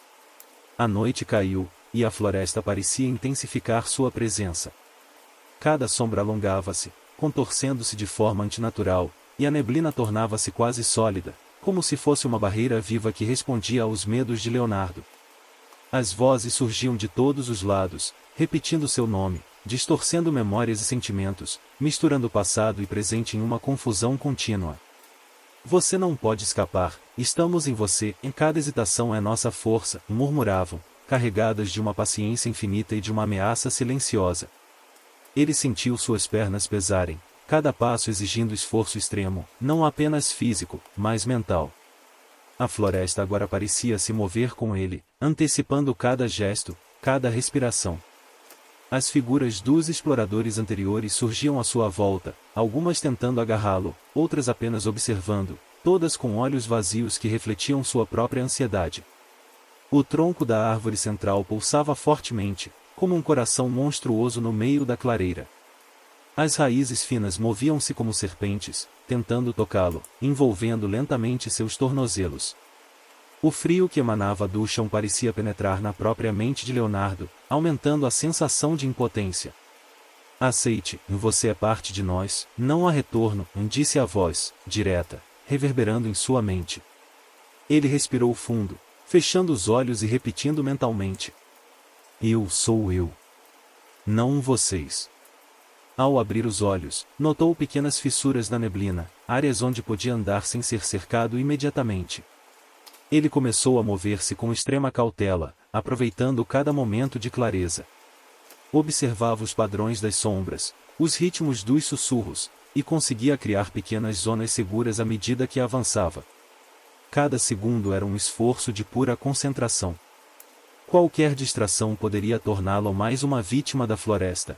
A noite caiu, e a floresta parecia intensificar sua presença. Cada sombra alongava-se, contorcendo-se de forma antinatural, e a neblina tornava-se quase sólida, como se fosse uma barreira viva que respondia aos medos de Leonardo. As vozes surgiam de todos os lados, repetindo seu nome, distorcendo memórias e sentimentos, misturando passado e presente em uma confusão contínua. Você não pode escapar, estamos em você, em cada hesitação é nossa força, murmuravam, carregadas de uma paciência infinita e de uma ameaça silenciosa. Ele sentiu suas pernas pesarem, cada passo exigindo esforço extremo, não apenas físico, mas mental. A floresta agora parecia se mover com ele, antecipando cada gesto, cada respiração. As figuras dos exploradores anteriores surgiam à sua volta, algumas tentando agarrá-lo, outras apenas observando, todas com olhos vazios que refletiam sua própria ansiedade. O tronco da árvore central pulsava fortemente, como um coração monstruoso no meio da clareira. As raízes finas moviam-se como serpentes, tentando tocá-lo, envolvendo lentamente seus tornozelos. O frio que emanava do chão parecia penetrar na própria mente de Leonardo, aumentando a sensação de impotência. Aceite, você é parte de nós, não há retorno, disse a voz, direta, reverberando em sua mente. Ele respirou fundo, fechando os olhos e repetindo mentalmente. Eu sou eu. Não vocês. Ao abrir os olhos, notou pequenas fissuras na neblina, áreas onde podia andar sem ser cercado imediatamente. Ele começou a mover-se com extrema cautela, aproveitando cada momento de clareza. Observava os padrões das sombras, os ritmos dos sussurros, e conseguia criar pequenas zonas seguras à medida que avançava. Cada segundo era um esforço de pura concentração. Qualquer distração poderia torná-lo mais uma vítima da floresta.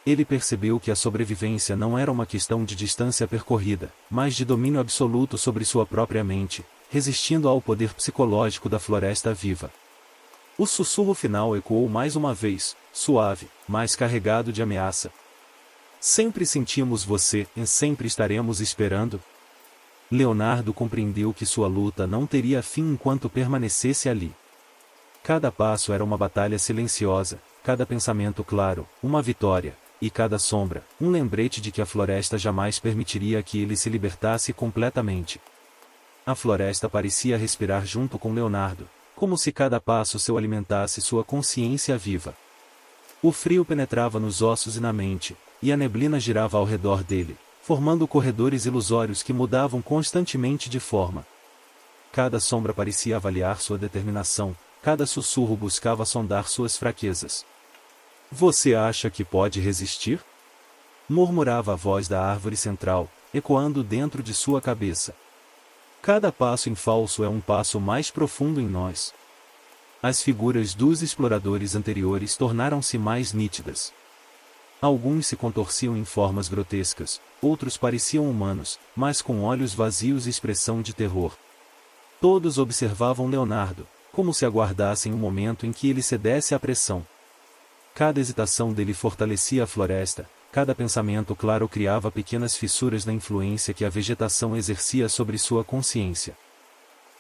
Ele percebeu que a sobrevivência não era uma questão de distância percorrida, mas de domínio absoluto sobre sua própria mente, resistindo ao poder psicológico da floresta viva. O sussurro final ecoou mais uma vez, suave, mas carregado de ameaça. Sempre sentimos você, e sempre estaremos esperando. Leonardo compreendeu que sua luta não teria fim enquanto permanecesse ali. Cada passo era uma batalha silenciosa, cada pensamento claro, uma vitória, e cada sombra, um lembrete de que a floresta jamais permitiria que ele se libertasse completamente. A floresta parecia respirar junto com Leonardo, como se cada passo seu alimentasse sua consciência viva. O frio penetrava nos ossos e na mente, e a neblina girava ao redor dele, formando corredores ilusórios que mudavam constantemente de forma. Cada sombra parecia avaliar sua determinação, cada sussurro buscava sondar suas fraquezas. Você acha que pode resistir? Murmurava a voz da árvore central, ecoando dentro de sua cabeça. Cada passo em falso é um passo mais profundo em nós. As figuras dos exploradores anteriores tornaram-se mais nítidas. Alguns se contorciam em formas grotescas, outros pareciam humanos, mas com olhos vazios e expressão de terror. Todos observavam Leonardo, como se aguardassem o momento em que ele cedesse à pressão. Cada hesitação dele fortalecia a floresta, cada pensamento claro criava pequenas fissuras na influência que a vegetação exercia sobre sua consciência.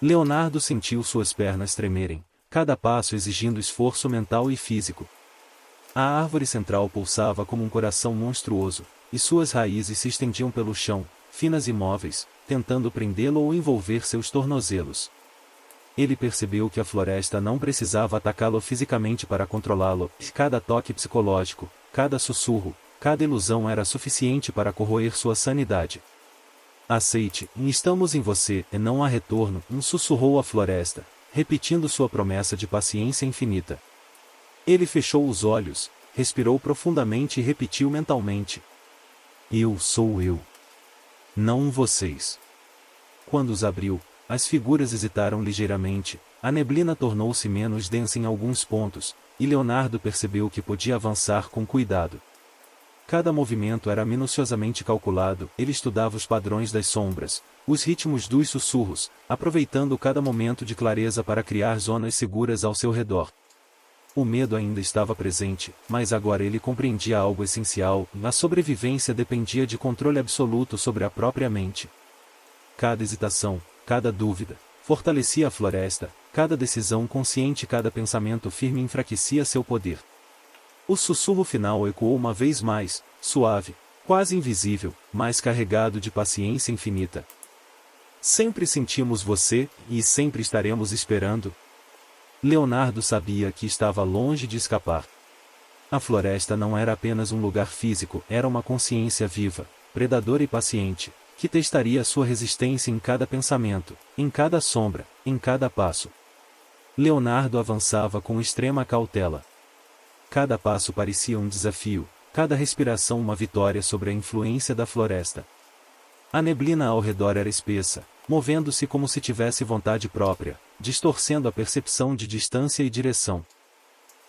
Leonardo sentiu suas pernas tremerem, cada passo exigindo esforço mental e físico. A árvore central pulsava como um coração monstruoso, e suas raízes se estendiam pelo chão, finas e móveis, tentando prendê-lo ou envolver seus tornozelos. Ele percebeu que a floresta não precisava atacá-lo fisicamente para controlá-lo, e cada toque psicológico, cada sussurro, cada ilusão era suficiente para corroer sua sanidade. Aceite, estamos em você, e não há retorno, sussurrou a floresta, repetindo sua promessa de paciência infinita. Ele fechou os olhos, respirou profundamente e repetiu mentalmente: Eu sou eu. Não vocês. Quando os abriu, as figuras hesitaram ligeiramente, a neblina tornou-se menos densa em alguns pontos, e Leonardo percebeu que podia avançar com cuidado. Cada movimento era minuciosamente calculado, ele estudava os padrões das sombras, os ritmos dos sussurros, aproveitando cada momento de clareza para criar zonas seguras ao seu redor. O medo ainda estava presente, mas agora ele compreendia algo essencial: a sobrevivência dependia de controle absoluto sobre a própria mente. Cada hesitação, cada dúvida, fortalecia a floresta, cada decisão consciente, cada pensamento firme enfraquecia seu poder. O sussurro final ecoou uma vez mais, suave, quase invisível, mas carregado de paciência infinita. Sempre sentimos você, e sempre estaremos esperando. Leonardo sabia que estava longe de escapar. A floresta não era apenas um lugar físico, era uma consciência viva, predadora e paciente, que testaria sua resistência em cada pensamento, em cada sombra, em cada passo. Leonardo avançava com extrema cautela. Cada passo parecia um desafio, cada respiração uma vitória sobre a influência da floresta. A neblina ao redor era espessa, movendo-se como se tivesse vontade própria, distorcendo a percepção de distância e direção.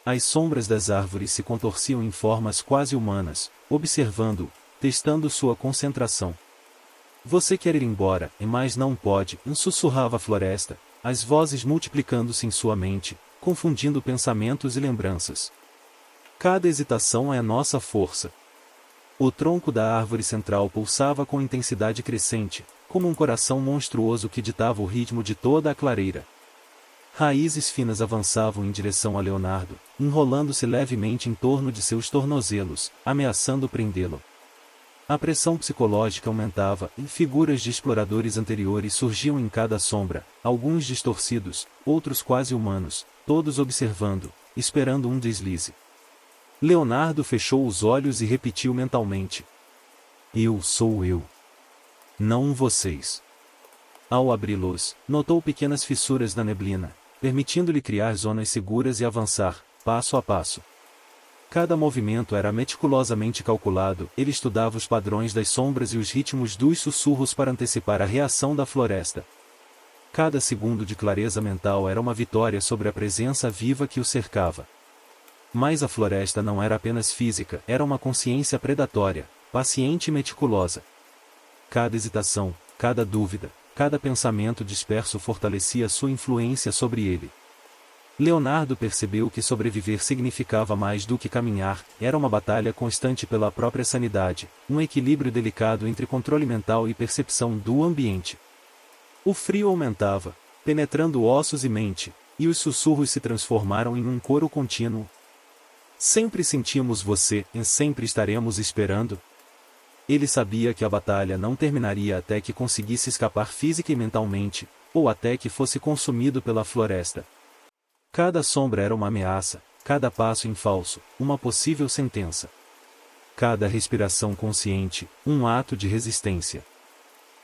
As sombras das árvores se contorciam em formas quase humanas, observando-o, testando sua concentração. Você quer ir embora, mas não pode, sussurrava a floresta, as vozes multiplicando-se em sua mente, confundindo pensamentos e lembranças. Cada hesitação é nossa força. O tronco da árvore central pulsava com intensidade crescente, como um coração monstruoso que ditava o ritmo de toda a clareira. Raízes finas avançavam em direção a Leonardo, enrolando-se levemente em torno de seus tornozelos, ameaçando prendê-lo. A pressão psicológica aumentava, e figuras de exploradores anteriores surgiam em cada sombra, alguns distorcidos, outros quase humanos, todos observando, esperando um deslize. Leonardo fechou os olhos e repetiu mentalmente: Eu sou eu. Não vocês. Ao abri-los, notou pequenas fissuras na neblina, permitindo-lhe criar zonas seguras e avançar, passo a passo. Cada movimento era meticulosamente calculado, ele estudava os padrões das sombras e os ritmos dos sussurros para antecipar a reação da floresta. Cada segundo de clareza mental era uma vitória sobre a presença viva que o cercava. Mas a floresta não era apenas física, era uma consciência predatória, paciente e meticulosa. Cada hesitação, cada dúvida, cada pensamento disperso fortalecia sua influência sobre ele. Leonardo percebeu que sobreviver significava mais do que caminhar, era uma batalha constante pela própria sanidade, um equilíbrio delicado entre controle mental e percepção do ambiente. O frio aumentava, penetrando ossos e mente, e os sussurros se transformaram em um coro contínuo. Sempre sentimos você, e sempre estaremos esperando. Ele sabia que a batalha não terminaria até que conseguisse escapar física e mentalmente, ou até que fosse consumido pela floresta. Cada sombra era uma ameaça, cada passo em falso, uma possível sentença. Cada respiração consciente, um ato de resistência.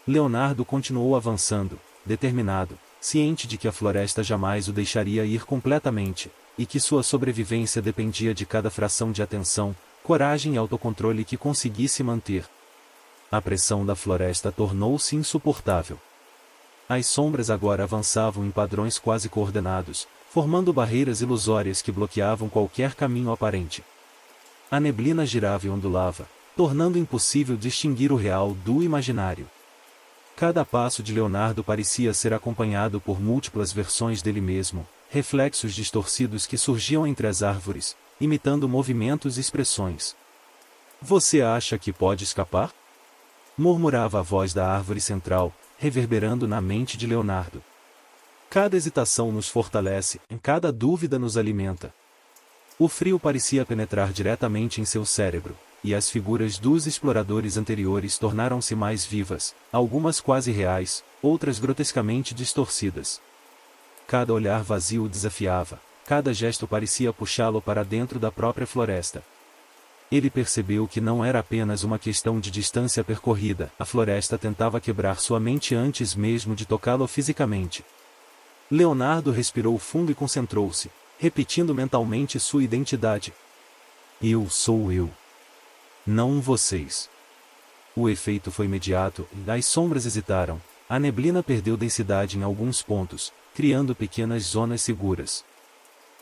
Leonardo continuou avançando, determinado, ciente de que a floresta jamais o deixaria ir completamente, e que sua sobrevivência dependia de cada fração de atenção, coragem e autocontrole que conseguisse manter. A pressão da floresta tornou-se insuportável. As sombras agora avançavam em padrões quase coordenados, formando barreiras ilusórias que bloqueavam qualquer caminho aparente. A neblina girava e ondulava, tornando impossível distinguir o real do imaginário. Cada passo de Leonardo parecia ser acompanhado por múltiplas versões dele mesmo, reflexos distorcidos que surgiam entre as árvores, imitando movimentos e expressões. "Você acha que pode escapar?" murmurava a voz da árvore central, reverberando na mente de Leonardo. Cada hesitação nos fortalece, cada dúvida nos alimenta. O frio parecia penetrar diretamente em seu cérebro, e as figuras dos exploradores anteriores tornaram-se mais vivas, algumas quase reais, outras grotescamente distorcidas. Cada olhar vazio o desafiava, cada gesto parecia puxá-lo para dentro da própria floresta. Ele percebeu que não era apenas uma questão de distância percorrida, a floresta tentava quebrar sua mente antes mesmo de tocá-lo fisicamente. Leonardo respirou fundo e concentrou-se, repetindo mentalmente sua identidade. "Eu sou eu. Não vocês." O efeito foi imediato, e as sombras hesitaram, a neblina perdeu densidade em alguns pontos, criando pequenas zonas seguras.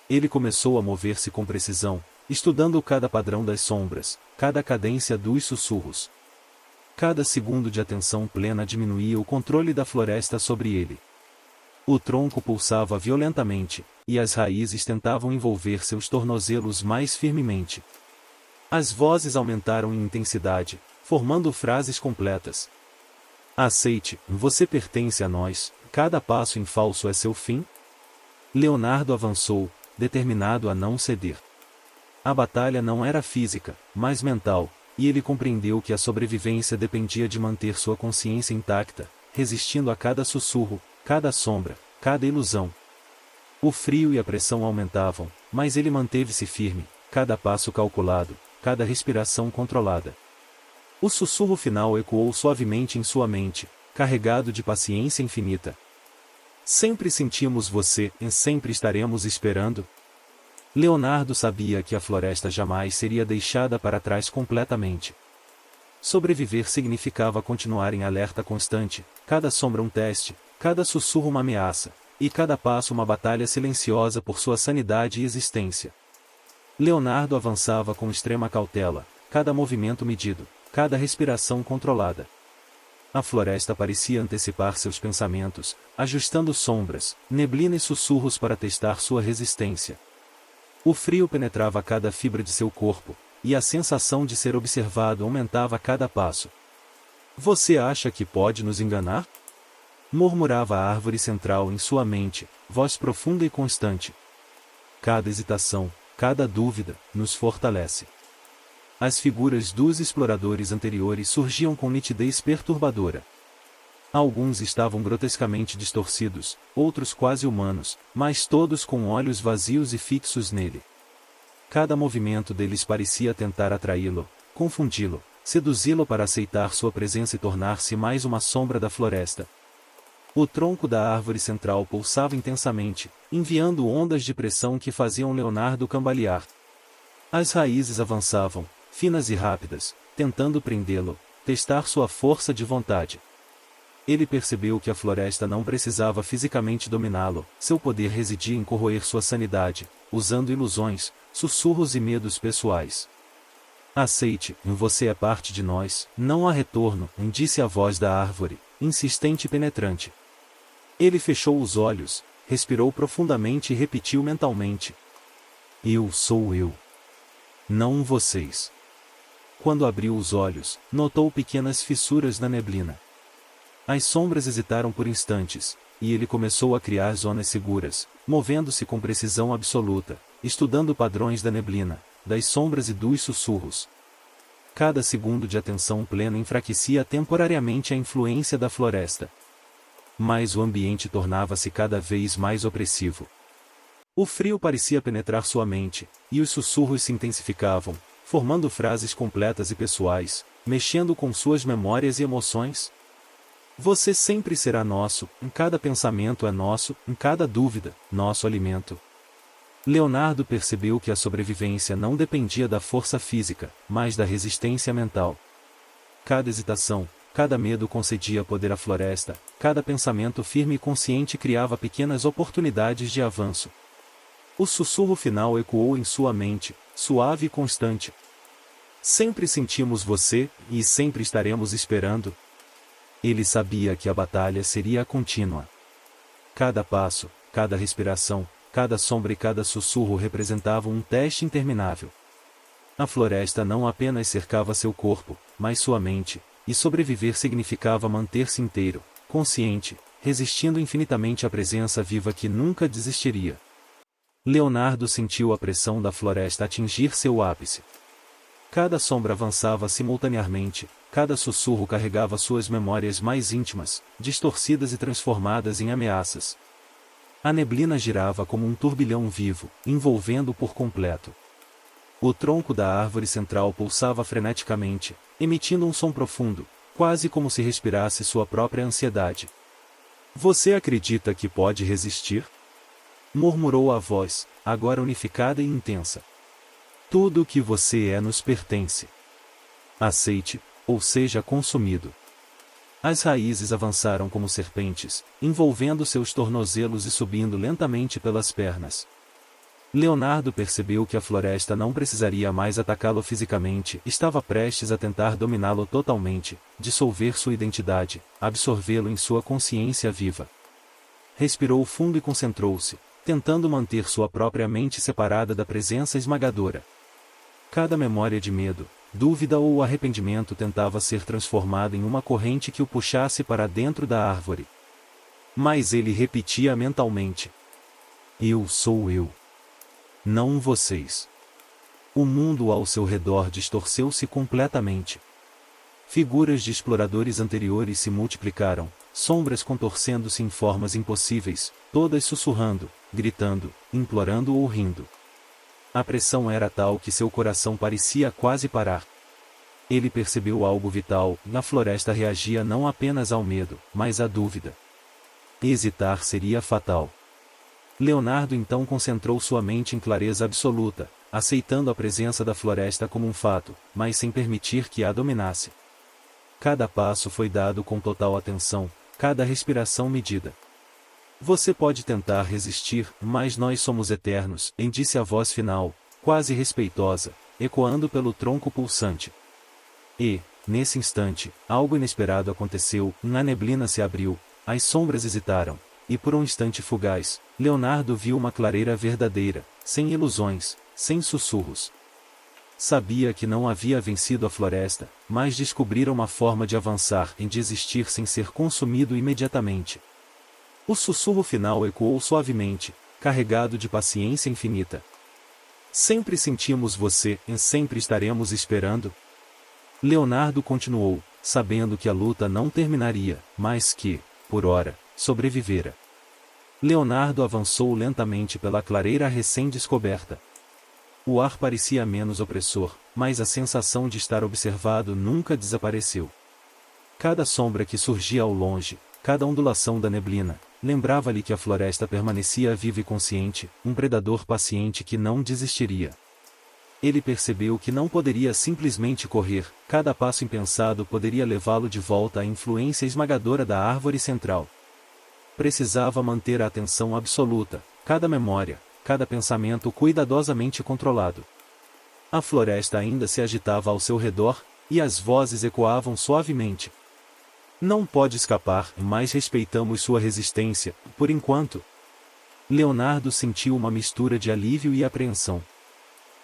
Ele começou a mover-se com precisão, estudando cada padrão das sombras, cada cadência dos sussurros. Cada segundo de atenção plena diminuía o controle da floresta sobre ele. O tronco pulsava violentamente, e as raízes tentavam envolver seus tornozelos mais firmemente. As vozes aumentaram em intensidade, formando frases completas. "Aceite, você pertence a nós, cada passo em falso é seu fim." Leonardo avançou, determinado a não ceder. A batalha não era física, mas mental, e ele compreendeu que a sobrevivência dependia de manter sua consciência intacta, resistindo a cada sussurro, cada sombra, cada ilusão. O frio e a pressão aumentavam, mas ele manteve-se firme, cada passo calculado, cada respiração controlada. O sussurro final ecoou suavemente em sua mente, carregado de paciência infinita. "Sempre sentimos você, e sempre estaremos esperando." Leonardo sabia que a floresta jamais seria deixada para trás completamente. Sobreviver significava continuar em alerta constante, cada sombra um teste, cada sussurro uma ameaça, e cada passo uma batalha silenciosa por sua sanidade e existência. Leonardo avançava com extrema cautela, cada movimento medido, cada respiração controlada. A floresta parecia antecipar seus pensamentos, ajustando sombras, neblina e sussurros para testar sua resistência. O frio penetrava cada fibra de seu corpo, e a sensação de ser observado aumentava a cada passo. "Você acha que pode nos enganar?" murmurava a árvore central em sua mente, voz profunda e constante. "Cada hesitação, cada dúvida, nos fortalece." As figuras dos exploradores anteriores surgiam com nitidez perturbadora. Alguns estavam grotescamente distorcidos, outros quase humanos, mas todos com olhos vazios e fixos nele. Cada movimento deles parecia tentar atraí-lo, confundi-lo, seduzi-lo para aceitar sua presença e tornar-se mais uma sombra da floresta. O tronco da árvore central pulsava intensamente, enviando ondas de pressão que faziam Leonardo cambalear. As raízes avançavam, finas e rápidas, tentando prendê-lo, testar sua força de vontade. Ele percebeu que a floresta não precisava fisicamente dominá-lo, seu poder residia em corroer sua sanidade, usando ilusões, sussurros e medos pessoais. "Aceite, você é parte de nós, não há retorno", disse a voz da árvore, insistente e penetrante. Ele fechou os olhos, respirou profundamente e repetiu mentalmente: "Eu sou eu. Não vocês." Quando abriu os olhos, notou pequenas fissuras na neblina. As sombras hesitaram por instantes, e ele começou a criar zonas seguras, movendo-se com precisão absoluta, estudando padrões da neblina, das sombras e dos sussurros. Cada segundo de atenção plena enfraquecia temporariamente a influência da floresta. Mas o ambiente tornava-se cada vez mais opressivo. O frio parecia penetrar sua mente, e os sussurros se intensificavam, formando frases completas e pessoais, mexendo com suas memórias e emoções. "Você sempre será nosso, em cada pensamento é nosso, em cada dúvida, nosso alimento." Leonardo percebeu que a sobrevivência não dependia da força física, mas da resistência mental. Cada hesitação, cada medo concedia poder à floresta, cada pensamento firme e consciente criava pequenas oportunidades de avanço. O sussurro final ecoou em sua mente, suave e constante. Sempre sentimos você, e sempre estaremos esperando. Ele sabia que a batalha seria contínua. Cada passo, cada respiração, cada sombra e cada sussurro representavam um teste interminável. A floresta não apenas cercava seu corpo, mas sua mente, e sobreviver significava manter-se inteiro, consciente, resistindo infinitamente à presença viva que nunca desistiria. Leonardo sentiu a pressão da floresta atingir seu ápice. Cada sombra avançava simultaneamente, cada sussurro carregava suas memórias mais íntimas, distorcidas e transformadas em ameaças. A neblina girava como um turbilhão vivo, envolvendo por completo. O tronco da árvore central pulsava freneticamente, emitindo um som profundo, quase como se respirasse sua própria ansiedade. Você acredita que pode resistir? Murmurou a voz, agora unificada e intensa. Tudo o que você é nos pertence. Aceite, ou seja consumido. As raízes avançaram como serpentes, envolvendo seus tornozelos e subindo lentamente pelas pernas. Leonardo percebeu que a floresta não precisaria mais atacá-lo fisicamente, estava prestes a tentar dominá-lo totalmente, dissolver sua identidade, absorvê-lo em sua consciência viva. Respirou fundo e concentrou-se, tentando manter sua própria mente separada da presença esmagadora. Cada memória de medo, dúvida ou arrependimento tentava ser transformada em uma corrente que o puxasse para dentro da árvore. Mas ele repetia mentalmente: eu sou eu. Não vocês. O mundo ao seu redor distorceu-se completamente. Figuras de exploradores anteriores se multiplicaram, sombras contorcendo-se em formas impossíveis, todas sussurrando, gritando, implorando ou rindo. A pressão era tal que seu coração parecia quase parar. Ele percebeu algo vital, na floresta reagia não apenas ao medo, mas à dúvida. Hesitar seria fatal. Leonardo então concentrou sua mente em clareza absoluta, aceitando a presença da floresta como um fato, mas sem permitir que a dominasse. Cada passo foi dado com total atenção, cada respiração medida. Você pode tentar resistir, mas nós somos eternos, disse a voz final, quase respeitosa, ecoando pelo tronco pulsante. E, nesse instante, algo inesperado aconteceu, a neblina se abriu, as sombras hesitaram, e por um instante fugaz, Leonardo viu uma clareira verdadeira, sem ilusões, sem sussurros. Sabia que não havia vencido a floresta, mas descobrira uma forma de avançar e de existir sem ser consumido imediatamente. O sussurro final ecoou suavemente, carregado de paciência infinita. Sempre sentimos você, e sempre estaremos esperando. Leonardo continuou, sabendo que a luta não terminaria, mas que, por ora, sobrevivera. Leonardo avançou lentamente pela clareira recém-descoberta. O ar parecia menos opressor, mas a sensação de estar observado nunca desapareceu. Cada sombra que surgia ao longe, cada ondulação da neblina, lembrava-lhe que a floresta permanecia viva e consciente, um predador paciente que não desistiria. Ele percebeu que não poderia simplesmente correr, cada passo impensado poderia levá-lo de volta à influência esmagadora da árvore central. Precisava manter a atenção absoluta, cada memória, cada pensamento cuidadosamente controlado. A floresta ainda se agitava ao seu redor, e as vozes ecoavam suavemente. Não pode escapar, mas respeitamos sua resistência, por enquanto. Leonardo sentiu uma mistura de alívio e apreensão.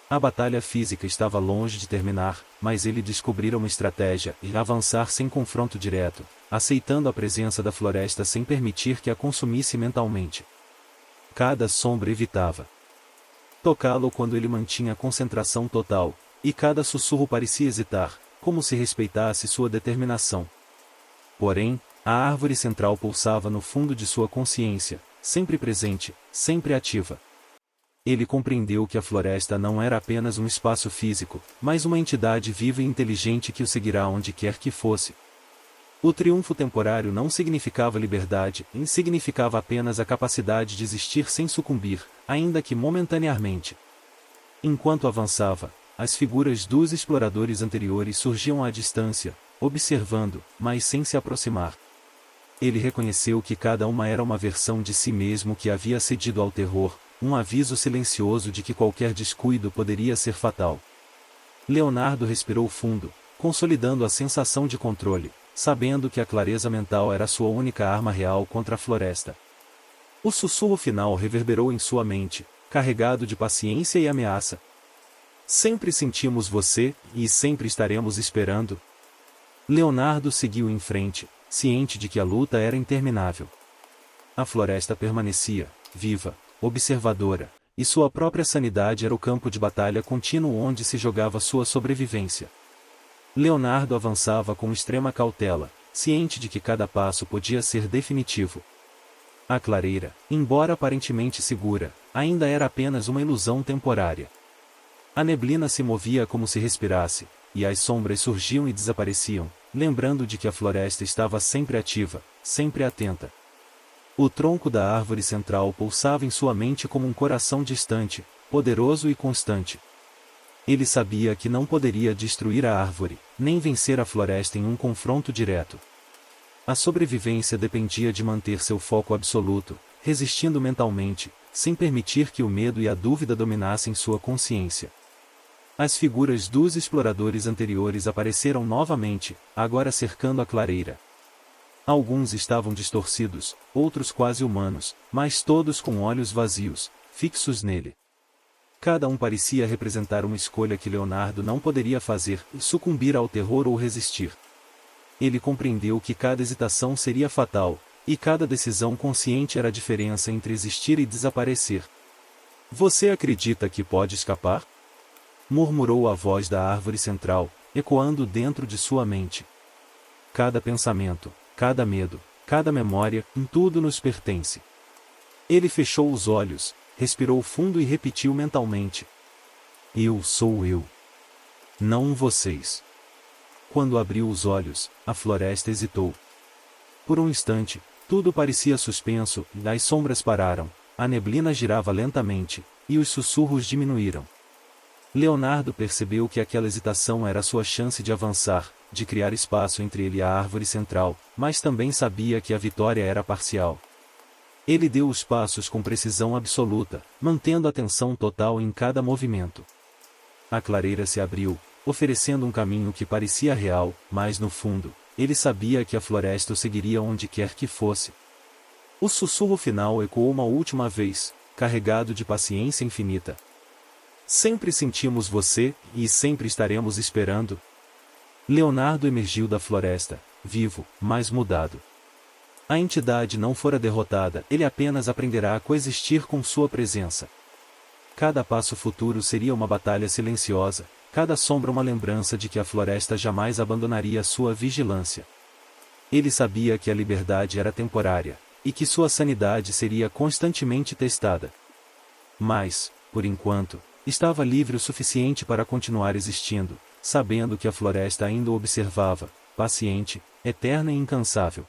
A batalha física estava longe de terminar, mas ele descobrira uma estratégia, e avançar sem confronto direto, aceitando a presença da floresta sem permitir que a consumisse mentalmente. Cada sombra evitava tocá-lo quando ele mantinha concentração total, e cada sussurro parecia hesitar, como se respeitasse sua determinação. Porém, a árvore central pulsava no fundo de sua consciência, sempre presente, sempre ativa. Ele compreendeu que a floresta não era apenas um espaço físico, mas uma entidade viva e inteligente que o seguirá onde quer que fosse. O triunfo temporário não significava liberdade, significava apenas a capacidade de existir sem sucumbir, ainda que momentaneamente. Enquanto avançava, as figuras dos exploradores anteriores surgiam à distância, observando, mas sem se aproximar. Ele reconheceu que cada uma era uma versão de si mesmo que havia cedido ao terror, um aviso silencioso de que qualquer descuido poderia ser fatal. Leonardo respirou fundo, consolidando a sensação de controle, sabendo que a clareza mental era sua única arma real contra a floresta. O sussurro final reverberou em sua mente, carregado de paciência e ameaça. Sempre sentimos você, e sempre estaremos esperando. Leonardo seguiu em frente, ciente de que a luta era interminável. A floresta permanecia, viva, observadora, e sua própria sanidade era o campo de batalha contínuo onde se jogava sua sobrevivência. Leonardo avançava com extrema cautela, ciente de que cada passo podia ser definitivo. A clareira, embora aparentemente segura, ainda era apenas uma ilusão temporária. A neblina se movia como se respirasse, e as sombras surgiam e desapareciam, lembrando de que a floresta estava sempre ativa, sempre atenta. O tronco da árvore central pulsava em sua mente como um coração distante, poderoso e constante. Ele sabia que não poderia destruir a árvore, nem vencer a floresta em um confronto direto. A sobrevivência dependia de manter seu foco absoluto, resistindo mentalmente, sem permitir que o medo e a dúvida dominassem sua consciência. As figuras dos exploradores anteriores apareceram novamente, agora cercando a clareira. Alguns estavam distorcidos, outros quase humanos, mas todos com olhos vazios, fixos nele. Cada um parecia representar uma escolha que Leonardo não poderia fazer, sucumbir ao terror ou resistir. Ele compreendeu que cada hesitação seria fatal, e cada decisão consciente era a diferença entre existir e desaparecer. Você acredita que pode escapar? Murmurou a voz da árvore central, ecoando dentro de sua mente. Cada pensamento, cada medo, cada memória, tudo nos pertence. Ele fechou os olhos, respirou fundo e repetiu mentalmente: Eu sou eu. Não vocês. Quando abriu os olhos, a floresta hesitou. Por um instante, tudo parecia suspenso, as sombras pararam, a neblina girava lentamente, e os sussurros diminuíram. Leonardo percebeu que aquela hesitação era sua chance de avançar, de criar espaço entre ele e a árvore central, mas também sabia que a vitória era parcial. Ele deu os passos com precisão absoluta, mantendo atenção total em cada movimento. A clareira se abriu, oferecendo um caminho que parecia real, mas no fundo, ele sabia que a floresta o seguiria onde quer que fosse. O sussurro final ecoou uma última vez, carregado de paciência infinita. Sempre sentimos você, e sempre estaremos esperando. Leonardo emergiu da floresta, vivo, mas mudado. A entidade não fora derrotada, ele apenas aprenderá a coexistir com sua presença. Cada passo futuro seria uma batalha silenciosa, cada sombra uma lembrança de que a floresta jamais abandonaria sua vigilância. Ele sabia que a liberdade era temporária, e que sua sanidade seria constantemente testada. Mas, por enquanto, estava livre o suficiente para continuar existindo, sabendo que a floresta ainda o observava, paciente, eterna e incansável.